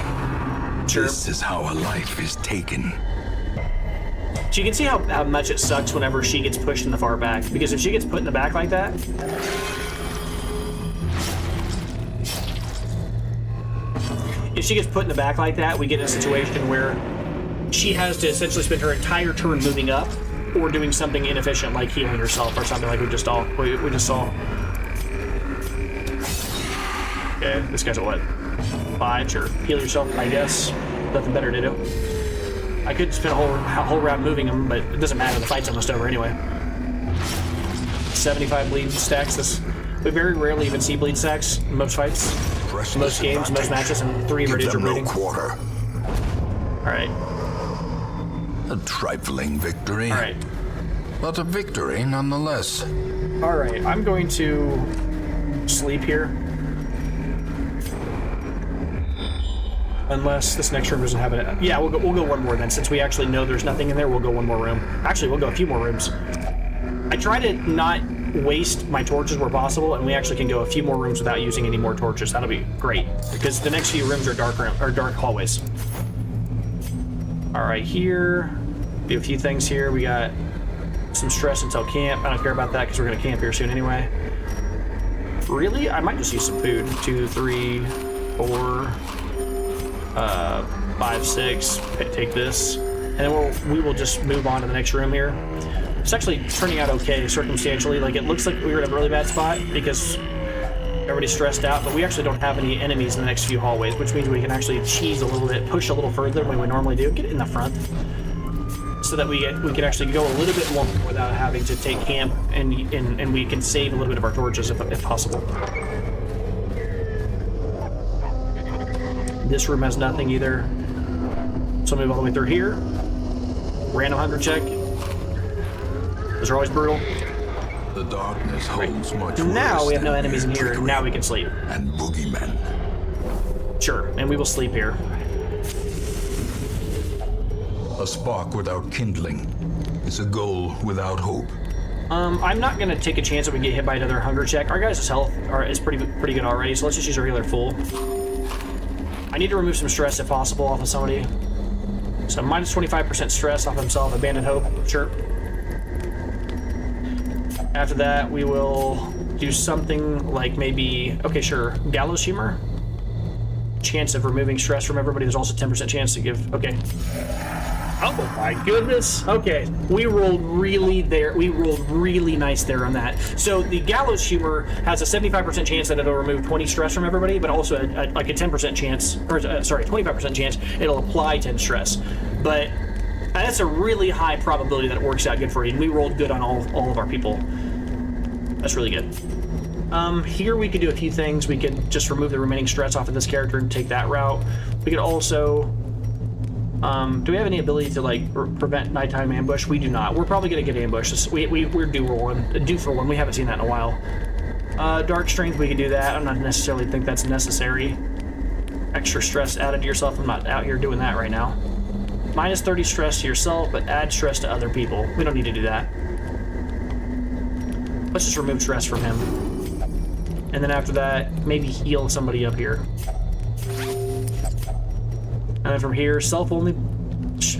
Sure. This is how a life is taken. So you can see how much it sucks whenever she gets pushed in the far back, because if she gets put in the back like that, we get in a situation where she has to essentially spend her entire turn moving up or doing something inefficient like healing herself or something like we just saw. Okay, this guy's at what? 5, sure. Heal yourself, I guess. Nothing better to do. I could spend a whole round moving him, but it doesn't matter. The fight's almost over anyway. 75 bleed stacks. We very rarely even see bleed stacks in most fights, most games, most matches, and 3 of our dudes are bleeding. Quarter. Alright. A trifling victory. Alright. But a victory nonetheless. Alright, I'm going to sleep here. Unless this next room doesn't have it. Yeah, we'll go one more then. Since we actually know there's nothing in there, we'll go one more room. Actually, we'll go a few more rooms. I try to not waste my torches where possible, and we actually can go a few more rooms without using any more torches. That'll be great, because the next few rooms are dark hallways. Alright, here. Do a few things here. We got some stress until camp. I don't care about that, because we're going to camp here soon anyway. Really? I might just use some food. 2, 3, 4... 5, 6, take this, and then we will just move on to the next room here. It's actually turning out okay circumstantially. Like, it looks like we were in a really bad spot because everybody's stressed out, but we actually don't have any enemies in the next few hallways, which means we can actually cheese a little bit, push a little further than we would normally do. Get in the front so that we can actually go a little bit more without having to take camp, and we can save a little bit of our torches if possible. This room has nothing either. So move all the way through here. Random hunger check. Those are always brutal. The darkness holds much Now worse we have no than enemies in here. Now we can sleep. And boogeymen. Sure, and we will sleep here. A spark without kindling is a goal without hope. I'm not gonna take a chance that we get hit by another hunger check. Our guys' health is pretty good already, so let's just use our healer full. I need to remove some stress if possible off of somebody. So minus 25% stress off himself, abandoned hope, sure. After that, we will do something like maybe, okay, sure, gallows humor. Chance of removing stress from everybody. There's also 10% chance to give, okay. Oh my goodness. Okay, we rolled really nice there on that. So the gallows humor has a 75% chance that it'll remove 20 stress from everybody, but also like a 10% chance, or sorry, 25% chance it'll apply 10 stress. But that's a really high probability that it works out good for you. And we rolled good on all of our people. That's really good. Here we could do a few things. We could just remove the remaining stress off of this character and take that route. We could also... do we have any ability to like prevent nighttime ambush? We do not. We're probably gonna get ambushed. We're due for one. We haven't seen that in a while. Dark strength, we could do that. I'm not necessarily think that's necessary. Extra stress added to yourself. I'm not out here doing that right now. Minus 30 stress to yourself, but add stress to other people. We don't need to do that. Let's just remove stress from him. And then after that, maybe heal somebody up here. And then from here, self-only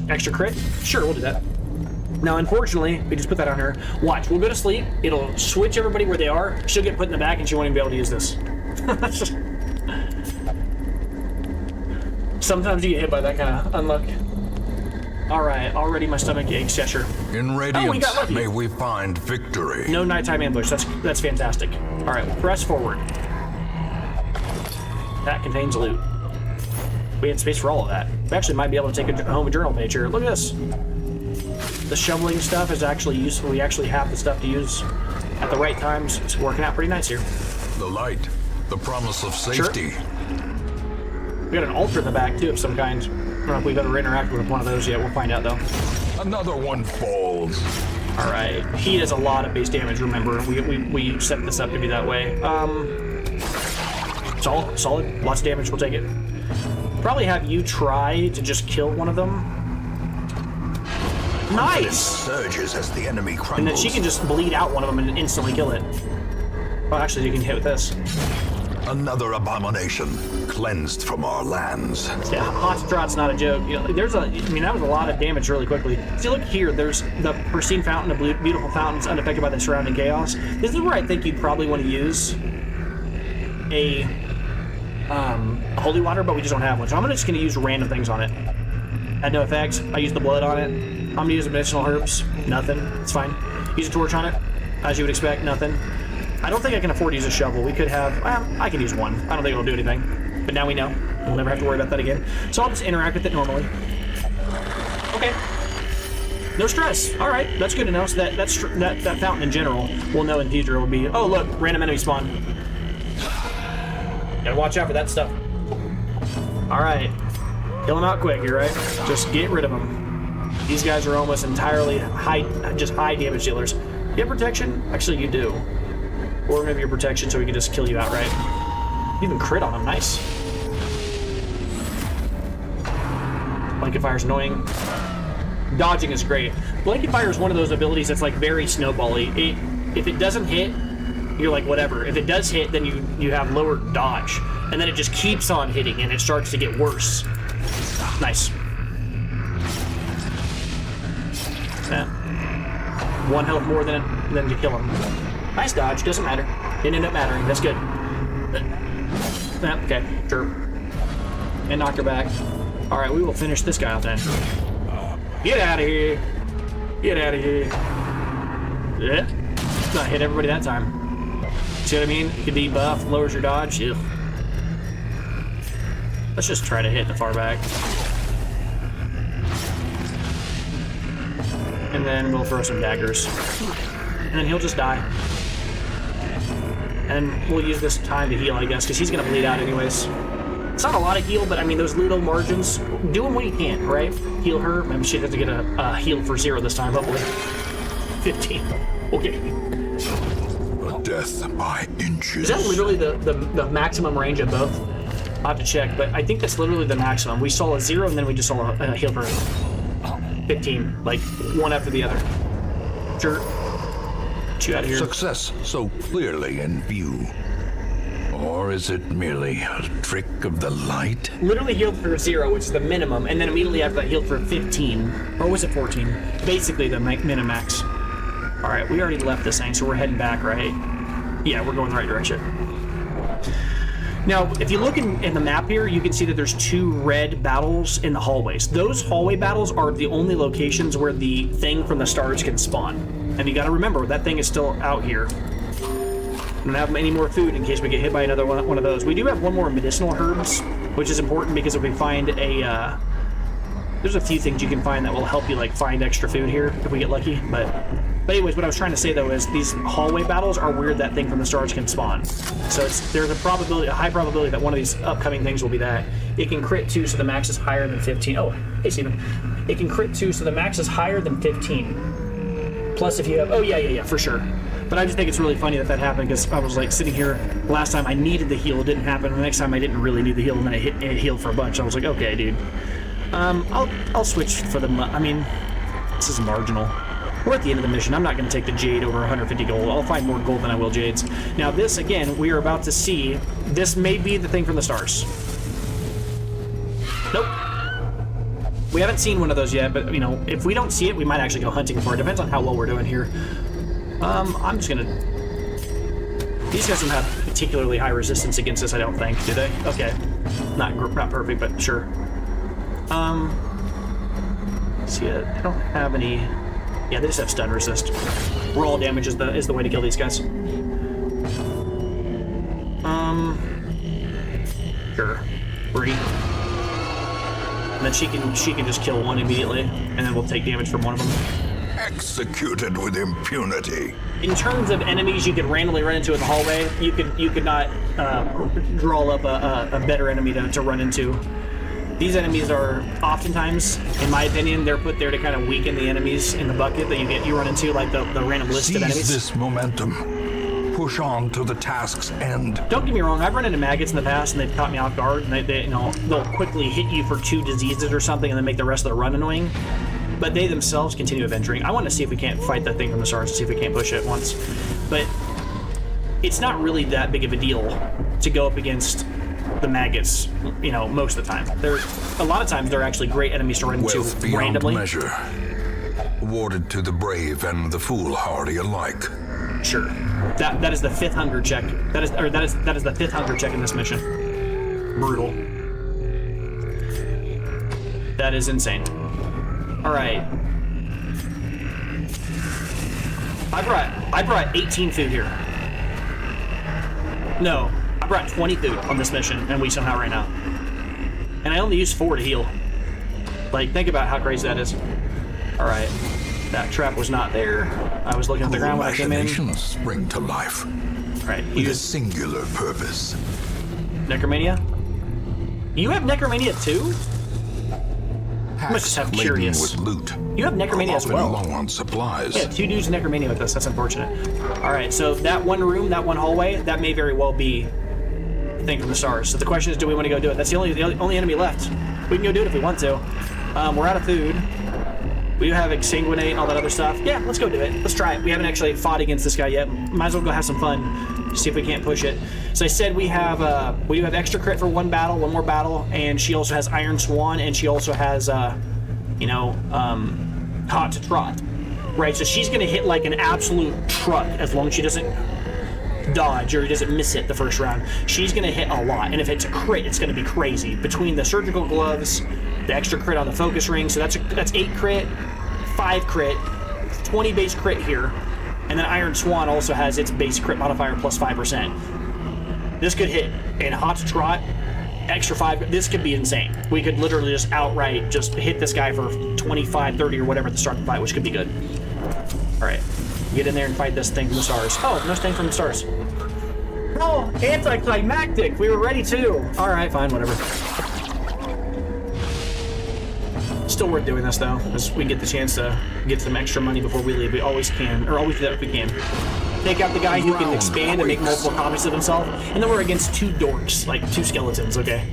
extra crit? Sure, we'll do that. Now, unfortunately, we just put that on her. Watch, we'll go to sleep. It'll switch everybody where they are. She'll get put in the back, and she won't even be able to use this. Sometimes you get hit by that kind of unluck. All right, already my stomach aches. Yeah, sure. In radiance, may we find victory. No nighttime ambush. That's fantastic. All right, press forward. That contains loot. We had space for all of that. We actually might be able to take home a journal page here. Look at this. The shoveling stuff is actually useful. We actually have the stuff to use at the right times. It's working out pretty nice here. The light, the promise of safety. Sure. We got an altar in the back too of some kind. I don't know if we've ever interacted with one of those yet. We'll find out though. Another one falls. All right. He does a lot of base damage. Remember, we set this up to be that way. Solid. Lots of damage. We'll take it. Probably have you try to just kill one of them. Nice! Surges as the enemy crumbles. And then she can just bleed out one of them and instantly kill it. Oh, actually, you can hit with this. Another abomination cleansed from our lands. Yeah, hot drot's not a joke. You know, that was a lot of damage really quickly. See, look here. There's the pristine fountain, the beautiful fountain, is unaffected by the surrounding chaos. This is where I think you'd probably want to use a holy water, but we just don't have one. So I'm just going to use random things on it. Had no effect. I used the blood on it. I'm gonna use medicinal herbs. Nothing. It's fine. Use a torch on it. As you would expect, nothing. I don't think I can afford to use a shovel. We could have, well, I can use one. I don't think it'll do anything. But now we know. We'll never have to worry about that again. So I'll just interact with it normally. Okay. No stress. All right, that's good to know. So that fountain in general, we'll know in future will be, oh look, random enemy spawn. Gotta watch out for that stuff. All right. Kill them out quick, you're right. Just get rid of them. These guys are almost entirely high damage dealers. You have protection? Actually, you do. Or maybe your protection so we can just kill you outright. You even crit on them, nice. Blanket Fire's annoying. Dodging is great. Blanket Fire is one of those abilities that's like very snowbally. If it doesn't hit, you're like whatever. If it does hit, then you have lower dodge. And then it just keeps on hitting and it starts to get worse. Nice. Yeah. 1 health more than to kill him. Nice dodge, doesn't matter. Didn't end up mattering, that's good. Yeah, okay, sure. And knock her back. Alright, we will finish this guy off then. Get out of here! Get out of here! Yeah. Not hit everybody that time. See what I mean? You can debuff, lowers your dodge. Ew. Let's just try to hit the far back. And then we'll throw some daggers. And then he'll just die. And we'll use this time to heal, I guess, because he's going to bleed out anyways. It's not a lot of heal, but I mean, those little margins, do them when you can, right? Heal her. Maybe she has to get a heal for 0 this time, hopefully. 15. Okay. A death by inches. Is that literally the maximum range of both? I'll have to check, but I think that's literally the maximum. We saw a 0, and then we just saw a heal for 15, like one after the other. Sure. Get you out of here. Success so clearly in view. Or is it merely a trick of the light? Literally healed for 0, which is the minimum, and then immediately after that healed for 15. Or was it 14? Basically the min-max. Alright, we already left this thing, so we're heading back, right? Yeah, we're going the right direction. Now, if you look in the map here, you can see that there's 2 red battles in the hallways. Those hallway battles are the only locations where the thing from the stars can spawn. And you gotta remember, that thing is still out here. We don't have any more food in case we get hit by another one of those. We do have 1 more medicinal herbs, which is important because if we find a, there's a few things you can find that will help you like find extra food here if we get lucky. But anyways, what I was trying to say though is these hallway battles are where that thing from the stars can spawn. So there's a high probability that one of these upcoming things will be that. It can crit 2, so the max is higher than 15. Oh, hey Steven. It can crit 2, so the max is higher than 15. Plus if you have, oh yeah, for sure. But I just think it's really funny that happened because I was like sitting here last time I needed the heal, it didn't happen. The next time I didn't really need the heal, and then it healed for a bunch. I was like, okay, dude. I'll switch for the. I mean, this is marginal. We're at the end of the mission. I'm not going to take the jade over 150 gold. I'll find more gold than I will jades. Now this again, we are about to see. This may be the thing from the stars. Nope. We haven't seen one of those yet, but you know, if we don't see it, we might actually go hunting for it. Depends on how well we're doing here. I'm just gonna... These guys don't have particularly high resistance against this, I don't think, do they? Okay. Not perfect, but sure. See, I don't have any... Yeah, they just have stun resist. Raw damage is the way to kill these guys. Sure. 3. And then she can just kill 1 immediately, and then we'll take damage from 1 of them. Executed with impunity. In terms of enemies you could randomly run into in the hallway, you could not draw up a better enemy to run into. These enemies are oftentimes, in my opinion, they're put there to kind of weaken the enemies in the bucket that you run into, like the random list of enemies. Seize this momentum. Push on to the task's end. Don't get me wrong, I've run into maggots in the past and they've caught me off guard, and they'll quickly hit you for 2 diseases or something and then make the rest of the run annoying. But they themselves continue adventuring. I want to see if we can't fight that thing from the stars, see if we can't push it once. But it's not really that big of a deal to go up against the maggots, you know, most of the time. A lot of times they're actually great enemies to run into Wealth beyond randomly. measure, awarded to the brave and the foolhardy alike. Sure. That is the 5th hunger check. That is the 5th hunger check in this mission. Brutal. That is insane. All right. I brought 18 food here. No, I brought 20 food on this mission, and we somehow ran out. And I only used 4 to heal. Like, think about how crazy that is. All right, that trap was not there. I was looking at the ground when I came in. Machinations spring to life All right, with a singular purpose. Necromania. You have Necromania too? I must just have Laden curious. with loot. You have Necromania as Often well. low on supplies. Yeah, 2 dudes in Necromania with us. That's unfortunate. All right, so that one room, that one hallway, that may very well be a thing from the stars. So the question is, do we want to go do it? That's the only enemy left. We can go do it if we want to. We're out of food. We have Exsanguinate and all that other stuff. Yeah, let's go do it. Let's try it. We haven't actually fought against this guy yet. Might as well go have some fun. See if we can't push it. So I said we have extra crit for one more battle, and she also has Iron Swan, and she also has Hot to Trot. Right, so she's gonna hit like an absolute truck as long as she doesn't dodge or doesn't miss it the first round. She's gonna hit a lot, and if it's a crit, it's gonna be crazy. Between the surgical gloves, the extra crit on the focus ring, so that's 8 crit, 5 crit, 20 base crit here, and then Iron Swan also has its base crit modifier plus 5%. This could hit in Hot to Trot, extra 5. This could be insane. We could literally just outright just hit this guy for 25, 30, or whatever at the start of the fight, which could be good. All right, get in there and fight this thing from the stars. Oh, no thing from the stars. Oh, anticlimactic. We were ready too. All right, fine, whatever. Still worth doing this though, because we get the chance to get some extra money before we leave. We always can, or always do that if we can. Take out the guy who can expand and make multiple copies of himself, and then we're against 2 dorks, like 2 skeletons, okay?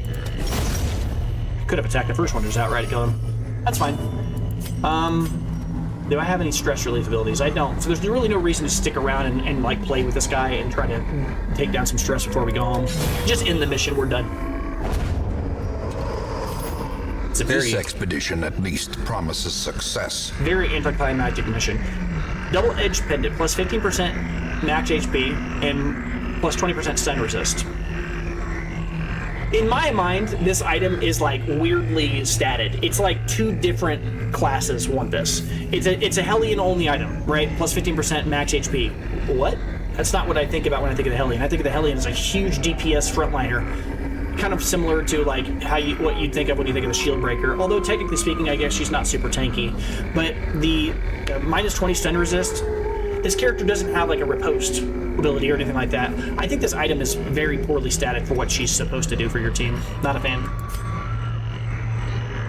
Could have attacked the first one, just outright kill him. That's fine. Do I have any stress relief abilities? I don't, so there's really no reason to stick around and like play with this guy and try to take down some stress before we go home. Just end the mission, we're done. It's a This expedition at least promises success. very anticlimactic mission. Double Edge Pendant, plus 15% max HP, and plus 20% stun resist. In my mind, this item is like weirdly statted. It's like 2 different classes want this. It's a Hellion only item, right? Plus 15% max HP. What? That's not what I think about when I think of the Hellion. I think of the Hellion as a huge DPS frontliner. Kind of similar to like what you'd think of when you think of the shield breaker. Although technically speaking, I guess she's not super tanky. But the minus 20 stun resist, this character doesn't have like a riposte ability or anything like that. I think this item is very poorly statted for what she's supposed to do for your team. Not a fan.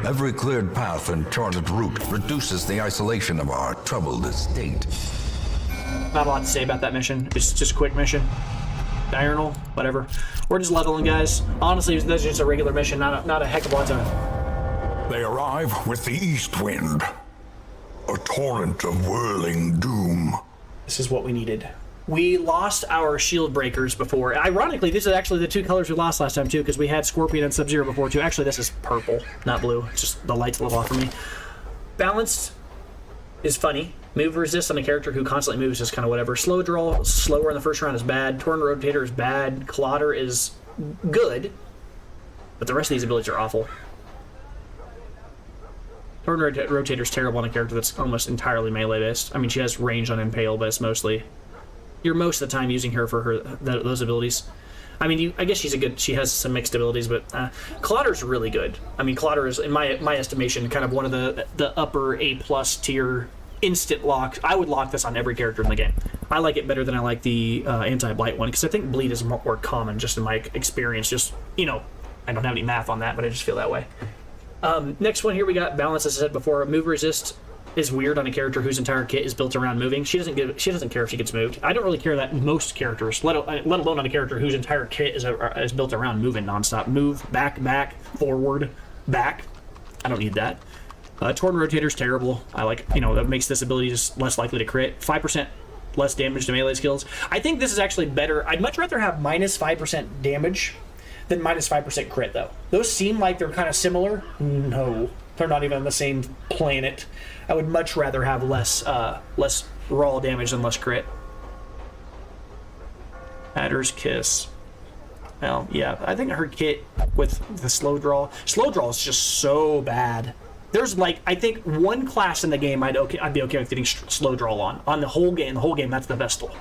Every cleared path and charted route reduces the isolation of our troubled estate. Not a lot to say about that mission. It's just a quick mission. Diurnal, whatever. We're just leveling, guys. Honestly, that's just a regular mission, not a heck of a lot to... They arrive with the east wind, a torrent of whirling doom. This is what we needed. We lost our shield breakers before. Ironically, these are actually the 2 colors we lost last time, too, because we had Scorpion and Sub-Zero before, too. Actually, this is purple, not blue. It's just the light's a little off for me. Balanced is funny. Move resist on a character who constantly moves is kind of whatever. Slow draw, slower in the first round is bad. Torn Rotator is bad. Clotter is good, but the rest of these abilities are awful. Torn Rotator is terrible on a character that's almost entirely melee based. I mean, she has range on Impale, but it's mostly... You're most of the time using her for those abilities. I mean, I guess she has some mixed abilities, but Clotter's really good. I mean, Clotter is, in my estimation, kind of one of the upper A+ tier instant locks. I would lock this on every character in the game. I like it better than I like the anti-blight one, because I think bleed is more common, just in my experience. Just, I don't have any math on that, but I just feel that way. Next one here, we got balance, as I said before. Move resist is weird on a character whose entire kit is built around moving. She doesn't care if she gets moved. I don't really care that most characters, let alone on a character whose entire kit is built around moving nonstop. Move, back, forward, back. I don't need that. Torn Rotator's terrible. I like, that makes this ability just less likely to crit. 5% less damage to melee skills. I think this is actually better. I'd much rather have minus 5% damage than minus 5% crit, though. Those seem like they're kind of similar. No, they're not even on the same planet. I would much rather have less raw damage than less crit. Adder's Kiss. Well, yeah, I think her kit with the slow draw is just so bad. There's like, I think one class in the game I'd be okay with getting slow draw on the whole game. The whole game, that's the Vestal.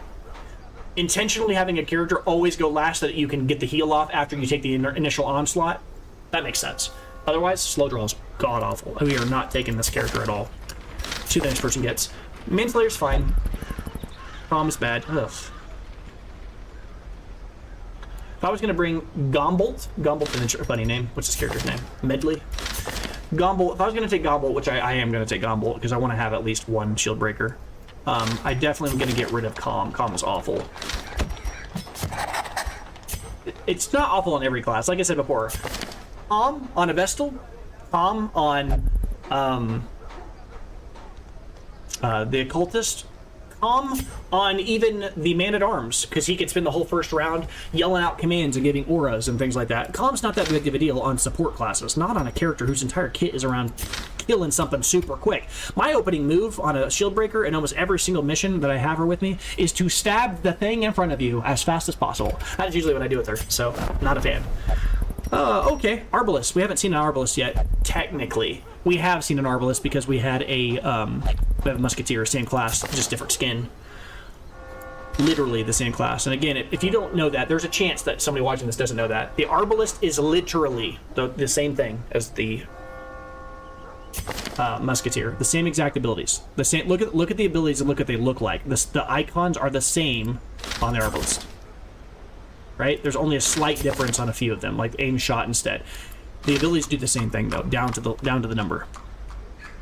Intentionally having a character always go last so that you can get the heal off after you take the initial onslaught, that makes sense. Otherwise, slow draw is god awful. We are not taking this character at all. See the next person gets. Manslayer's fine. Bomb's bad. Ugh. If I was gonna bring Gombolt is a funny name. What's his character's name? Medley. Gombolt. If I was gonna take Gombolt, which I am gonna take Gombolt because I want to have at least one shield breaker. I definitely am gonna get rid of Calm. Calm is awful. It's not awful in every class. Like I said before, Calm on a Vestal, Calm on the Occultist, Calm on even the Man-at-Arms, because he can spend the whole first round yelling out commands and giving auras and things like that. Calm's not that big of a deal on support classes, not on a character whose entire kit is around killing something super quick. My opening move on a shield breaker in almost every single mission that I have her with me is to stab the thing in front of you as fast as possible. That's usually what I do with her, so not a fan. Okay, Arbalest. We haven't seen an Arbalest yet, technically. We have seen an Arbalest because we had a Musketeer, same class, just different skin. Literally the same class. And again, if you don't know that, there's a chance that somebody watching this doesn't know that. The Arbalest is literally the same thing as the Musketeer. The same exact abilities. The same. Look at the abilities and look at what they look like. The icons are the same on the Arbalest. Right? There's only a slight difference on a few of them, like aim shot instead. The abilities do the same thing though, down to the number.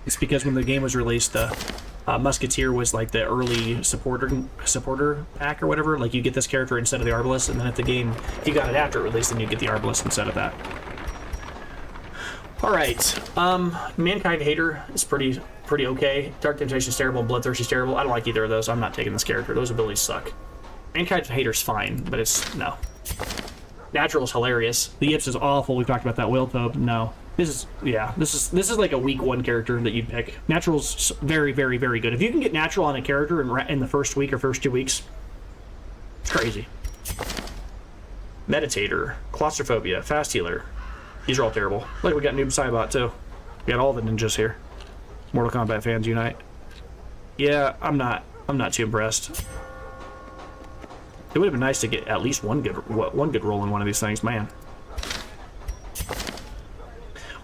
It's because when the game was released, the Musketeer was like the early supporter pack or whatever. Like you get this character instead of the Arbalest, and then at the game, if you got it after it released, then you get the Arbalest instead of that. All right, Mankind Hater is pretty okay. Dark Temptation's terrible, Bloodthirsty's terrible. I don't like either of those. I'm not taking this character. Those abilities suck. Mankind Hater's fine, but it's no. Natural's hilarious. The Yips is awful. We've talked about that. Whale Toad, no. This is like a week 1 character that you'd pick. Natural's very, very, very good. If you can get Natural on a character in the first week or first 2 weeks, it's crazy. Meditator, Claustrophobia, Fast Healer. These are all terrible. Look, we got Noob Saibot too. We got all the ninjas here. Mortal Kombat fans unite. Yeah, I'm not too impressed. It would have been nice to get at least one good roll in one of these things, man.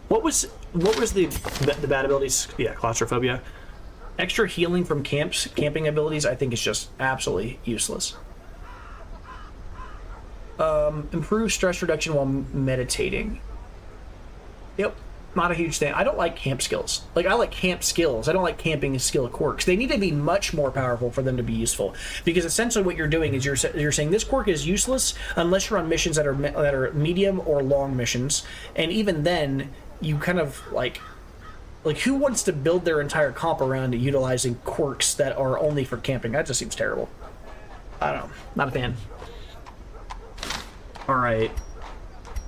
What was the bad abilities? Yeah, Claustrophobia. Extra healing from camping abilities, I think is just absolutely useless. Improve stress reduction while meditating. Yep, not a huge thing. I don't like camp skills. Like, I like camp skills. I don't like camping skill quirks. They need to be much more powerful for them to be useful. Because essentially what you're doing is you're saying this quirk is useless unless you're on missions that are medium or long missions. And even then, you kind of like who wants to build their entire comp around utilizing quirks that are only for camping? That just seems terrible. I don't know. Not a fan. All right.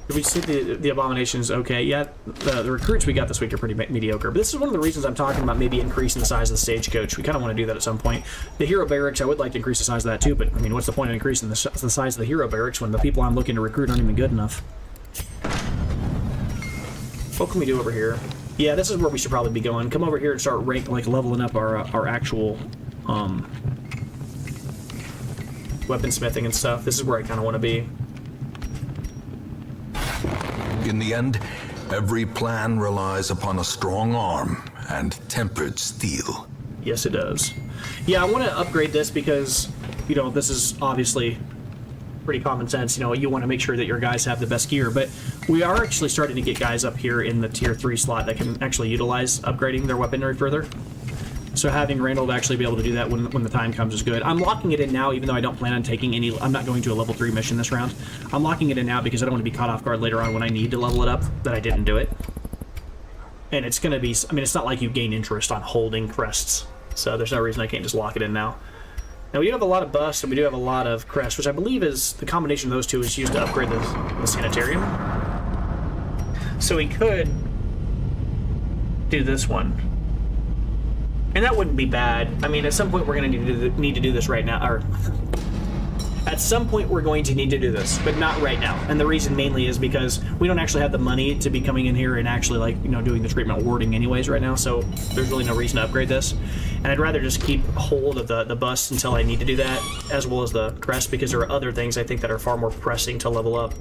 Did we see the abominations? Okay, yeah, the recruits we got this week are pretty mediocre. But this is one of the reasons I'm talking about maybe increasing the size of the stagecoach. We kind of want to do that at some point. The hero barracks, I would like to increase the size of that too, but I mean, what's the point of increasing the size of the hero barracks when the people I'm looking to recruit aren't even good enough? What can we do over here? Yeah, this is where we should probably be going. Come over here and start leveling up our actual weaponsmithing and stuff. This is where I kind of want to be. In the end, every plan relies upon a strong arm and tempered steel. Yes, it does. Yeah, I want to upgrade this because, you know, this is obviously pretty common sense. You know, you want to make sure that your guys have the best gear, but we are actually starting to get guys up here in the tier 3 slot that can actually utilize upgrading their weaponry further. So having Randall actually be able to do that when the time comes is good. I'm locking it in now, even though I don't plan on taking any. I'm not going to a level 3 mission this round. I'm locking it in now because I don't want to be caught off guard later on when I need to level it up that I didn't do it. And it's going to be, I mean, it's not like you gain interest on holding crests. So there's no reason I can't just lock it in now. Now we do have a lot of busts and we do have a lot of crests, which I believe is the combination of those two is used to upgrade the sanitarium. So we could do this one. And that wouldn't be bad. I mean, at some point we're going to need to do this right now. Or At some point, we're going to need to do this, but not right now. And the reason mainly is because we don't actually have the money to be coming in here and actually, like, you know, doing the treatment warding anyways right now, so there's really no reason to upgrade this. And I'd rather just keep hold of the busts until I need to do that, as well as the crest, because there are other things I think that are far more pressing to level up.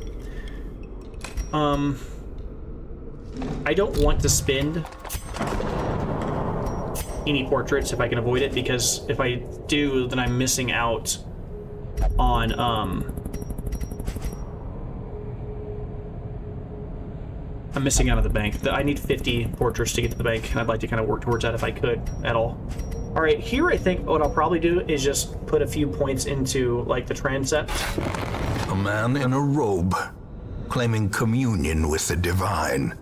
I don't want to spend any portraits if I can avoid it, because if I do, then I'm missing out on I'm missing out of the bank. I need 50 portraits to get to the bank, and I'd like to kind of work towards that if I could at all. All right, here I think what I'll probably do is just put a few points into like the transept. A man in a robe, claiming communion with the divine.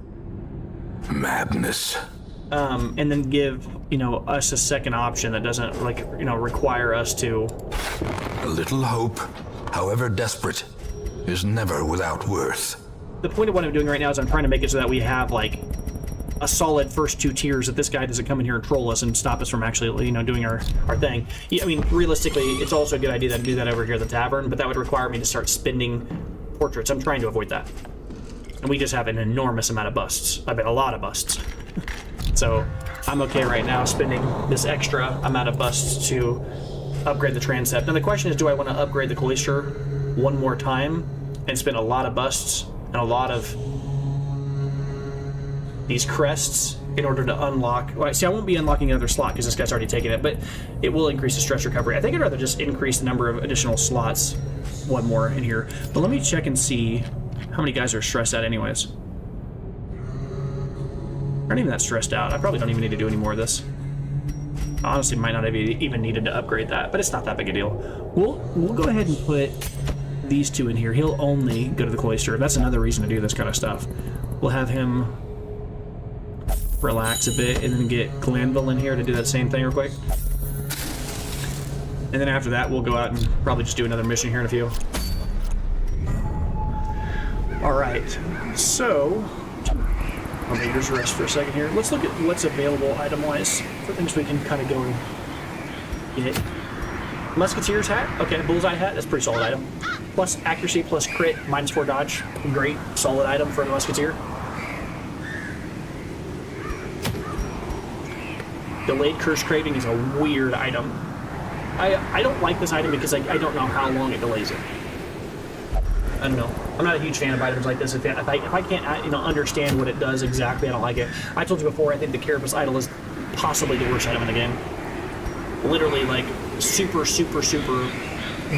Madness. And then give, you know, us a second option that doesn't, like, you know, require us to... A little hope, however desperate, is never without worth. The point of what I'm doing right now is I'm trying to make it so that we have, like, a solid first 2 tiers, that this guy doesn't come in here and troll us and stop us from actually, you know, doing our thing. Yeah, I mean, realistically, it's also a good idea to do that over here at the tavern, but that would require me to start spending portraits. I'm trying to avoid that. And we just have an enormous amount of busts. I bet a lot of busts. So I'm okay right now spending this extra amount of busts to upgrade the transept. Now the question is, do I want to upgrade the cloister one more time and spend a lot of busts and a lot of these crests in order to unlock... Well, see, I won't be unlocking another slot because this guy's already taken it, but it will increase the stress recovery. I think I'd rather just increase the number of additional slots one more in here. But let me check and see how many guys are stressed out anyways. I'm not even that stressed out. I probably don't even need to do any more of this. I honestly might not have even needed to upgrade that, but it's not that big a deal. We'll go ahead and put these 2 in here. He'll only go to the cloister. That's another reason to do this kind of stuff. We'll have him relax a bit and then get Glanville in here to do that same thing real quick. And then after that, we'll go out and probably just do another mission here in a few. Alright, so... I'll make yours rest for a second here. Let's look at what's available item-wise for things we can kind of go and get. Musketeer's hat. Okay, bullseye hat. That's a pretty solid item. Plus accuracy, plus crit, -4 dodge. Great, solid item for a musketeer. Delayed curse craving is a weird item. I don't like this item because I don't know how long it delays it. I don't know. I'm not a huge fan of items like this. If I can't, you know, understand what it does exactly, I don't like it. I told you before, I think the Carapace Idol is possibly the worst item in the game. Literally, like, super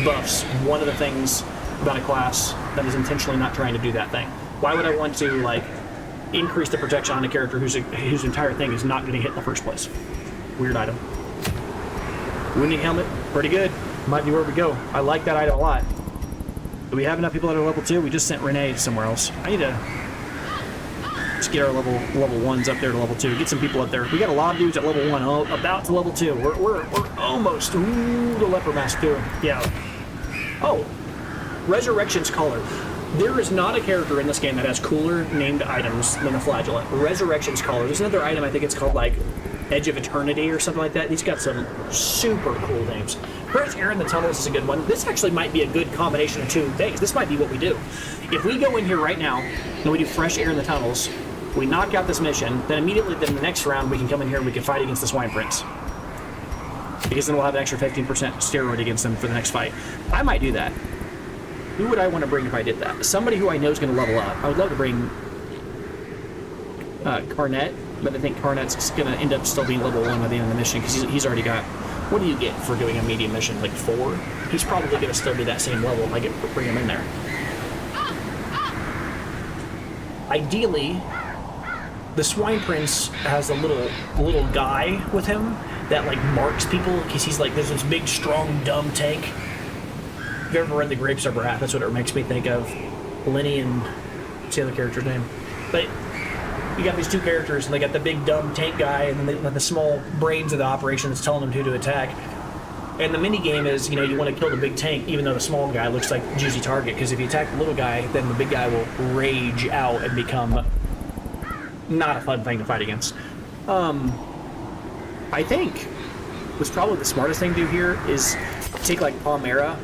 buffs one of the things about a class that is intentionally not trying to do that thing. Why would I want to, like, increase the protection on a character whose entire thing is not getting hit in the first place? Weird item. Wounding helmet, pretty good. Might be where we go. I like that item a lot. Do we have enough people that are level 2? We just sent Renee somewhere else. I need to just get our level 1s up there to level 2. Get some people up there. We got a lot of dudes at level 1. Oh, about to level 2. We're almost. Ooh, the leper mask too. Yeah. Oh, Resurrection's collar. There is not a character in this game that has cooler named items than the Flagellant. Resurrection's collar. There's another item, I think it's called like Edge of Eternity or something like that. He's got some super cool names. Fresh Air in the Tunnels is a good one. This actually might be a good combination of 2 things. This might be what we do. If we go in here right now and we do Fresh Air in the Tunnels, we knock out this mission, then immediately then the next round we can come in here and we can fight against the Swine Prince. Because then we'll have an extra 15% steroid against them for the next fight. I might do that. Who would I want to bring if I did that? Somebody who I know is going to level up. I would love to bring Carnet, but I think Carnet's going to end up still being level 1 by the end of the mission because he's already got... What do you get for doing a medium mission? Like 4? He's probably going to still be that same level if I bring him in there. Ideally, the Swine Prince has a little guy with him that like marks people because he's like there's this big, strong, dumb tank. If you've ever read The Grapes of Wrath, that's what it makes me think of. Lenny and what's the other character's name? But you got these 2 characters, and they got the big dumb tank guy, and then they got the small brains of the operation that's telling them who to attack. And the mini game is, you know, you want to kill the big tank, even though the small guy looks like a juicy target. Because if you attack the little guy, then the big guy will rage out and become not a fun thing to fight against. I think what's probably the smartest thing to do here is take like Palmera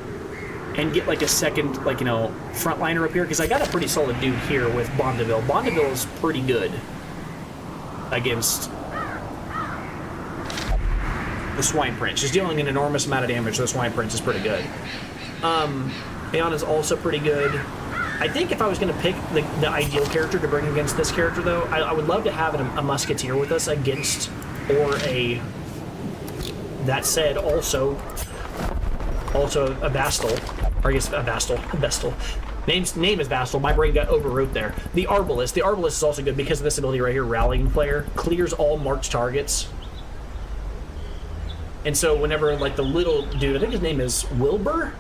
and get like a second, like, you know, frontliner up here, because I got a pretty solid dude here with Bondeville. Bondeville is pretty good against the Swine Prince. She's dealing an enormous amount of damage, so the Swine Prince is pretty good. Aeon is also pretty good. I think if I was going to pick the ideal character to bring against this character, though, I would love to have a Musketeer with us against, or a... That said, also a Vastal. Or I guess a Vestal. Name is Vastal. My brain got overwrote there. The Arbalest. The Arbalest is also good because of this ability right here, Rallying Player. Clears all marked targets. And so whenever, like, the little dude, I think his name is Wilbur?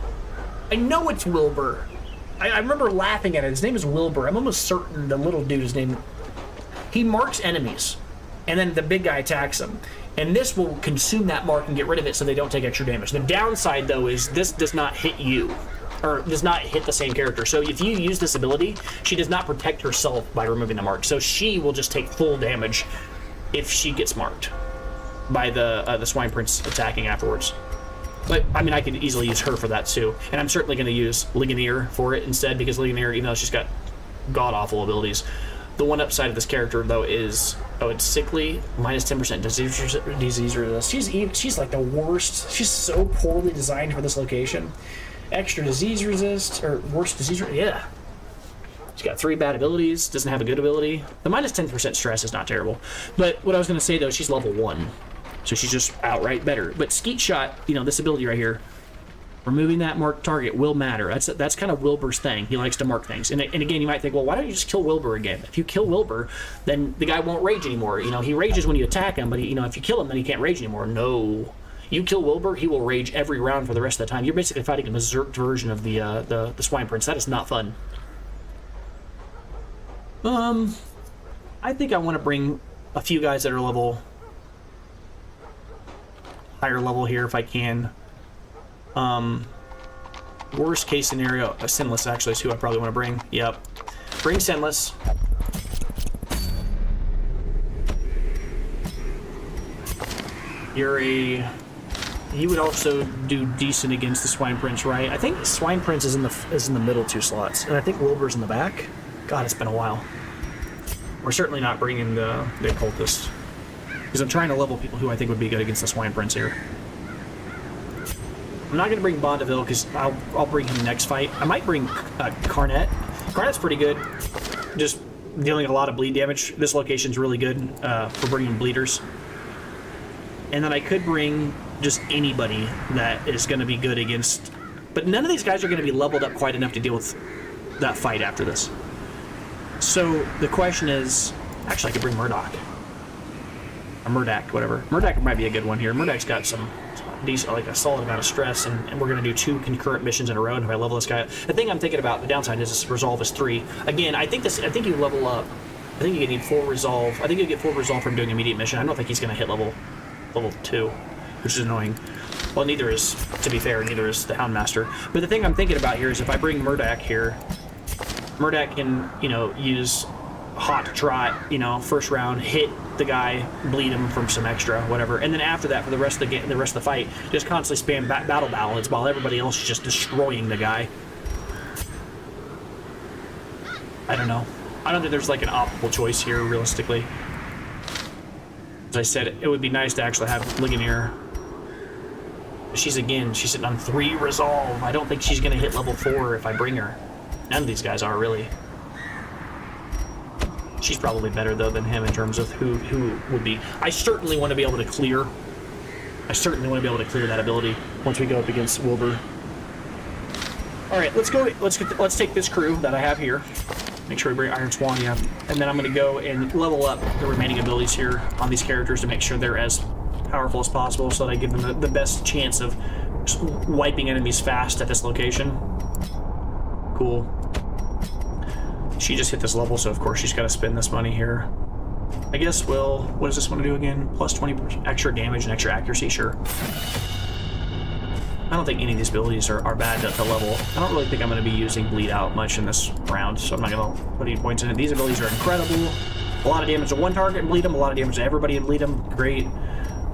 I know it's Wilbur. I remember laughing at it. His name is Wilbur. I'm almost certain the little dude's name... He marks enemies, and then the big guy attacks them. And this will consume that mark and get rid of it so they don't take extra damage. The downside, though, is this does not hit you, or does not hit the same character. So if you use this ability, she does not protect herself by removing the mark. So she will just take full damage if she gets marked by the Swine Prince attacking afterwards. But, I mean, I could easily use her for that, too. And I'm certainly going to use Ligonier for it instead, because Ligonier, even though she's got god-awful abilities, the one upside of this character, though, is... Oh, it's sickly, minus 10% disease resist. She's like the worst. She's so poorly designed for this location. Extra disease resist, or worse disease resist, yeah. She's got 3 bad abilities, doesn't have a good ability. The minus 10% stress is not terrible. But what I was going to say, though, she's level 1. So she's just outright better. But Skeet Shot, you know, this ability right here, removing that marked target will matter. That's kind of Wilbur's thing. He likes to mark things. And again, you might think, well, why don't you just kill Wilbur again? If you kill Wilbur, then the guy won't rage anymore. You know, he rages when you attack him, but you know, if you kill him, then he can't rage anymore. No. You kill Wilbur, he will rage every round for the rest of the time. You're basically fighting a berserked version of the Swine Prince. That is not fun. I think I want to bring a few guys that are higher level here if I can. Worst case scenario, Sinless actually is who I probably want to bring. Yep. Bring Sinless. You would also do decent against the Swine Prince, right? I think Swine Prince is in the middle 2 slots, and I think Wilbur's in the back. God, it's been a while. We're certainly not bringing the Occultist, because I'm trying to level people who I think would be good against the Swine Prince here. I'm not going to bring Bondeville because I'll bring him next fight. I might bring Carnet. Carnet's pretty good, just dealing a lot of bleed damage. This location's really good for bringing bleeders. And then I could bring just anybody that is going to be good against... But none of these guys are going to be leveled up quite enough to deal with that fight after this. So the question is... Actually, I could bring Murdoch. Or Murdoch, whatever. Murdoch might be a good one here. Murdoch's got some... decent, like a solid amount of stress, and we're going to do 2 concurrent missions in a row. And if I level this guy up, the thing I'm thinking about, the downside is this resolve is 3. Again, I think you level up. I think you need 4 resolve. I think you get 4 resolve from doing immediate mission. I don't think he's going to hit level 2, which is annoying. Well, neither is, to be fair, neither is the Houndmaster. But the thing I'm thinking about here is if I bring Murdoch here, Murdoch can, you know, use hot trot, you know, first round, hit the guy, bleed him from some extra, whatever, and then after that, for the rest of the game, the rest of the fight, just constantly spam battle ballads while everybody else is just destroying the guy. I don't know. I don't think there's like an optimal choice here, realistically. As I said, it would be nice to actually have Ligonier. She's sitting on 3 resolve. I don't think she's gonna hit level 4 if I bring her. None of these guys are, really. She's probably better, though, than him in terms of who would be. I certainly want to be able to clear. That ability once we go up against Wilbur. All right, let's go. Let's take this crew that I have here. Make sure we bring Iron Swan, yeah. And then I'm going to go and level up the remaining abilities here on these characters to make sure they're as powerful as possible, so that I give them the best chance of wiping enemies fast at this location. Cool. She just hit this level, so of course she's got to spend this money here. I guess what does this want to do again? Plus 20% extra damage and extra accuracy, sure. I don't think any of these abilities are bad at the level. I don't really think I'm going to be using Bleed Out much in this round, so I'm not going to put any points in it. These abilities are incredible. A lot of damage to one target and bleed them, a lot of damage to everybody and bleed them. Great.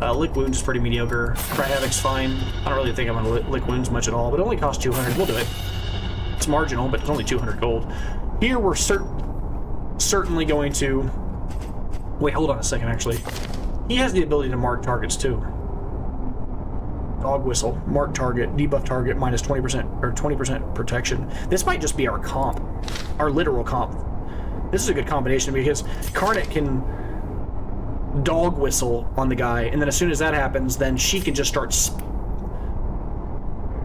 Lick Wounds is pretty mediocre. Cry Havoc's fine. I don't really think I'm going to Lick Wounds much at all, but it only costs 200. We'll do it. It's marginal, but it's only 200 gold. Here we're certainly going to... Wait, hold on a second, actually. He has the ability to mark targets, too. Dog Whistle. Mark target. Debuff target minus 20% or 20% protection. This might just be our comp. Our literal comp. This is a good combination because Karnit can dog whistle on the guy, and then as soon as that happens, then she can just start...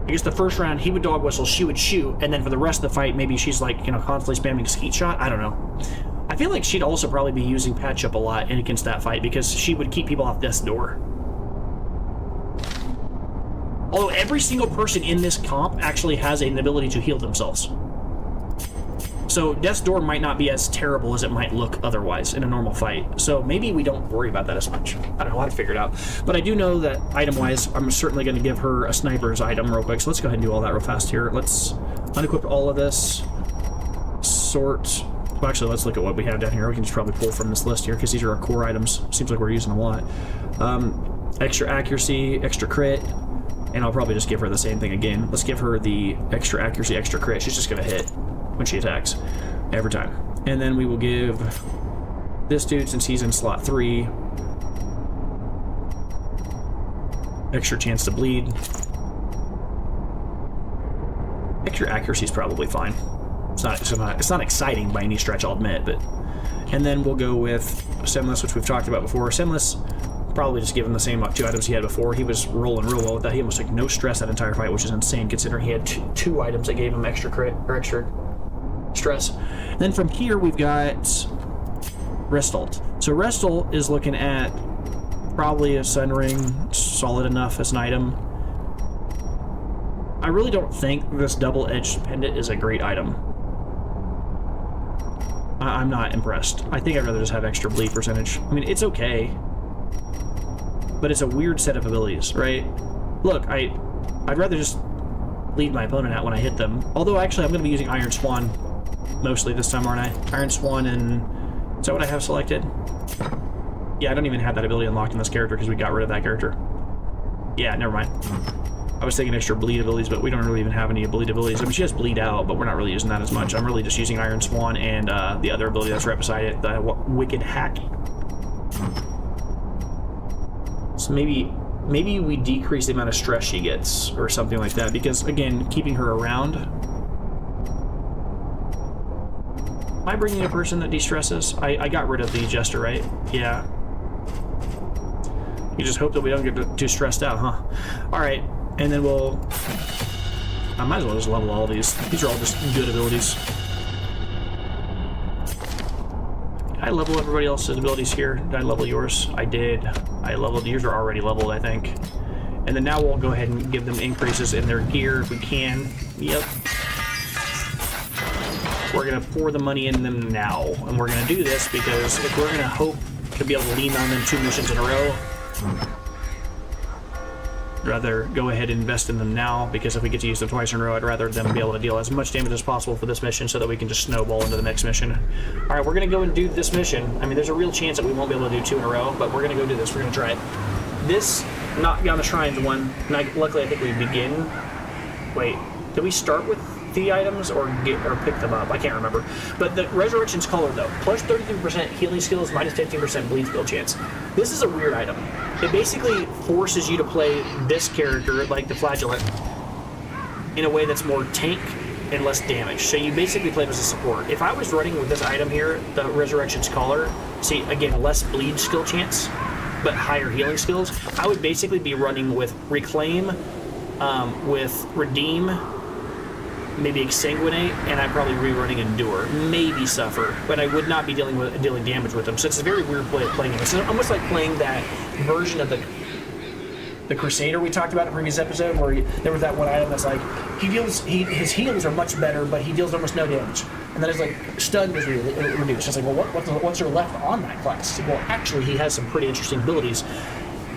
I guess the first round, he would dog whistle, she would shoot, and then for the rest of the fight, maybe she's like, you know, constantly spamming skeet shot. I don't know. I feel like she'd also probably be using patch up a lot against that fight because she would keep people off death's door. Although every single person in this comp actually has an ability to heal themselves. So death's door might not be as terrible as it might look otherwise in a normal fight. So maybe we don't worry about that as much. I don't know how to figure it out. But I do know that item-wise, I'm certainly going to give her a sniper's item real quick. So let's go ahead and do all that real fast here. Let's unequip all of this. Sort. Well, actually, let's look at what we have down here. We can just probably pull from this list here because these are our core items. Seems like we're using a lot. Extra accuracy, extra crit. And I'll probably just give her the same thing again. Let's give her the extra accuracy, extra crit. She's just going to hit when she attacks every time. And then we will give this dude, since he's in slot 3, extra chance to bleed. Extra accuracy is probably fine. It's not exciting by any stretch, I'll admit, but... And then we'll go with Semless, which we've talked about before. Semless, probably just give him the same 2 items he had before. He was rolling real well with that. He almost took no stress that entire fight, which is insane considering he had two items that gave him extra crit, or extra stress. Then from here, we've got Restalt. So Restalt is looking at probably a Sun Ring, solid enough as an item. I really don't think this double-edged pendant is a great item. I'm not impressed. I think I'd rather just have extra bleed percentage. I mean, it's okay, but it's a weird set of abilities, right? Look, I'd rather just lead my opponent out when I hit them. Although, actually, I'm going to be using Iron Swan mostly this time, aren't I? Iron Swan and... Is that what I have selected? Yeah, I don't even have that ability unlocked in this character because we got rid of that character. Yeah, never mind. I was thinking extra bleed abilities, but we don't really even have any bleed abilities. I mean, she has bleed out, but we're not really using that as much. I'm really just using Iron Swan and the other ability that's right beside it, the Wicked Hack. So maybe we decrease the amount of stress she gets or something like that, because, again, keeping her around... Am I bringing a person that de-stresses? I got rid of the Jester, right? Yeah. You just hope that we don't get too stressed out, huh? Alright, and then we'll... I might as well just level all these. These are all just good abilities. Did I level everybody else's abilities here? Did I level yours? I did. I leveled... Yours are already leveled, I think. And then now we'll go ahead and give them increases in their gear if we can. Yep. We're going to pour the money in them now. And we're going to do this because if we're going to hope to be able to lean on them 2 missions in a row, I'd rather go ahead and invest in them now, because if we get to use them twice in a row, I'd rather them be able to deal as much damage as possible for this mission so that we can just snowball into the next mission. Alright, we're going to go and do this mission. I mean, there's a real chance that we won't be able to do 2 in a row, but we're going to go do this. We're going to try it. This Knock Down the Shrines one, and luckily I think we begin... Wait, did we start with the items or pick them up? I can't remember. But the Resurrection's Color, though, plus 33% healing skills, minus 15% bleed skill chance. This is a weird item. It basically forces you to play this character, like the Flagellant, in a way that's more tank and less damage. So you basically play him as a support. If I was running with this item here, the Resurrection's Collar, see, again, less bleed skill chance, but higher healing skills, I would basically be running with Reclaim, with Redeem, maybe Exsanguinate, and I'd probably rerunning Endure, maybe Suffer, but I would not be dealing damage with them. So it's a very weird way of playing it. It's almost like playing that version of the Crusader we talked about in a previous episode, where there was that one item that's like his heals are much better, but he deals almost no damage, and then it's like stun is reduced. It's like, well, what's there left on that class? Well, actually, he has some pretty interesting abilities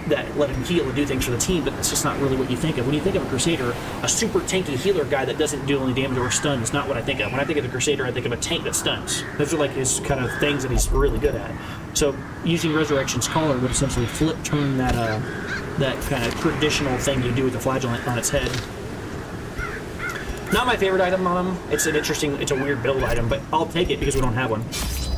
that let him heal and do things for the team, but that's just not really what you think of. When you think of a Crusader, a super tanky healer guy that doesn't do any damage or stun is not what I think of. When I think of the Crusader, I think of a tank that stuns. Those are like his kind of things that he's really good at. So using Resurrection's Collar would essentially turn that that kind of traditional thing you do with the Flagellant on its head. Not my favorite item on him. It's a weird build item, but I'll take it because we don't have one.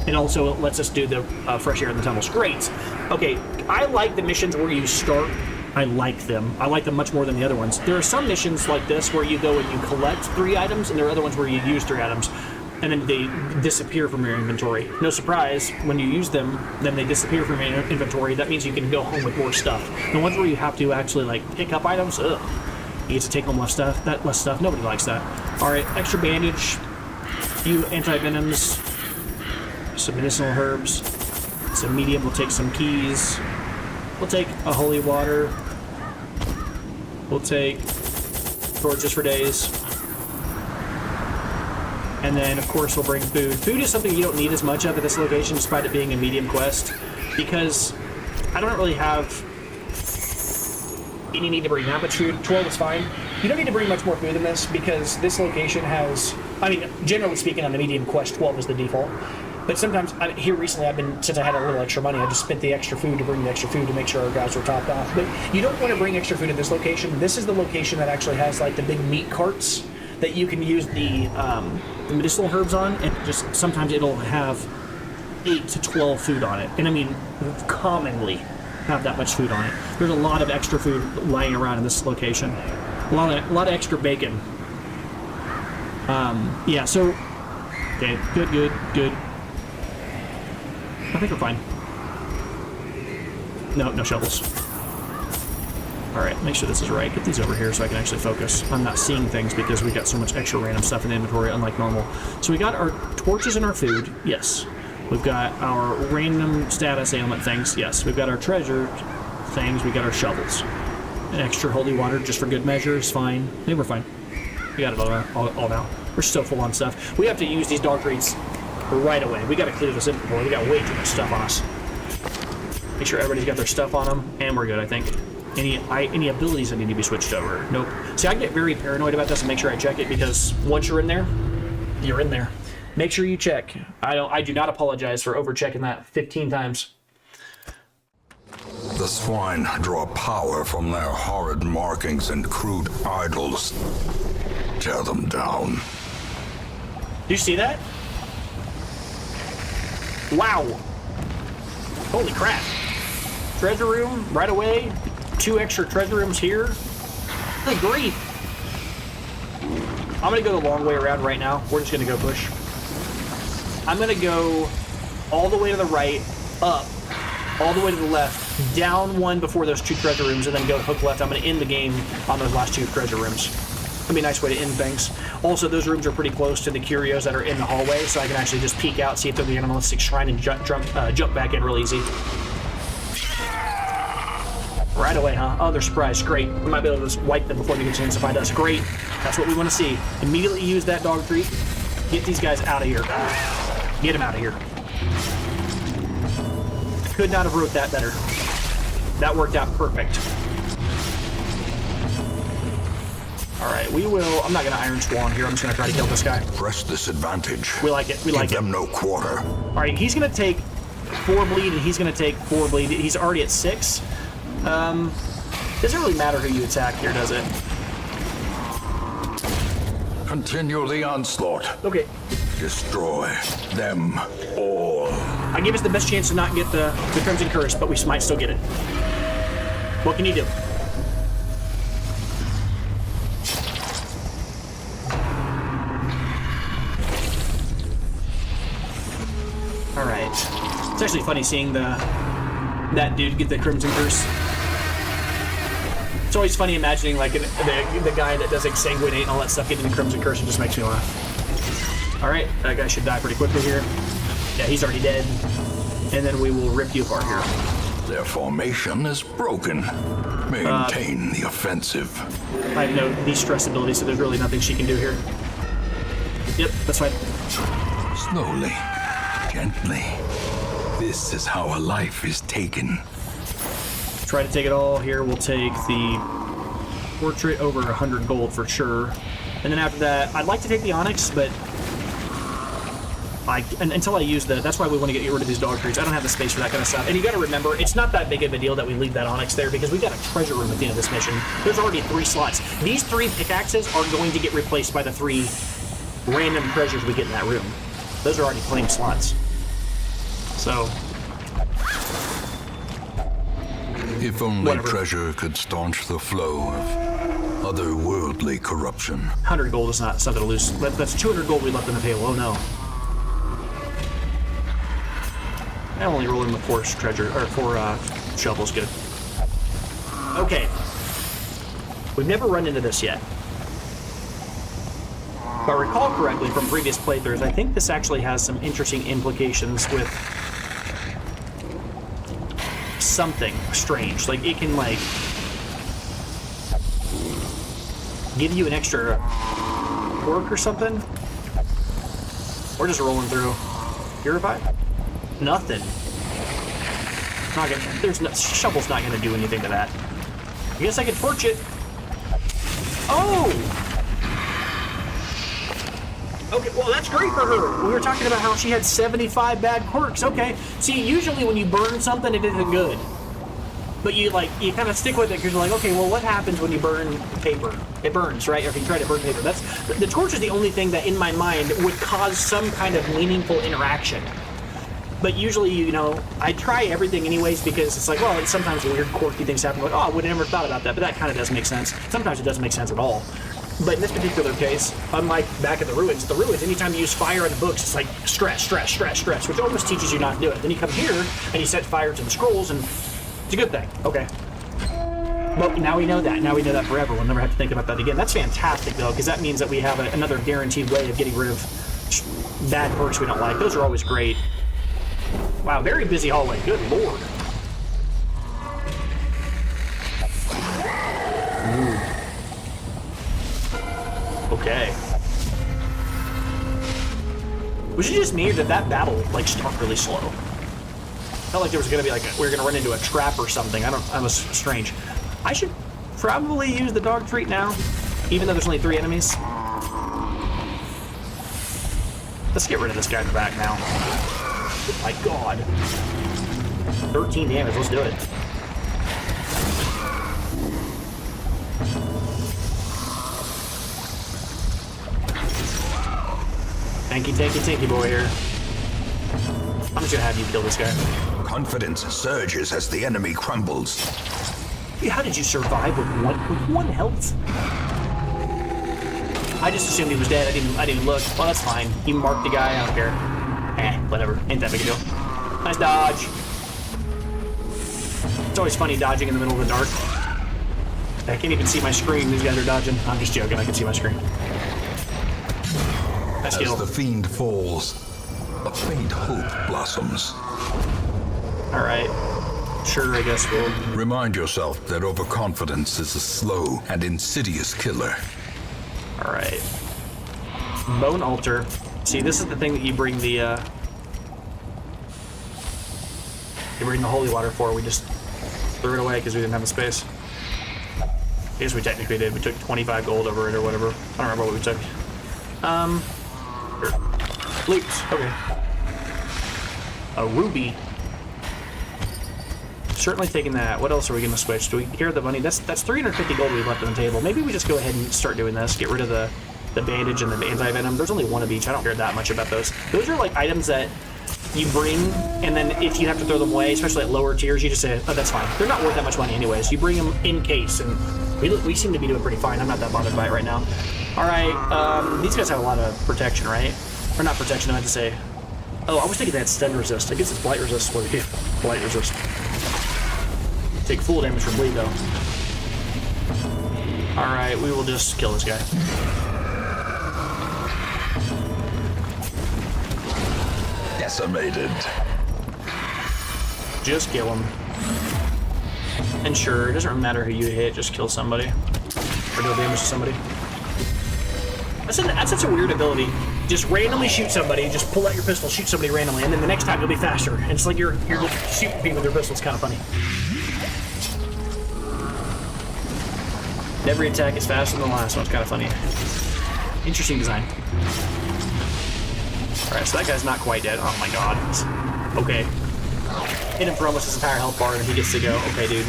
And also, it lets us do the fresh air in the tunnels. Great. Okay, I like the missions where you start. I like them. I like them much more than the other ones. There are some missions like this where you go and you collect 3 items, and there are other ones where you use 3 items, and then they disappear from your inventory. No surprise, when you use them, then they disappear from your inventory. That means you can go home with more stuff. The ones where you have to actually like pick up items, ugh. You get to take home less stuff. Nobody likes that. Alright, extra bandage, few anti-venoms, some medicinal herbs, some medium, we'll take some keys. We'll take a holy water. We'll take torches for days. And then, of course, we'll bring food. Food is something you don't need as much of at this location, despite it being a medium quest, because I don't really have any need to bring that much food. 12 is fine. You don't need to bring much more food than this, because this location has... I mean, generally speaking, on the medium quest, 12 is the default. But sometimes, here recently, since I had a little extra money, I just spent the extra food to bring the extra food to make sure our guys were topped off. But you don't want to bring extra food at this location. This is the location that actually has, like, the big meat carts that you can use the medicinal herbs on, and just sometimes it'll have 8 to 12 food on it. And I mean, commonly have that much food on it. There's a lot of extra food lying around in this location. A lot of extra bacon. Yeah, so... Okay, good. I think we're fine. No shovels. Alright, make sure this is right. Get these over here so I can actually focus. I'm not seeing things because we got so much extra random stuff in the inventory, unlike normal. So we got our torches and our food. Yes. We've got our random status ailment things. Yes. We've got our treasure things. We got our shovels. An extra holy water just for good measure is fine. I think we're fine. We got it all now. We're so full on stuff. We have to use these dog treats right away. We got to clear this inventory. We got way too much stuff on us. Make sure everybody's got their stuff on them, and we're good, I think. Any abilities that need to be switched over? Nope. See, I get very paranoid about this and make sure I check it, because once you're in there, you're in there. Make sure you check. I do not apologize for over-checking that 15 times. The swine draw power from their horrid markings and crude idols. Tear them down. Do you see that? Wow. Holy crap. Treasure room right away. 2 extra treasure rooms here. Good grief. I'm going to go the long way around right now. We're just going to go push. I'm going to go all the way to the right, up, all the way to the left, down one before those 2 treasure rooms, and then go hook left. I'm going to end the game on those last 2 treasure rooms. That'd be a nice way to end things. Also, those rooms are pretty close to the curios that are in the hallway, so I can actually just peek out, see if they're the animalistic shrine, and jump back in real easy. Right away, huh? Oh, they're surprised. Great. We might be able to just wipe them before they get a chance to find us. Great. That's what we want to see. Immediately use that dog treat. Get these guys out of here. Get them out of here. Could not have wrote that better. That worked out perfect. Alright, we will... I'm not going to Iron Swan here. I'm just going to try to kill this guy. Press this advantage. We like it. We like it. Give them no quarter. Alright, he's going to take 4 bleed, and he's going to take 4 bleed. He's already at 6. Doesn't really matter who you attack here, does it? Continue the onslaught. Okay. Destroy them all. I give us the best chance to not get the Crimson Curse, but we might still get it. What can you do? Alright. It's actually funny seeing that dude get the Crimson Curse. It's always funny imagining like the guy that does Exsanguinate and all that stuff getting the Crimson Curse. It just makes me laugh. Alright, that guy should die pretty quickly here. Yeah, he's already dead. And then we will rip you apart here. Their formation is broken. Maintain the offensive. I have no de-stress ability, so there's really nothing she can do here. Yep, that's fine. Slowly, gently. This is how a life is taken. Try to take it all here. We'll take the portrait over 100 gold for sure. And then after that, I'd like to take the Onyx, but until I use that's why we want to get rid of these dog trees. I don't have the space for that kind of stuff. And you got to remember, it's not that big of a deal that we leave that onyx there because we got a treasure room at the end of this mission. There's already 3 slots. These 3 pickaxes are going to get replaced by the 3 random treasures we get in that room. Those are already claimed slots. So, If only Whatever. treasure could staunch the flow of otherworldly corruption. 100 gold is not something to lose. That's 200 gold we left on the table. Oh no. I only roll in with 4 treasure or 4 shovels. Good. Okay. We've never run into this yet. If I recall correctly from previous playthroughs, I think this actually has some interesting implications with something strange. Like, it can, like, give you an extra quirk or something? We're just rolling through. Purify? Nothing. Not gonna, shovel's not gonna do anything to that. I guess I could torch it. Oh! Okay, well, that's great for her. We were talking about how she had 75 bad quirks. Okay. See, usually when you burn something, it isn't good. But you kind of stick with it because you're like, okay, well, what happens when you burn paper? It burns, right? Or if you try to burn paper. The torch is the only thing that, in my mind, would cause some kind of meaningful interaction. But usually, you know, I try everything anyways because it's like, well, it's sometimes weird, quirky things happen. Like, oh, I would have never thought about that, but that kind of doesn't make sense. Sometimes it doesn't make sense at all. But in this particular case, unlike back at the ruins, anytime you use fire in the books, it's like stress, which almost teaches you not to do it. Then you come here and you set fire to the scrolls, and it's a good thing. Okay. Well, now we know that. Now we know that forever. We'll never have to think about that again. That's fantastic, though, because that means that we have another guaranteed way of getting rid of bad perks we don't like. Those are always great. Wow, very busy hallway. Good lord. Ooh. Okay. Was it just me, or did that battle, like, start really slow? Felt like there was gonna be, like, we were gonna run into a trap or something. That was strange. I should probably use the dog treat now, even though there's only 3 enemies. Let's get rid of this guy in the back now. Oh my god. 13 damage, let's do it. Tanky boy here. I'm just gonna have you kill this guy. Confidence surges as the enemy crumbles. How did you survive with one health? I just assumed he was dead. I didn't look. Well, that's fine. You marked the guy. I don't care. Whatever. Ain't that big a deal. Nice dodge. It's always funny dodging in the middle of the dark. I can't even see my screen. These guys are dodging. I'm just joking. I can see my screen. Nice kill. As the fiend falls, a faint hope blossoms. All right. Sure, I guess we'll... Remind yourself that overconfidence is a slow and insidious killer. All right. Bone altar. See, this is the thing that you bring the holy water for. We just threw it away because we didn't have the space. I guess we technically did. We took 25 gold over it or whatever. I don't remember what we took. Loot. Okay. A ruby. Certainly taking that. What else are we going to switch? Do we care the money? That's 350 gold we left on the table. Maybe we just go ahead and start doing this. Get rid of the bandage and the anti-venom. There's only 1 of each. I don't care that much about those. Those are like items that you bring, and then if you have to throw them away, especially at lower tiers, you just say, oh, that's fine. They're not worth that much money anyways. You bring them in case, and we seem to be doing pretty fine. I'm not that bothered by it right now. All right, these guys have a lot of protection, right? Or not protection, I meant to say. Oh, I was thinking they had stun resist. I guess it's blight resist. Blight resist. Take full damage from bleed, though. All right, we will just kill this guy. Decimated. Just kill him. And sure, it doesn't matter who you hit, just kill somebody. Or deal damage to somebody. That's such a weird ability. Just randomly shoot somebody, just pull out your pistol, shoot somebody randomly, and then the next time you'll be faster. And it's like you're just shooting people with your pistol. It's kind of funny. Every attack is faster than the last one. It's kind of funny. Interesting design. Alright, so that guy's not quite dead. Oh my god. Okay. Hit him for almost his entire health bar and he gets to go. Okay, dude.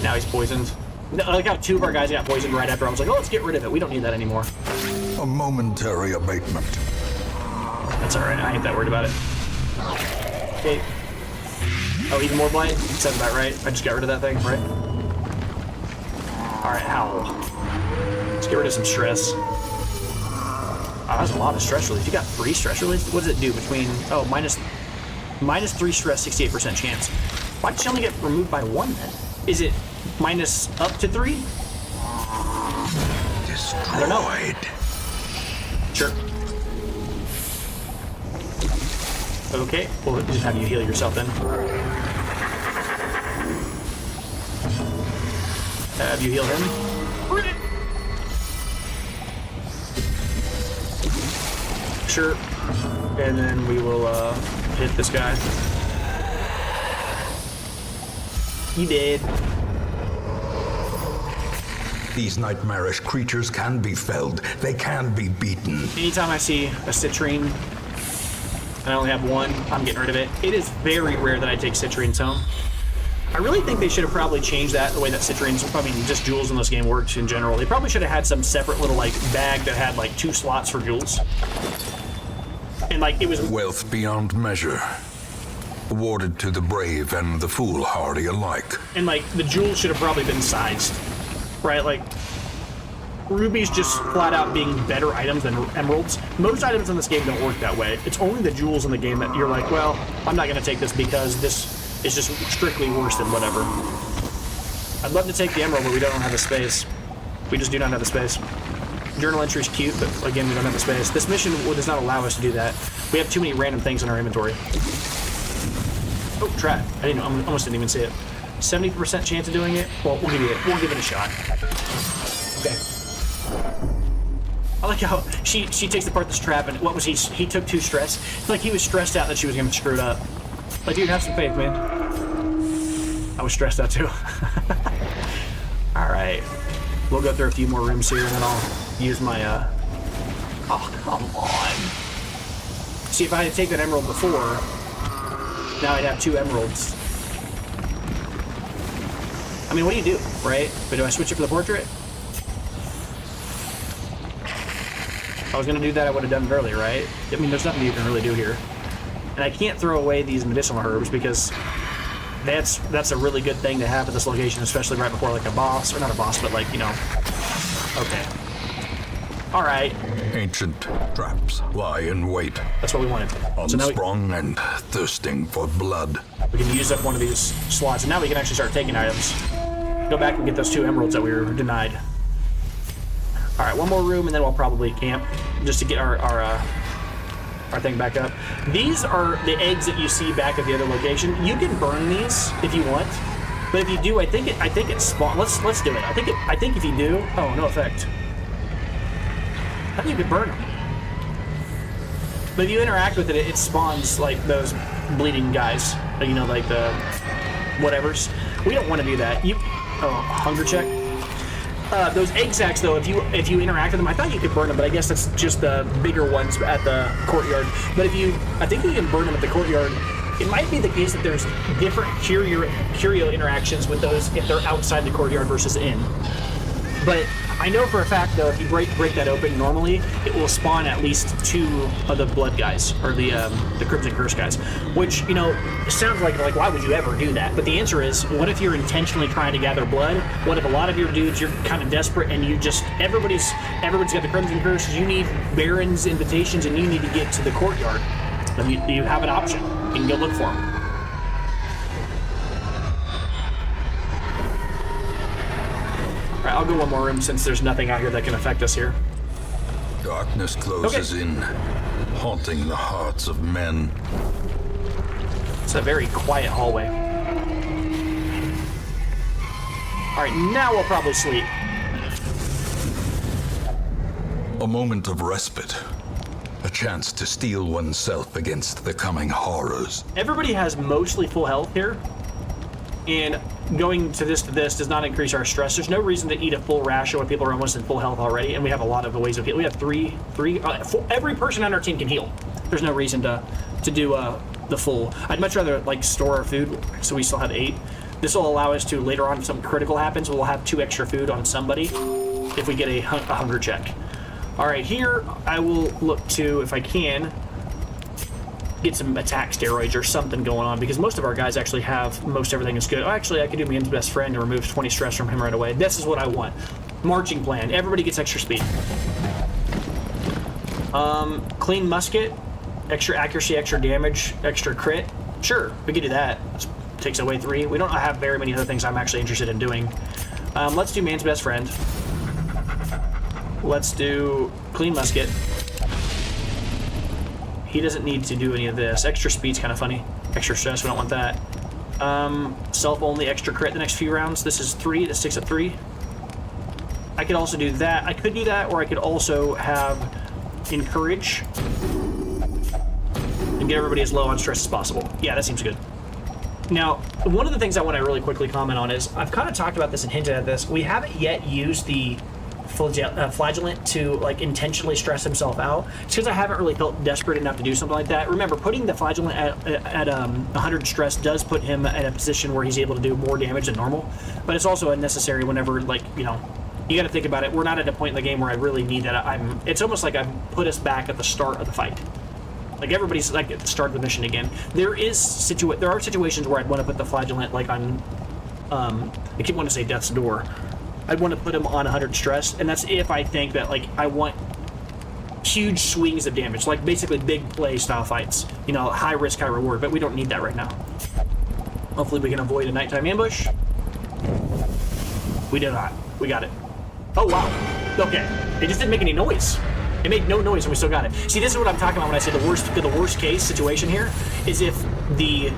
Now he's poisoned. I like how 2 of our guys got poisoned right after. I was like, oh, let's get rid of it. We don't need that anymore. A momentary abatement. That's alright. I ain't that worried about it. Okay. Oh, even more blight? Sounds about right. I just got rid of that thing, right? Alright, howl. Let's get rid of some stress. Oh, that's a lot of stress relief. You got 3 stress relief? What does it do between... Oh, minus 3 stress, 68% chance. Why did she only get removed by 1 then? Is it minus up to 3? Destroyed. I don't know. Sure. Okay, we'll just have you heal yourself then. Have you healed him? Sure. And then we will hit this guy. He did. These nightmarish creatures can be felled. They can be beaten. Anytime I see a citrine and I only have 1, I'm getting rid of it. It is very rare that I take citrines home. I really think they should have probably changed that, the way that citrines, I mean, just jewels in this game works in general. They probably should have had some separate little, like, bag that had, like, 2 slots for jewels. And, like, it was... Wealth beyond measure. Awarded to the brave and the foolhardy alike. And, like, the jewels should have probably been sized. Right? Like, rubies just flat out being better items than emeralds. Most items in this game don't work that way. It's only the jewels in the game that you're like, well, I'm not going to take this because this is just strictly worse than whatever. I'd love to take the emerald, but we don't have the space. We just do not have the space. Journal entry's cute, but again, we don't have the space. This mission does not allow us to do that. We have too many random things in our inventory. Oh, trap. I almost didn't even see it. 70% chance of doing it? Well, we'll give it a shot. Okay. I like how she takes apart this trap, and what was he took 2 stress. It's like he was stressed out that she was gonna screw it up. Like, dude, have some faith, man. I was stressed out too. Alright. We'll go through a few more rooms here, and then I'll use my oh, come on. See, if I had taken that emerald before, now I'd have 2 emeralds. I mean, what do you do, right? But do I switch it for the portrait? If I was going to do that, I would have done it earlier, right? I mean, there's nothing you can really do here. And I can't throw away these medicinal herbs because that's a really good thing to have at this location, especially right before, like, a boss. Or not a boss, but, like, you know. Okay. All right. Ancient traps lie in wait. That's what we wanted. Unsprung and thirsting for blood. We can use up one of these slots, and now we can actually start taking items. Go back and get those 2 emeralds that we were denied. All right, one more room, and then we'll probably camp just to get our thing back up. These are the eggs that you see back at the other location. You can burn these if you want, but if you do, I think it spawn. Let's do it. I think if you do, oh, no effect. I think you could burn them. But if you interact with it, it spawns like those bleeding guys. You know, like the whatevers. We don't want to do that. Hunger check. Those egg sacs, though, if you interact with them, I thought you could burn them, but I guess that's just the bigger ones at the courtyard. But I think you can burn them at the courtyard. It might be the case that there's different curio interactions with those if they're outside the courtyard versus in. But I know for a fact, though, if you break that open normally, it will spawn at least 2 of the blood guys, or the Crimson Curse guys. Which, you know, sounds like why would you ever do that? But the answer is, what if you're intentionally trying to gather blood? What if a lot of your dudes, you're kind of desperate, and you just everybody's got the Crimson Curse. You need Baron's invitations, and you need to get to the courtyard. Then you have an option. You can go look for them. All right, I'll go one more room since there's nothing out here that can affect us here. Darkness closes in, haunting the hearts of men. It's a very quiet hallway. All right, now we'll probably sleep. A moment of respite. A chance to steel oneself against the coming horrors. Everybody has mostly full health here. And going to this does not increase our stress. There's no reason to eat a full ration when people are almost in full health already, and we have a lot of ways of healing. We have three. Every person on our team can heal. There's no reason to do the full. I'd much rather like store our food, so we still have 8. This will allow us to later on if something critical happens, we'll have 2 extra food on somebody if we get a hunger check. All right, here I will look to, if I can, get some attack steroids or something going on, because most of our guys actually have most everything is good. Oh, actually, I could do Man's Best Friend to remove 20 stress from him right away. This is what I want. Marching plan. Everybody gets extra speed. Clean musket, extra accuracy, extra damage, extra crit. Sure, we could do that. Takes away 3. We don't have very many other things I'm actually interested in doing. Let's do Man's Best Friend. Let's do clean musket. He doesn't need to do any of this. Extra speed's kind of funny. Extra stress, we don't want that. Self-only extra crit the next few rounds. This is 3, this takes up 3. I could also do that. I could do that, or I could also have encourage and get everybody as low on stress as possible. Yeah, that seems good. Now, one of the things I want to really quickly comment on is, I've kind of talked about this and hinted at this. We haven't yet used the flagellant to like intentionally stress himself out. It's because I haven't really felt desperate enough to do something like that. Remember, putting the flagellant at 100 stress does put him in a position where he's able to do more damage than normal, but it's also unnecessary whenever, like, you know, you got to think about it. We're not at a point in the game where I really need that. It's almost like I've put us back at the start of the fight. Like, everybody's like at the start of the mission again. There are situations where I'd want to put the flagellant like on I keep wanting to say death's door. I'd want to put him on 100 stress, and that's if I think that, like, I want huge swings of damage, like basically big play style fights. You know, high risk, high reward, but we don't need that right now. Hopefully we can avoid a nighttime ambush. We did not. We got it. Oh, wow. Okay. It just didn't make any noise. It made no noise, and we still got it. See, this is what I'm talking about when I say the worst case situation here is if the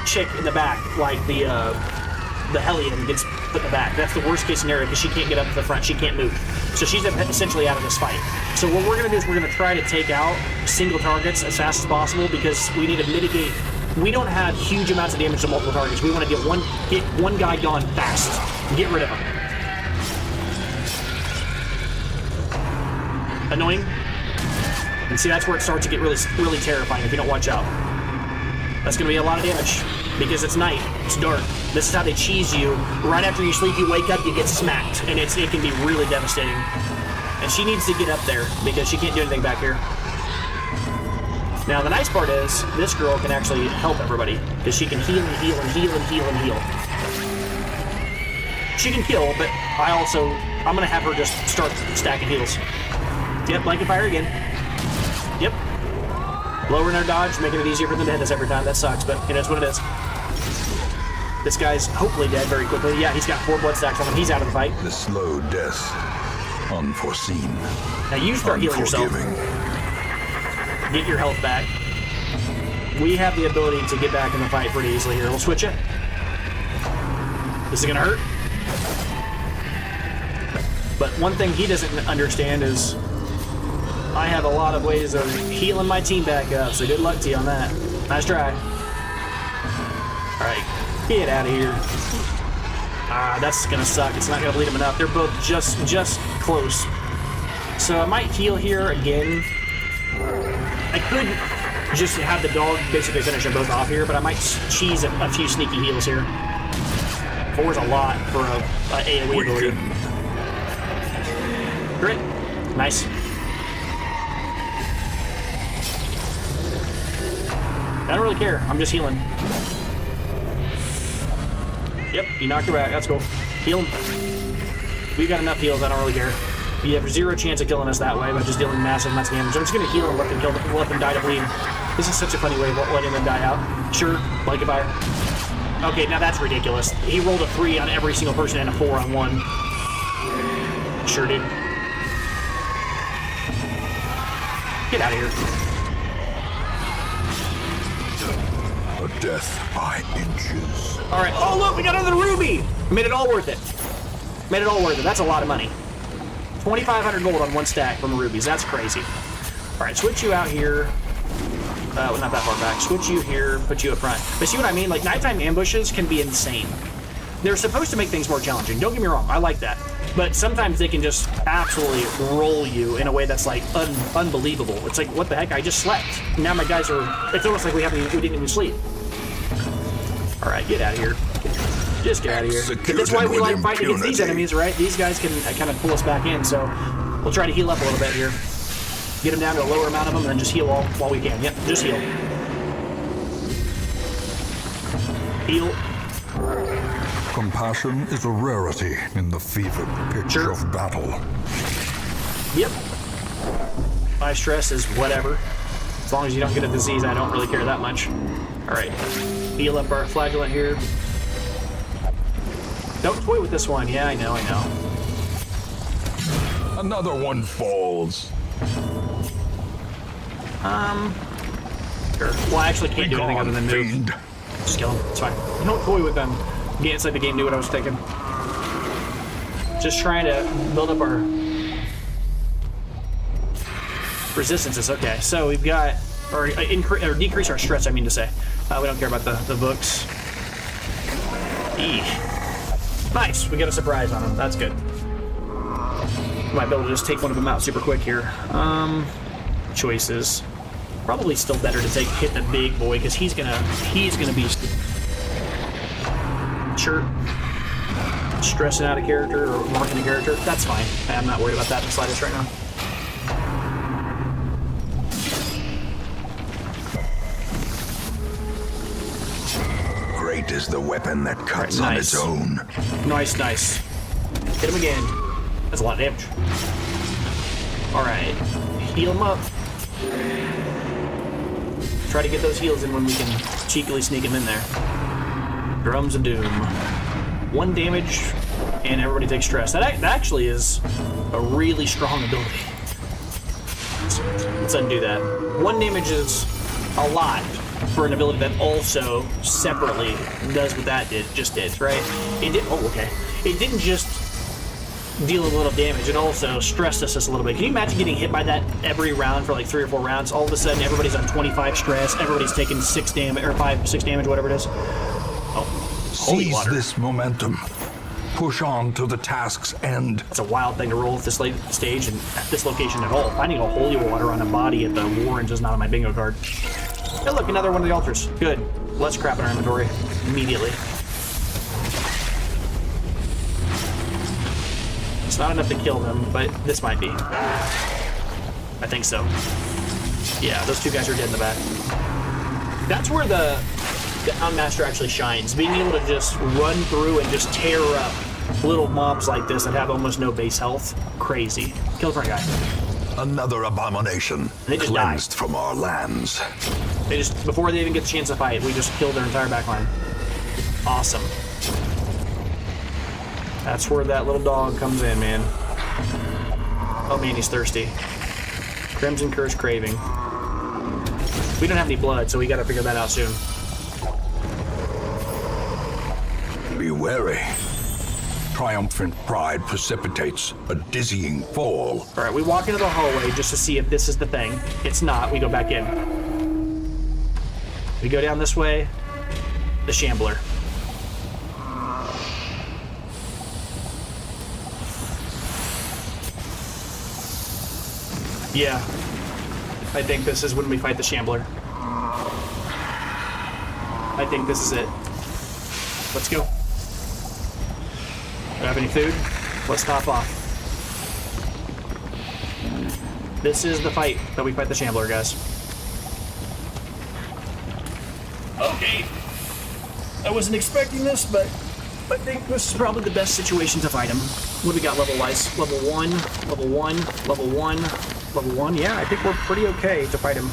chick in the back, like the Hellion, gets put in the back. That's the worst case scenario because she can't get up to the front. She can't move. So she's essentially out of this fight. So what we're going to do is we're going to try to take out single targets as fast as possible because we need to mitigate. We don't have huge amounts of damage to multiple targets. We want to get one guy gone fast. Get rid of him. Annoying. And see, that's where it starts to get really terrifying if you don't watch out. That's going to be a lot of damage because it's night. It's dark. This is how they cheese you. Right after you sleep, you wake up, you get smacked, and it can be really devastating. And she needs to get up there because she can't do anything back here. Now, the nice part is this girl can actually help everybody because she can heal and heal and heal and heal and heal. She can kill, but I'm going to have her just start stacking heals. Yep, blanket fire again. Yep. Lowering our dodge, making it easier for them to hit us every time. That sucks, but it is what it is. This guy's hopefully dead very quickly. Yeah, he's got 4 blood stacks on him. He's out of the fight. The slow death, unforeseen. Now you start healing yourself. Get your health back. We have the ability to get back in the fight pretty easily here. We'll switch it. This is gonna hurt. But one thing he doesn't understand is I have a lot of ways of healing my team back up, so good luck to you on that. Nice try. Alright, get out of here. That's gonna suck. It's not gonna bleed him enough. They're both just close. So I might heal here again. I could just have the dog basically finish them both off here, but I might cheese a few sneaky heals here. 4's a lot for a AoE ability. Great. Nice. I don't really care. I'm just healing. Yep, you knocked her back. That's cool. Heal him. We've got enough heals. I don't really care. You have 0 chance of killing us that way by just dealing massive amounts of damage. I'm just going to heal and let them die to bleed. This is such a funny way of letting them die out. Sure, blanket fire. Okay, now that's ridiculous. He rolled a 3 on every single person and a 4 on one. Sure did. Get out of here. A death by inches. All right. Oh, look, we got another ruby. Made it all worth it. Made it all worth it. That's a lot of money. 2,500 gold on 1 stack from rubies. That's crazy. All right, switch you out here. Well, not that far back. Switch you here, put you up front. But see what I mean? Like, nighttime ambushes can be insane. they're supposed to make things more challenging. Don't get me wrong, I like that. But sometimes they can just absolutely roll you in a way that's like unbelievable. It's like, what the heck? I just slept. Now my guys are. It's almost like we didn't even sleep. All right, get out of here. Just get out of here. But that's why we like fighting against these enemies, right? These guys can kind of pull us back in. So we'll try to heal up a little bit here. Get them down to a lower amount of them, and then just heal while we can. Yep, just heal. Heal. Compassion is a rarity in the fevered pitch of battle. Yep. My stress is whatever. As long as you don't get a disease, I don't really care that much. Alright. Heal up our flagellant here. Don't toy with this one. Yeah, I know. Another one falls. Sure. Well, I actually can't do anything other than move. Fiend. Just kill them. It's fine. Don't toy with them. It's like the game knew what I was thinking. Just trying to build up our resistances. Okay, so we've got, or decrease our stress, I mean to say. We don't care about the books. Eek. Nice, we got a surprise on them. That's good. Might be able to just take one of them out super quick here. Choices. Probably still better to hit the big boy because he's gonna be. Sure. Stressing out a character or marking a character, that's fine. I'm not worried about that in the slightest right now. Great is the weapon that cuts on its own. Nice. Hit him again. That's a lot of damage. Alright. Heal him up. Try to get those heals in when we can cheekily sneak him in there. Drums of Doom. 1 damage, and everybody takes stress. That actually is a really strong ability. Let's undo that. 1 damage is a lot for an ability that also separately does what that just did, right? It did. Oh, okay. It didn't just deal a little damage. It also stressed us a little bit. Can you imagine getting hit by that every round for like 3 or 4 rounds? All of a sudden, everybody's on 25 stress. Everybody's taking 6 damage or 6 damage, whatever it is. Seize this momentum. Push on to the task's end. It's a wild thing to roll at this late stage and at this location at all. Finding a holy water on a body at the Warrens is not on my bingo card. Hey, look, another one of the altars. Good. Less crap in our inventory immediately. It's not enough to kill them, but this might be. I think so. Yeah, those 2 guys are dead in the back. That's where the Unmaster actually shines. Being able to just run through and just tear up little mobs like this that have almost no base health. Crazy. Kill the front guy. Another abomination cleansed from our lands. They just, before they even get the chance to fight, we just killed their entire backline. Awesome. That's where that little dog comes in, man. Oh man, he's thirsty. Crimson Curse Craving. We don't have any blood, so we gotta figure that out soon. Be wary. Triumphant pride precipitates a dizzying fall. All right, we walk into the hallway just to see if this is the thing. It's not. We go back in. We go down this way. The Shambler. Yeah. I think this is when we fight the Shambler. I think this is it. Let's go. Do I have any food? Let's top off. This is the fight that we fight the Shambler, guys. Okay. I wasn't expecting this, but I think this is probably the best situation to fight him. What do we got level-wise? Level 1, level 1, level 1, level 1. Yeah, I think we're pretty okay to fight him.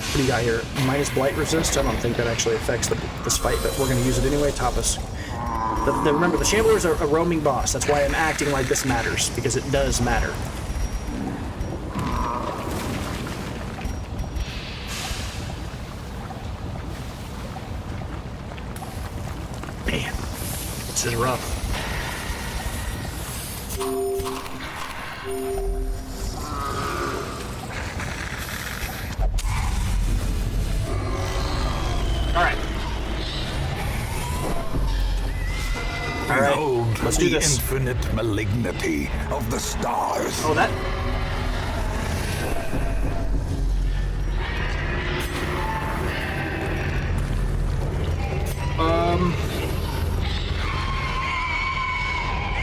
What do you got here? Minus blight resist? I don't think that actually affects this fight, but we're going to use it anyway. Tapas. Remember, the Shambler is a roaming boss. That's why I'm acting like this matters, because it does matter. Man, this is rough. All right. Let's do the this. infinite malignity of the stars. Oh, that.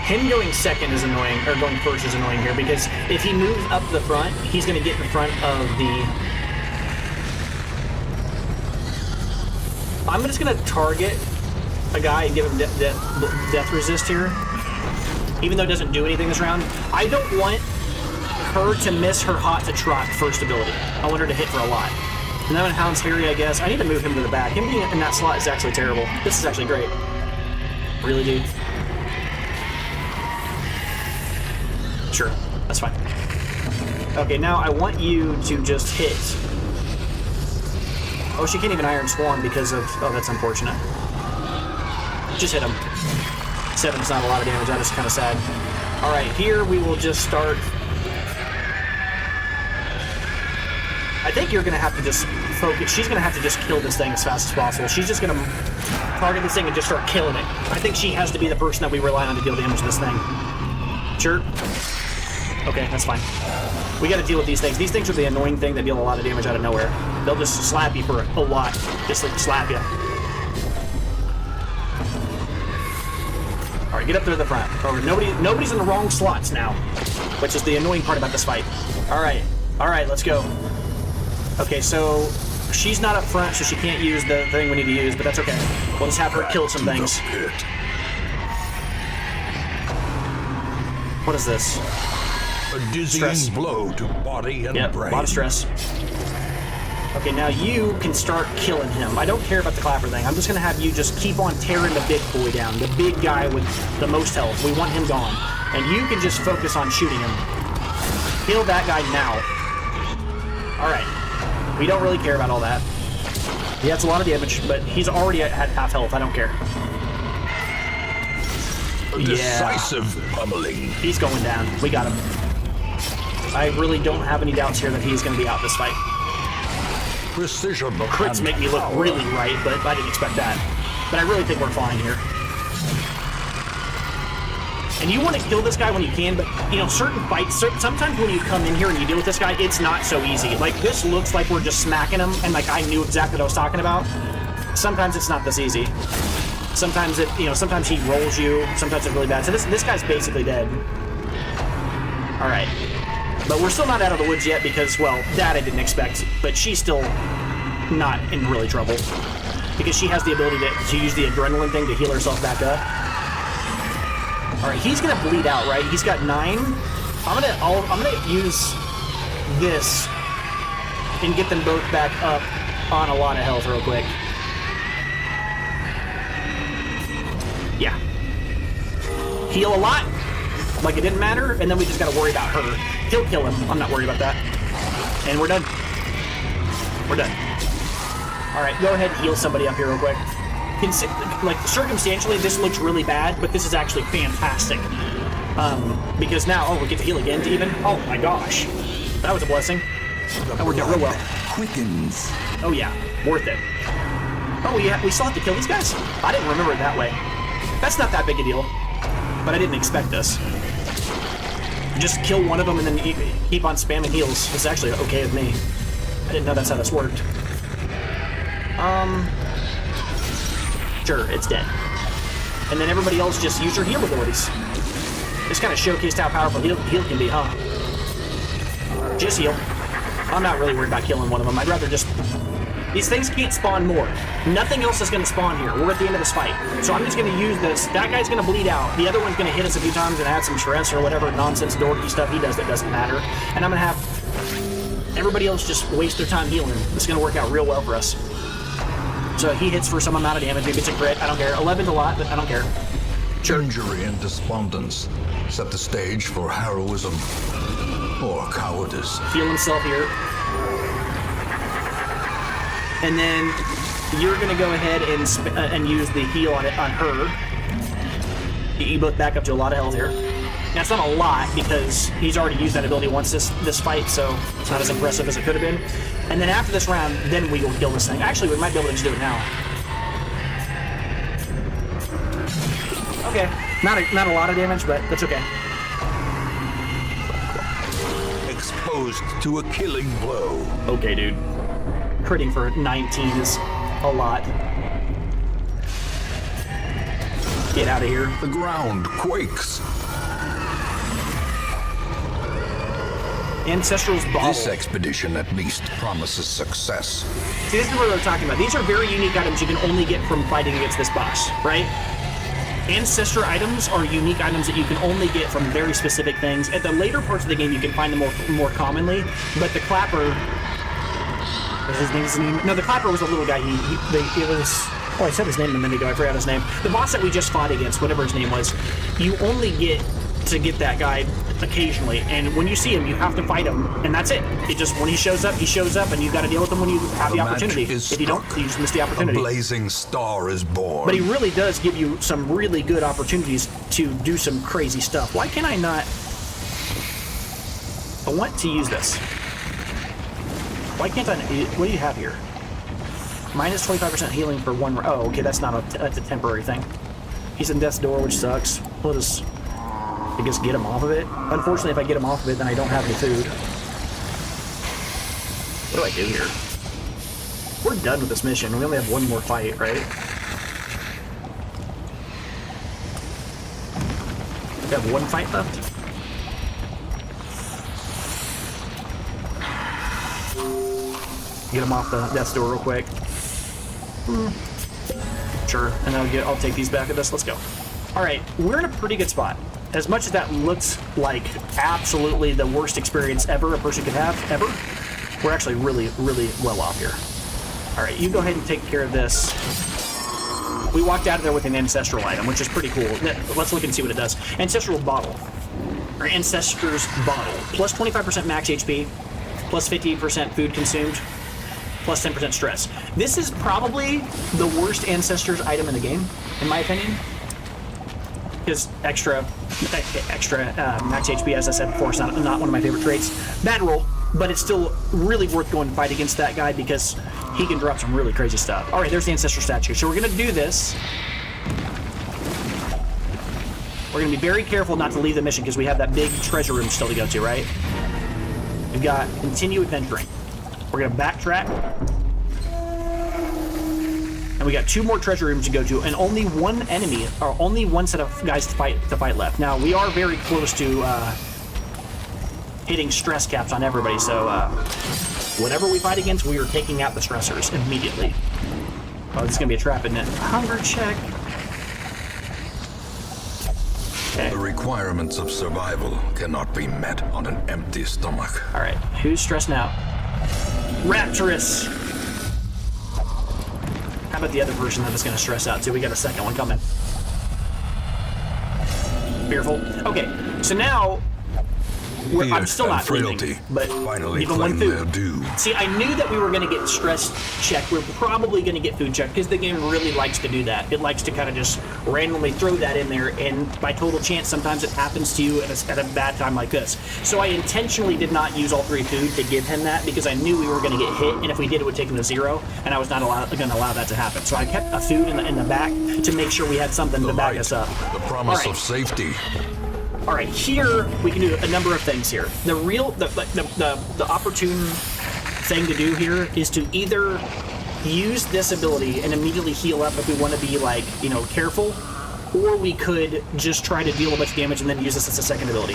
Him going second is annoying, or going first is annoying here, because if he moves up the front, he's going to get in front of the... I'm just going to target a guy and give him death resist here, even though it doesn't do anything this round. I don't want her to miss her hot to trot first ability. I want her to hit for a lot. And then Hound's Harry, I guess. I need to move him to the back. Him being in that slot is actually terrible. This is actually great. Really, dude? Sure, that's fine. Okay, now I want you to just hit. Oh, she can't even Iron Swarm because of... Oh, that's unfortunate. Just hit him. 7's not a lot of damage. That is kind of sad. All right, here we will just start... I think you're going to have to just focus. She's going to have to just kill this thing as fast as possible. She's just going to target this thing and just start killing it. I think she has to be the person that we rely on to deal damage to this thing. Sure. Okay, that's fine. We got to deal with these things. These things are the annoying thing that deal a lot of damage out of nowhere. They'll just slap you for a lot. Just like slap you. All right, get up there to the front. Oh, nobody's in the wrong slots now, which is the annoying part about this fight. All right, let's go. Okay, so she's not up front, so she can't use the thing we need to use, but that's okay. We'll just have her kill some things. What is this? A dizzying Stress. blow to body and Yep, a brain. lot of stress. Okay, now you can start killing him. I don't care about the clapper thing. I'm just going to have you just keep on tearing the big boy down, the big guy with the most health. We want him gone. And you can just focus on shooting him. Kill that guy now. All right. We don't really care about all that. Yeah, it's a lot of damage, but he's already at half health. I don't care. A decisive pummeling. He's going down. We got him. I really don't have any doubts here that he's going to be out this fight. Precision. Crits make me look really right, but I didn't expect that. But I really think we're fine here. And you want to kill this guy when you can, but, you know, certain fights, sometimes when you come in here and you deal with this guy, it's not so easy. Like, this looks like we're just smacking him, and, like, I knew exactly what I was talking about. Sometimes it's not this easy. Sometimes sometimes he rolls you, sometimes it's really bad. So this guy's basically dead. All right. But we're still not out of the woods yet because, well, that I didn't expect. But she's still not in really trouble. Because she has the ability to use the adrenaline thing to heal herself back up. All right, he's gonna bleed out, right? He's got 9. I'm gonna use this and get them both back up on a lot of health real quick. Yeah. Heal a lot, like it didn't matter, and then we just gotta worry about her. He'll kill him. I'm not worried about that. And we're done. We're done. All right, go ahead and heal somebody up here real quick. Like, circumstantially, this looks really bad, but this is actually fantastic. Because now, oh, we get to heal again to even. Oh my gosh, that was a blessing. That worked out real well. Quickens. Oh yeah, worth it. Oh yeah, we still have to kill these guys? I didn't remember it that way. That's not that big a deal, but I didn't expect this. Just kill one of them and then keep on spamming heals. It's actually okay with me. I didn't know that's how this worked. Sure, it's dead. And then everybody else just use your heal abilities. This kind of showcased how powerful heal can be, huh? Just heal. I'm not really worried about killing one of them. I'd rather just... These things can't spawn more. Nothing else is going to spawn here. We're at the end of this fight. So I'm just going to use this. That guy's going to bleed out. The other one's going to hit us a few times and add some stress or whatever nonsense dorky stuff he does that doesn't matter. And I'm going to have everybody else just waste their time healing. This is going to work out real well for us. So he hits for some amount of damage. Maybe it's a crit. I don't care. 11's a lot, but I don't care. Sure. Injury and despondence set the stage for heroism or cowardice. Heal himself here. And then you're going to go ahead and use the heal on her. You both back up to a lot of health here. Now, it's not a lot because he's already used that ability once this fight, so it's not as impressive as it could have been. And then after this round, then we will kill this thing. Actually, we might be able to just do it now. Okay. Not a lot of damage, but that's okay. Exposed to a killing blow. Okay, dude. Critting for 19 is a lot. Get out of here. The ground quakes. Ancestral's Bottle. This expedition at least promises success. See, this is what we're talking about. These are very unique items you can only get from fighting against this boss, right? Ancestor items are unique items that you can only get from very specific things. At the later parts of the game, you can find them more commonly, but the Clapper... What's his name? No, the Clapper was a little guy. It was... Oh, I said his name a minute ago. I forgot his name. The boss that we just fought against, whatever his name was, you only get to get that guy occasionally, and when you see him, you have to fight him, and that's it. It just, when he shows up, and you got to deal with him when you have the opportunity. If you don't, you just miss the opportunity. A blazing star is born. But he really does give you some really good opportunities to do some crazy stuff. Why can I not... I want to use this. Why can't I... What do you have here? Minus 25% healing for one... Oh, okay, that's a temporary thing. He's in death's door, which sucks. We'll just... I guess get him off of it. Unfortunately, if I get him off of it, then I don't have any food. What do I do here? We're done with this mission. We only have one more fight, right? We have one fight left? Get him off the death's door real quick. Sure, and I'll take these back with us. Let's go. All right, we're in a pretty good spot. As much as that looks like absolutely the worst experience ever a person could have, ever, we're actually really, really well off here. All right, you go ahead and take care of this. We walked out of there with an ancestral item, which is pretty cool. Let's look and see what it does. Ancestral Bottle, or Ancestor's Bottle. Plus 25% max HP, plus 50% food consumed, plus 10% stress. This is probably the worst Ancestor's item in the game, in my opinion. Because extra max HP, as I said before, is not one of my favorite traits. Bad roll, but it's still really worth going to fight against that guy because he can drop some really crazy stuff. All right, there's the Ancestor statue. So we're going to do this. We're going to be very careful not to leave the mission because we have that big treasure room still to go to, right? We've got continue adventuring. We're going to backtrack. And we got 2 more treasure rooms to go to, and only one enemy, or only one set of guys to fight left. Now, we are very close to hitting stress caps on everybody, so whatever we fight against, we are taking out the stressors immediately. Oh, this is going to be a trap, isn't it? Hunger check. Okay. The requirements of survival cannot be met on an empty stomach. All right, who's stressed now? Rapturous! How about the other version that is going to stress out too? We got a second one coming. Fearful. Okay, so now I'm still not leaving, but finally even one claim food. their due. See, I knew that we were going to get stress checked. We're probably going to get food checked because the game really likes to do that. It likes to kind of just randomly throw that in there, and by total chance, sometimes it happens to you at a bad time like this. So I intentionally did not use all 3 food to give him that because I knew we were going to get hit, and if we did, it would take him to 0, and I was not going to allow that to happen. So I kept a food in the back to make sure we had something to back us up. The promise of safety. All right, here we can do a number of things here. The opportune thing to do here is to either use this ability and immediately heal up if we want to be careful, or we could just try to deal a bunch of damage and then use this as a second ability.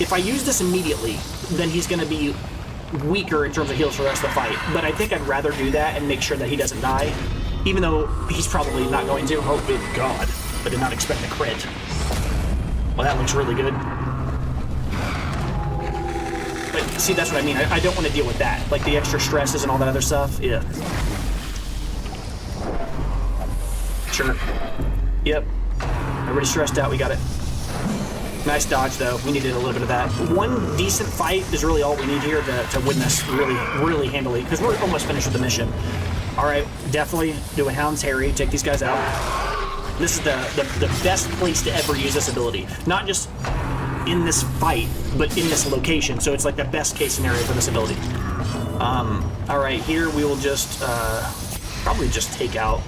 If I use this immediately, then he's going to be weaker in terms of heals for the rest of the fight. But I think I'd rather do that and make sure that he doesn't die, even though he's probably not going to. Oh, good God. I did not expect a crit. Well, that looks really good. But see, that's what I mean. I don't want to deal with that. Like the extra stresses and all that other stuff. Yeah. Sure. Yep. Everybody's stressed out. We got it. Nice dodge, though. We needed a little bit of that. One decent fight is really all we need here to win this really, really handily, because we're almost finished with the mission. All right, definitely do a Hound's Harry. Take these guys out. This is the best place to ever use this ability. Not just in this fight, but in this location. So it's like the best case scenario for this ability. All right, here we will just probably just take out.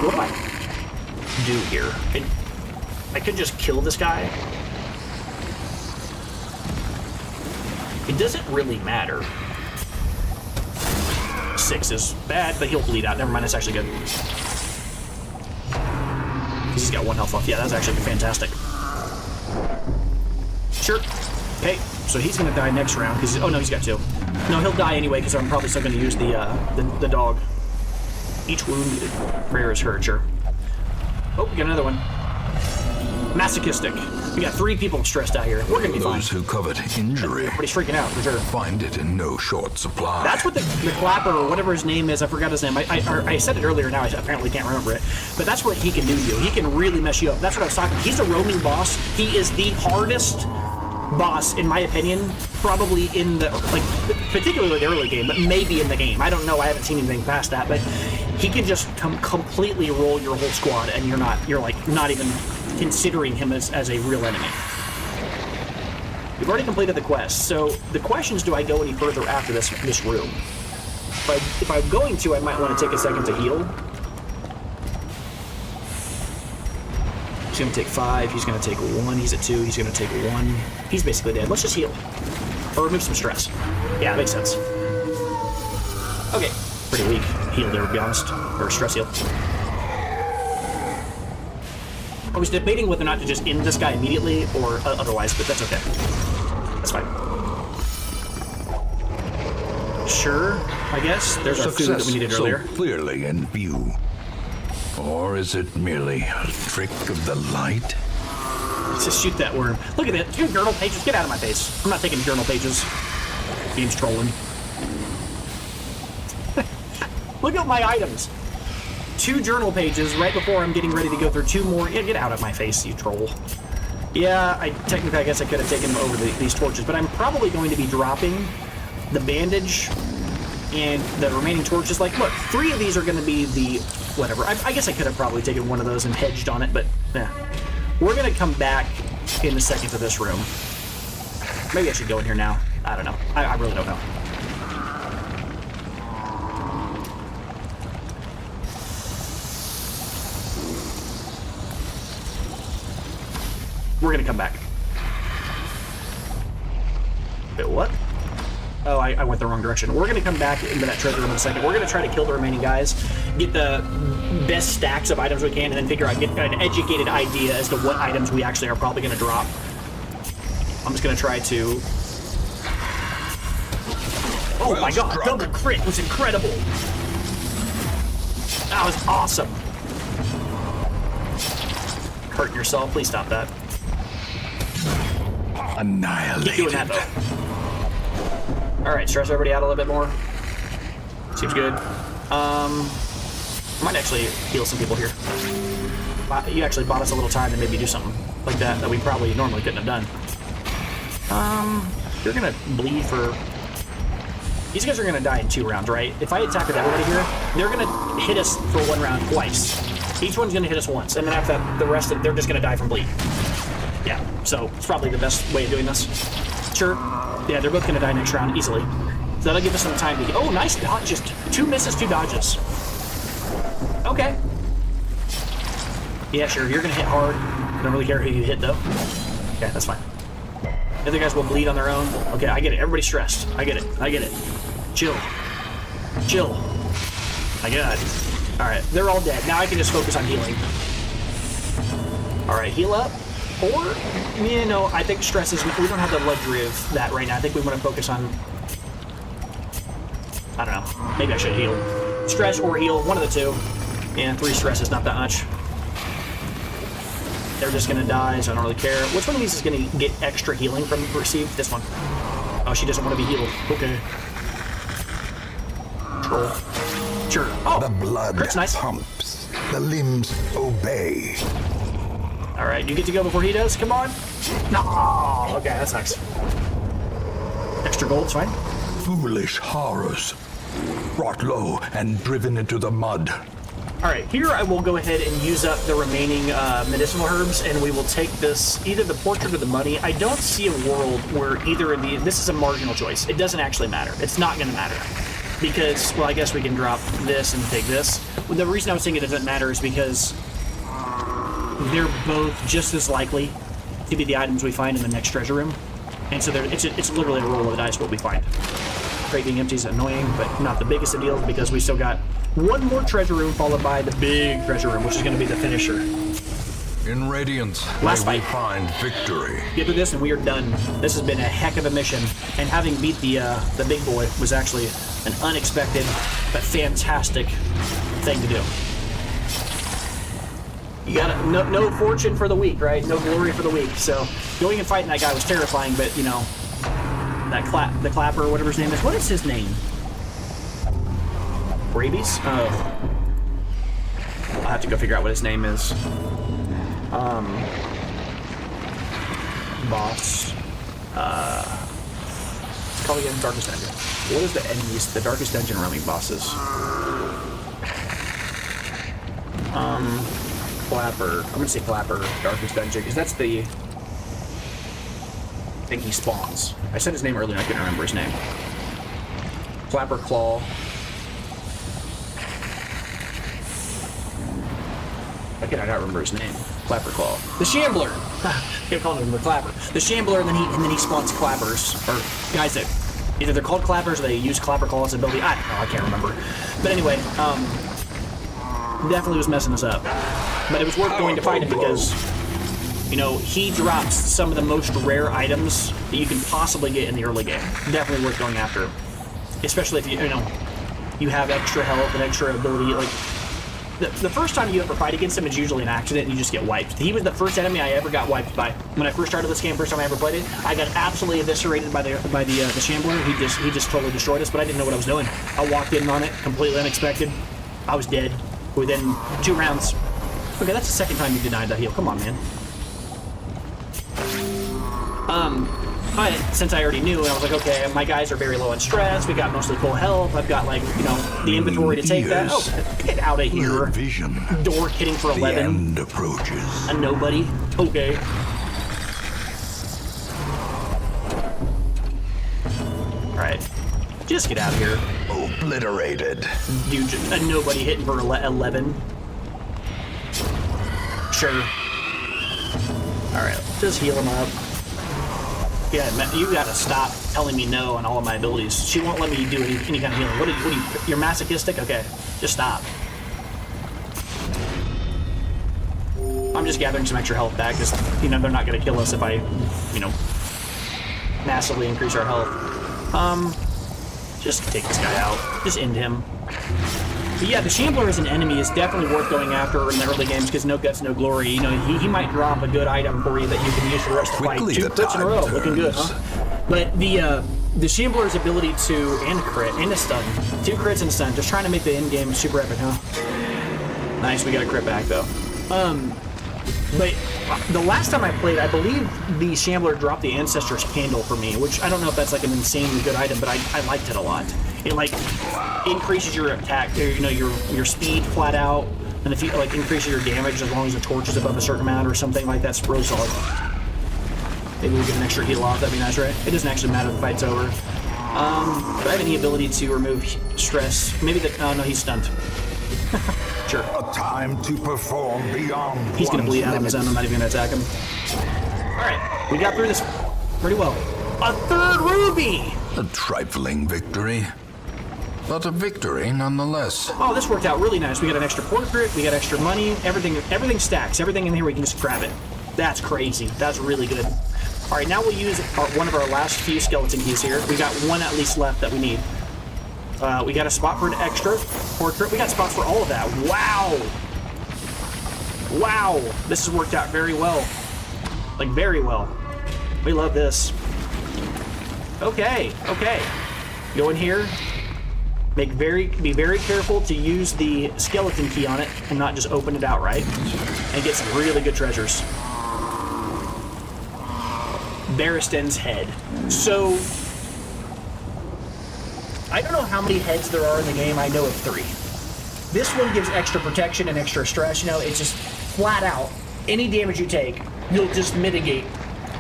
What? do here? I could just kill this guy. It doesn't really matter. 6 is bad, but he'll bleed out. Never mind, that's actually good. He's got 1 health left. Yeah, that's actually fantastic. Sure. Okay, so he's gonna die next round because oh no, he's got 2. No, he'll die anyway because I'm probably still gonna use the dog. Each wound rare is hurt. Sure. Oh, we got another one. Masochistic. We got 3 people stressed out here. We're gonna be fine. Those who covet injury Everybody's freaking out for sure. find it in no short supply. That's what the clapper or whatever his name is. I forgot his name. I said it earlier. Now I apparently can't remember it. But that's what he can do to you. He can really mess you up. That's what I was talking about. He's a roaming boss. He is the hardest boss, in my opinion, probably in the, like, particularly the early game, but maybe in the game. I don't know. I haven't seen anything past that, but he can just completely roll your whole squad, and you're like not even considering him as a real enemy. We've already completed the quest, so the question is, do I go any further after this room? If I'm going to, I might want to take a second to heal. He's going to take 5, he's going to take 1, he's at 2, he's going to take 1. He's basically dead. Let's just heal. Or remove some stress. Yeah, that makes sense. Okay, pretty weak heal there, to be honest. Or stress heal. I was debating whether or not to just end this guy immediately or otherwise, but that's okay. That's fine. Sure, I guess. There's our food that we needed earlier. So clearly in view. Or is it merely a trick of the light? Let's just shoot that worm. Look at that. 2 journal pages. Get out of my face. I'm not taking journal pages. Game's trolling. Look at my items. 2 journal pages right before I'm getting ready to go through 2 more. Yeah, get out of my face, you troll. Yeah, I guess I could have taken them over these torches, but I'm probably going to be dropping the bandage and the remaining torches. Like, look, 3 of these are going to be the whatever. I guess I could have probably taken one of those and hedged on it, but yeah. We're going to come back in a second to this room. Maybe I should go in here now. I don't know. I really don't know. We're gonna come back. Wait, what? Oh, I went the wrong direction. We're gonna come back into that treasure room in a second. We're gonna try to kill the remaining guys, get the best stacks of items we can, and then get an educated idea as to what items we actually are probably gonna drop. I'm just gonna try to... Oh my god, double crit was incredible! That was awesome! Hurt yourself, please stop that. Annihilated. Keep doing that, though. Alright, stress everybody out a little bit more. Seems good. Might actually heal some people here. You actually bought us a little time to maybe do something like that we probably normally couldn't have done. You're gonna bleed for... These guys are gonna die in 2 rounds, right? If I attack with everybody here, they're gonna hit us for 1 round twice. Each one's gonna hit us once, and then after that, the rest of they're just gonna die from bleed. Yeah, so it's probably the best way of doing this. Sure. Yeah, they're both gonna die next round easily. So that'll give us some time to get... Oh, nice dodge. Just 2 misses, 2 dodges. Okay. Yeah, sure. You're gonna hit hard. I don't really care who you hit, though. Okay, that's fine. The other guys will bleed on their own. Okay, I get it. Everybody's stressed. I get it. I get it. Chill. Chill. I got it. Alright, they're all dead. Now I can just focus on healing. Alright, heal up. Or, you know, I think stress is... We don't have the luxury of that right now. I think we want to focus on... I don't know. Maybe I should heal. Stress or heal. One of the 2. And 3 stress is not that much. They're just going to die, so I don't really care. Which one of these is going to get extra healing from received? This one. Oh, she doesn't want to be healed. Okay. Troll. Sure. Oh, the blood crit's nice. pumps. The limbs obey. Alright, you get to go before he does? Come on. No. Okay, that sucks. Extra gold's fine. Foolish horrors. Brought low and driven into the mud. Alright, here I will go ahead and use up the remaining medicinal herbs, and we will take this, either the portrait or the money. I don't see a world where either of these... This is a marginal choice. It doesn't actually matter. It's not going to matter. Because, well, I guess we can drop this and take this. Well, the reason I was saying it doesn't matter is because they're both just as likely to be the items we find in the next treasure room. And so it's literally a roll of the dice what we find. Crate being empty is annoying, but not the biggest of deals because we still got one more treasure room followed by the big treasure room, which is going to be the finisher. In Radiance, Last may we fight. find victory. Get through this and we are done. This has been a heck of a mission, and having beat the big boy was actually an unexpected but fantastic thing to do. You got no fortune for the weak, right? No glory for the weak. So going and fighting that guy was terrifying, but you know, the clapper or whatever his name is. What is his name? Rabies? Oh. I'll have to go figure out what his name is. Boss. It's called again Darkest Dungeon. What is the enemies, the Darkest Dungeon roaming bosses? Clapper. I'm gonna say Clapper, Darkest Dungeon, because that's the thing he spawns. I said his name earlier and I couldn't remember his name. Clapper Claw. Why can I not remember his name? Clapper Claw. The Shambler! I kept calling him the Clapper. The Shambler, and then he spawns Clappers, or guys that either they're called Clappers or they use Clapper Claw as an ability. I don't know, I can't remember. But anyway, definitely was messing us up. But it was worth going to fight him because, you know, he drops some of the most rare items that you can possibly get in the early game. Definitely worth going after. Especially if you have extra health and extra ability. Like, the first time you ever fight against him is usually an accident and you just get wiped. He was the first enemy I ever got wiped by. When I first started this game, first time I ever played it, I got absolutely eviscerated by the Shambler. He just totally destroyed us, but I didn't know what I was doing. I walked in on it, completely unexpected. I was dead within 2 rounds. Okay, that's the second time you denied that heal. Come on, man. But since I already knew, I was like, okay, my guys are very low on stress. We got mostly full health. I've got, like, you know, the inventory to take that. Oh, get out of here. Vision. Door hitting for 11. The end approaches. A nobody. Okay. Alright. Just get out of here. Obliterated. Dude, a nobody hitting for 11. Sure. Alright, just heal him up. Yeah, you gotta stop telling me no on all of my abilities. She won't let me do any kind of healing. What are you, you're masochistic? Okay, just stop. I'm just gathering some extra health back because, you know, they're not gonna kill us if I, you know, massively increase our health. Just take this guy out. Just end him. But yeah, the Shambler as an enemy is definitely worth going after in the early games because no guts, no glory. You know, he might drop a good item for you that you can use for the rest of the fight. 2 crits in a row, looking good, huh? But the Shambler's ability to, and a crit, and a stun. 2 crits and a stun, just trying to make the end game super epic, huh? Nice, we got a crit back though. But the last time I played, I believe the Shambler dropped the Ancestor's Candle for me, which I don't know if that's like an insanely good item, but I liked it a lot. It like increases your attack, you know, your speed flat out, and if you like increases your damage as long as the torch is above a certain amount or something like that's really solid. Maybe we'll get an extra heal off. That'd be nice, right? It doesn't actually matter if the fight's over. Do I have any ability to remove stress? Maybe the oh no, he's stunned. Sure. A time to perform beyond. He's gonna bleed out on his own. I'm not even gonna attack him. All right, we got through this pretty well. A 3rd ruby. A trifling victory, but a victory nonetheless. Oh, this worked out really nice. We got an extra portrait, we got extra money, everything stacks. Everything in here we can just grab it. That's crazy. That's really good. All right, now we'll use one of our last few skeleton keys here. We got 1 at least left that we need. We got a spot for an extra portrait. We got spots for all of that. Wow. Wow. This has worked out very well. Like, very well. We love this. Okay. Go in here. Be very careful to use the skeleton key on it and not just open it outright. And get some really good treasures. Barristan's head. So, I don't know how many heads there are in the game. I know of 3. This one gives extra protection and extra stress. You know, it's just flat out. Any damage you take, you'll just mitigate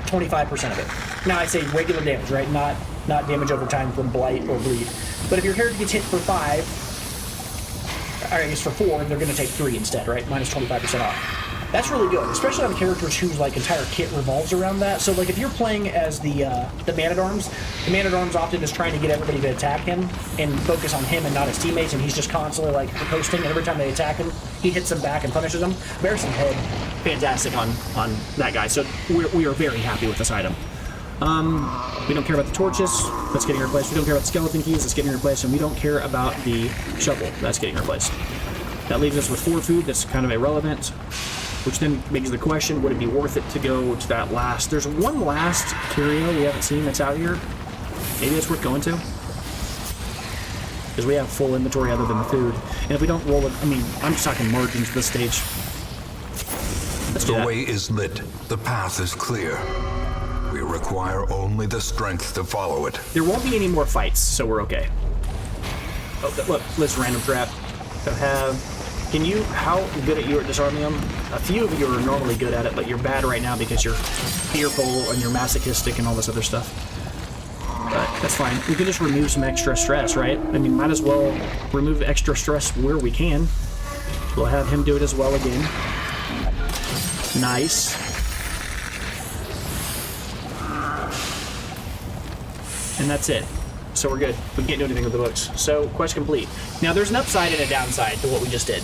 25% of it. Now, I say regular damage, right? Not damage over time from blight or bleed. But if your character gets hit for 5, or I guess for 4, they're going to take 3 instead, right? Minus 25% off. That's really good, especially on characters whose like entire kit revolves around that. So like if you're playing as the Man-at-Arms, the Man-at-Arms often is trying to get everybody to attack him and focus on him and not his teammates, and he's just constantly like posting, and every time they attack him, he hits them back and punishes them. Barristan Head, fantastic on that guy. So we are very happy with this item. We don't care about the torches, that's getting replaced. We don't care about the skeleton keys, that's getting replaced, and we don't care about the shovel, that's getting replaced. That leaves us with 4 food that's kind of irrelevant, which then begs the question, would it be worth it to go to that last? There's one last curio we haven't seen that's out here. Maybe it's worth going to. Because we have full inventory other than the food. And if we don't roll it, I mean, I'm just talking margins at this stage. Let's do that. The way is lit. The path is clear. We require only the strength to follow it. There won't be any more fights, so we're okay. Oh, look, let's random trap. How good at you at disarming them? A few of you are normally good at it, but you're bad right now because you're fearful and you're masochistic and all this other stuff. But that's fine. We can just remove some extra stress, right? I mean, might as well remove extra stress where we can. We'll have him do it as well again. Nice. And that's it. So we're good. We can't do anything with the books. So, quest complete. Now, there's an upside and a downside to what we just did.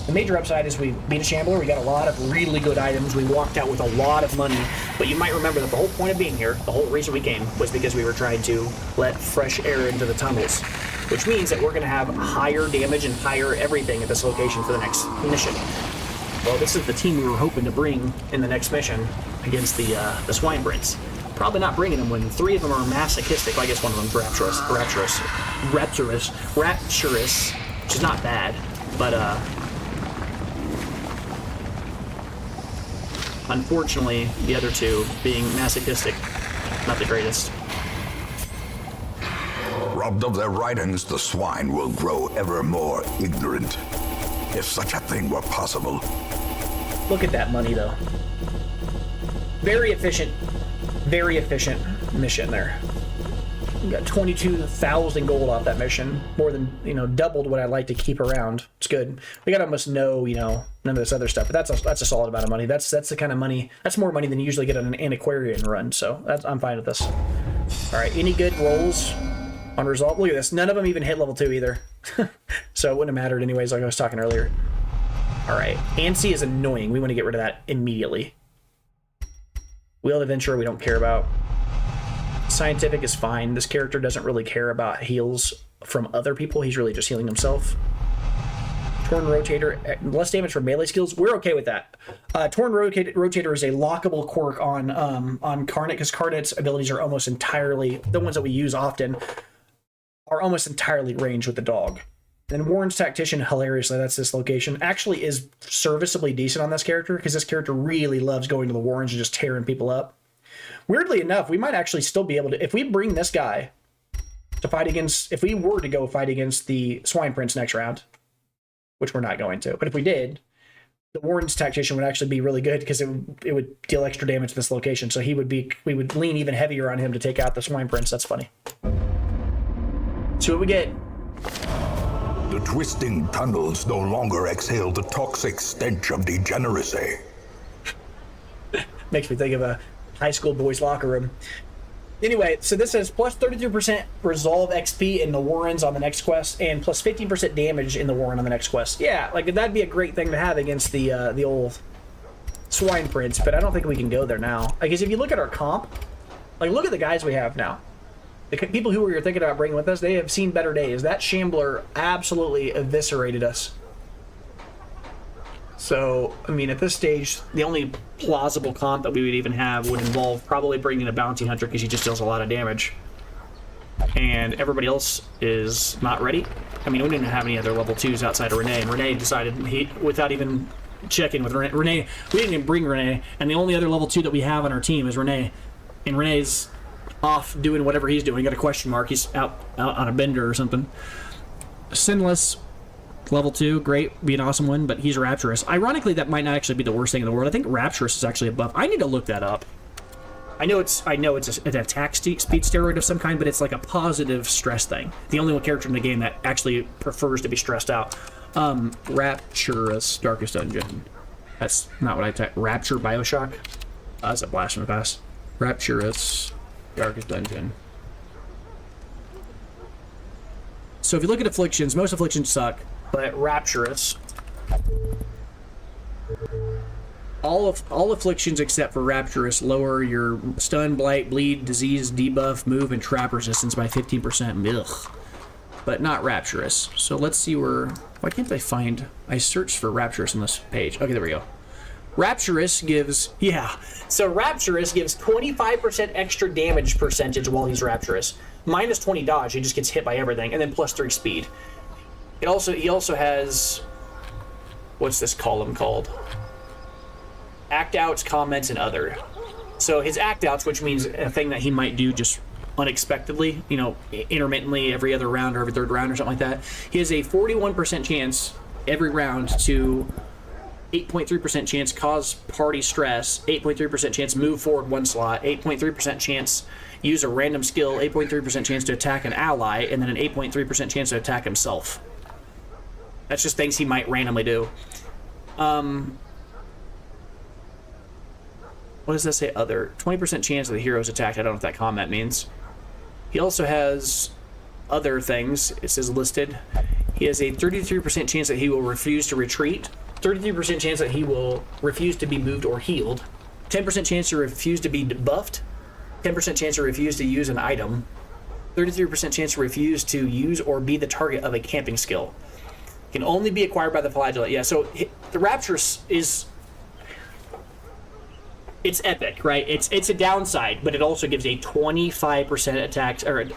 The major upside is we beat a Shambler, we got a lot of really good items, we walked out with a lot of money, but you might remember that the whole point of being here, the whole reason we came, was because we were trying to let fresh air into the tunnels, which means that we're going to have higher damage and higher everything at this location for the next mission. Well, this is the team we were hoping to bring in the next mission against the Swine Prince. Probably not bringing them when 3 of them are masochistic. Well, I guess one of them's rapturous, which is not bad, but unfortunately, the other 2 being masochistic, not the greatest. Robbed of their writings, the swine will grow ever more ignorant. If such a thing were possible. Look at that money, though. Very efficient mission there. We got 22,000 gold off that mission, more than, doubled what I'd like to keep around. It's good. We got almost none of this other stuff, but that's a solid amount of money. That's the kind of money, that's more money than you usually get on an antiquarian run, so I'm fine with this. All right, any good rolls on resolve? Look at this, none of them even hit level 2 either. So it wouldn't have mattered anyways, like I was talking earlier. All right, Ansi is annoying. We want to get rid of that immediately. Wheel Adventure we don't care about. Scientific is fine. This character doesn't really care about heals from other people. He's really just healing himself. Torn Rotator, less damage from melee skills. We're okay with that. Torn Rotator is a lockable quirk on Karnit, because Karnit's abilities are almost entirely, the ones that we use often, are almost entirely ranged with the dog. And Warren's Tactician, hilariously, that's this location, actually is serviceably decent on this character, because this character really loves going to the Warrens and just tearing people up. Weirdly enough, we might actually still be able to, if we bring this guy to fight against, if we were to go fight against the Swine Prince next round, which we're not going to, but if we did, the Warren's Tactician would actually be really good, because it would deal extra damage to this location, so we would lean even heavier on him to take out the Swine Prince. That's funny. See what we get. The twisting tunnels no longer exhale the toxic stench of degeneracy. Makes me think of a high school boys' locker room. Anyway, so this says plus 33% resolve XP in the Warrens on the next quest, and plus 15% damage in the Warren on the next quest. Yeah, like that'd be a great thing to have against the old Swine Prince, but I don't think we can go there now. Because if you look at our comp, like look at the guys we have now. The people who we were thinking about bringing with us, they have seen better days. That Shambler absolutely eviscerated us. So, I mean, at this stage, the only plausible comp that we would even have would involve probably bringing a Bounty Hunter, because he just deals a lot of damage. And everybody else is not ready. I mean, we didn't have any other level 2s outside of Renee, and Renee decided, without even checking with Renee, we didn't even bring Renee, and the only other level 2 that we have on our team is Renee. And Renee's off doing whatever he's doing. Got a question mark. He's out on a bender or something. Sinless, level 2, great, be an awesome one, but he's Rapturous. Ironically, that might not actually be the worst thing in the world. I think Rapturous is actually a buff. I need to look that up. I know it's an attack speed steroid of some kind, but it's like a positive stress thing. The only one character in the game that actually prefers to be stressed out. Rapturous, Darkest Dungeon. That's not what I typed. Rapture Bioshock. That's a blast from the past. Rapturous Darkest Dungeon. So if you look at afflictions, most afflictions suck, but Rapturous, all afflictions except for Rapturous lower your stun, blight, bleed, disease, debuff, move, and trap resistance by 15%. Ugh. But not Rapturous. So let's see where... Why can't I find... I searched for Rapturous on this page. Okay, there we go. Rapturous gives... Yeah. So Rapturous gives 25% extra damage percentage while he's Rapturous. Minus 20 dodge. He just gets hit by everything. And then plus 3 speed. He also has... What's this column called? Act outs, comments, and other. So his act outs, which means a thing that he might do just unexpectedly, you know, intermittently every other round or every third round or something like that. He has a 41% chance every round to 8.3% chance cause party stress, 8.3% chance move forward 1 slot, 8.3% chance use a random skill, 8.3% chance to attack an ally, and then an 8.3% chance to attack himself. That's just things he might randomly do. What does that say? Other. 20% chance of the hero's attacked. I don't know what that comment means. He also has other things. It says listed. He has a 33% chance that he will refuse to retreat. 33% chance that he will refuse to be moved or healed. 10% chance to refuse to be buffed. 10% chance to refuse to use an item. 33% chance to refuse to use or be the target of a camping skill. Can only be acquired by the flagellate. Yeah, so the Rapture is... It's epic, right? It's a downside, but it also gives a 25%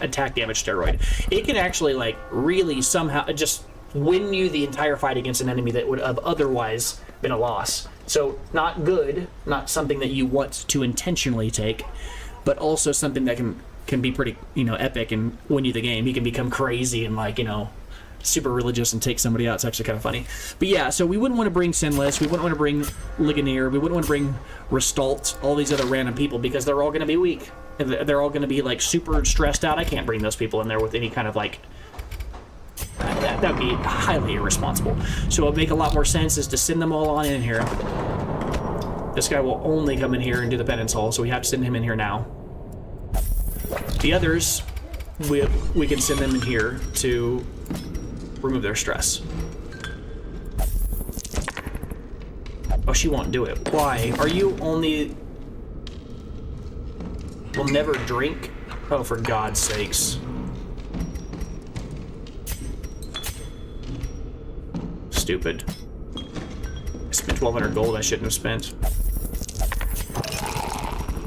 attack damage steroid. It can actually like really somehow just win you the entire fight against an enemy that would have otherwise been a loss. So not good, not something that you want to intentionally take, but also something that can be pretty, you know, epic and win you the game. You can become crazy and like, you know, super religious and take somebody out. It's actually kind of funny. But yeah, so we wouldn't want to bring Sinless, we wouldn't want to bring Ligonier, we wouldn't want to bring Restalt, all these other random people, because they're all going to be weak. They're all going to be like super stressed out. I can't bring those people in there with any kind of like... That would be highly irresponsible. So what would make a lot more sense is to send them all on in here. This guy will only come in here and do the penance hall, so we have to send him in here now. The others, we can send them in here to remove their stress. Oh, she won't do it. Why? Are you only... Will never drink? Oh, for God's sakes. Stupid. I spent 1,200 gold I shouldn't have spent.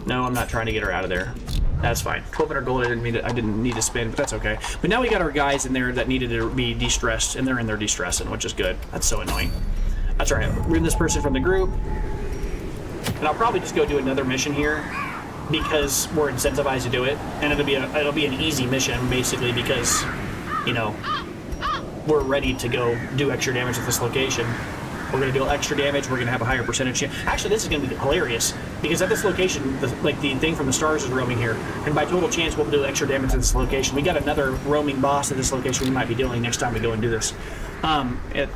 No, I'm not trying to get her out of there. That's fine. 1,200 gold I didn't need to spend, but that's okay. But now we got our guys in there that needed to be de-stressed, and they're in there de-stressing, which is good. That's so annoying. That's all right. Remove this person from the group. And I'll probably just go do another mission here because we're incentivized to do it. And it'll be an easy mission, basically, because, you know, we're ready to go do extra damage at this location. We're going to do extra damage. We're going to have a higher percentage chance. Actually, this is going to be hilarious because at this location, the thing from the stars is roaming here. And by total chance, we'll do extra damage at this location. We got another roaming boss at this location we might be dealing next time we go and do this.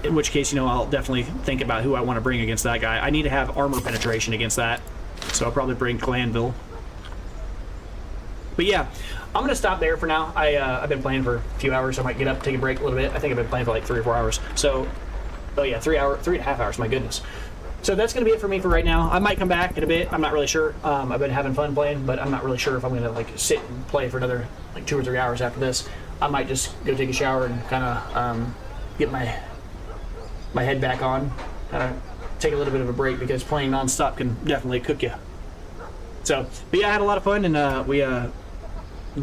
In which case, you know, I'll definitely think about who I want to bring against that guy. I need to have armor penetration against that. So I'll probably bring Clanville. But yeah, I'm going to stop there for now. I've been playing for a few hours. I might get up, take a break a little bit. I think I've been playing for like 3 or 4 hours. So, oh yeah, 3.5 hours, my goodness. So that's going to be it for me for right now. I might come back in a bit. I'm not really sure. I've been having fun playing, but I'm not really sure if I'm going to like sit and play for another like 2 or 3 hours after this. I might just go take a shower and kind of get my head back on. Take a little bit of a break because playing non-stop can definitely cook you. So, but yeah, I had a lot of fun, and we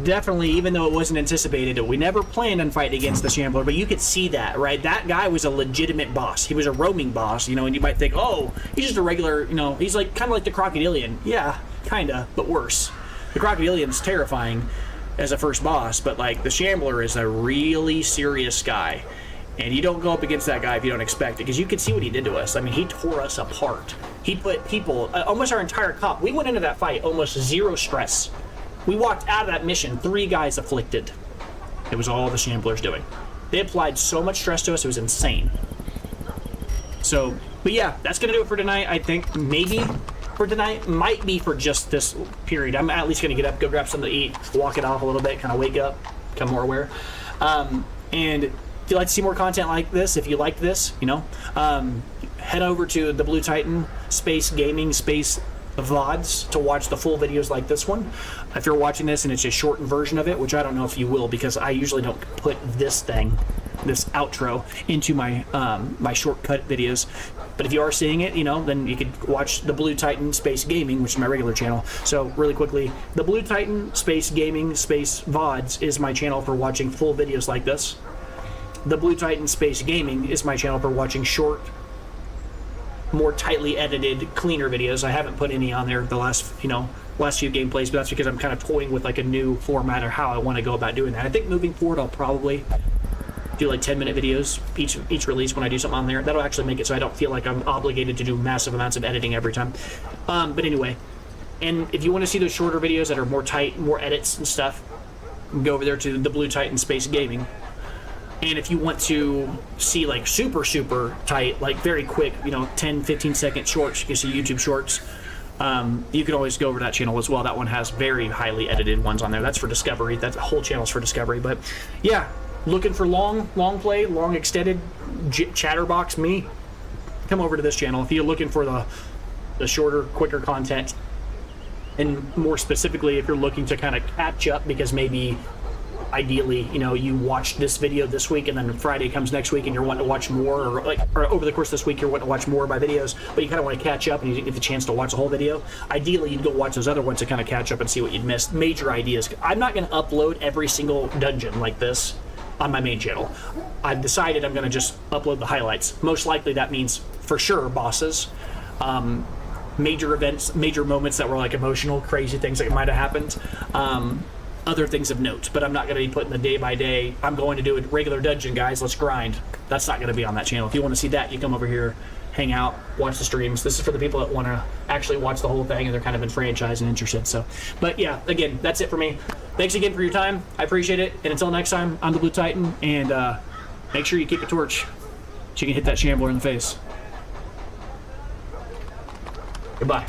definitely, even though it wasn't anticipated, we never planned on fighting against the Shambler, but you could see that, right? That guy was a legitimate boss. He was a roaming boss, you know, and you might think, oh, he's just a regular, you know, he's like kind of like the Crocodilian. Yeah, kind of, but worse. The Crocodilian's terrifying as a first boss, but like the Shambler is a really serious guy. And you don't go up against that guy if you don't expect it, because you can see what he did to us. I mean, he tore us apart. He put people, almost our entire comp. We went into that fight almost 0 stress. We walked out of that mission 3 guys afflicted. It was all the Shambler's doing. They applied so much stress to us, it was insane. So, but yeah, that's gonna do it for tonight. I think maybe for tonight, might be for just this period. I'm at least gonna get up, go grab something to eat, walk it off a little bit, kind of wake up, become more aware. And if you'd like to see more content like this, if you like this, you know, head over to the Blue Titan Space Gaming Space VODs to watch the full videos like this one. If you're watching this and it's a shortened version of it, which I don't know if you will, because I usually don't put this outro into my my shortcut videos. But if you are seeing it, you know, then you could watch the Blue Titan Space Gaming, which is my regular channel. So really quickly, the Blue Titan Space Gaming Space VODs is my channel for watching full videos like this. The Blue Titan Space Gaming is my channel for watching short, more tightly edited, cleaner videos. I haven't put any on there the last few gameplays, but that's because I'm kind of toying with like a new format or how I want to go about doing that. I think moving forward, I'll probably do like 10-minute videos each release when I do something on there. That'll actually make it so I don't feel like I'm obligated to do massive amounts of editing every time. But anyway, and if you want to see those shorter videos that are more tight, more edits and stuff, go over there to the Blue Titan Space Gaming. And if you want to see like super tight, like very quick, you know, 10-15 second shorts, you can see YouTube shorts, you can always go over to that channel as well. That one has very highly edited ones on there. That's for discovery. That whole channel's for discovery. But yeah, looking for long play, long extended chatterbox me, come over to this channel. If you're looking for the shorter, quicker content, and more specifically if you're looking to kind of catch up because maybe ideally, you know, you watched this video this week and then Friday comes next week and you're wanting to watch more, or over the course of this week you're wanting to watch more of my videos, but you kind of want to catch up and you didn't get the chance to watch the whole video. Ideally, you'd go watch those other ones to kind of catch up and see what you'd missed. Major ideas. I'm not going to upload every single dungeon like this on my main channel. I've decided I'm going to just upload the highlights. Most likely that means for sure bosses, major events, major moments that were like emotional, crazy things that might have happened. Other things of note, but I'm not going to be putting the day by day, I'm going to do a regular dungeon, guys, let's grind. That's not going to be on that channel. If you want to see that, you come over here, hang out, watch the streams. This is for the people that want to actually watch the whole thing and they're kind of in franchise and interested. So, but yeah, again, that's it for me. Thanks again for your time. I appreciate it. And until next time, I'm the Blue Titan, and make sure you keep a torch so you can hit that shambler in the face. Goodbye.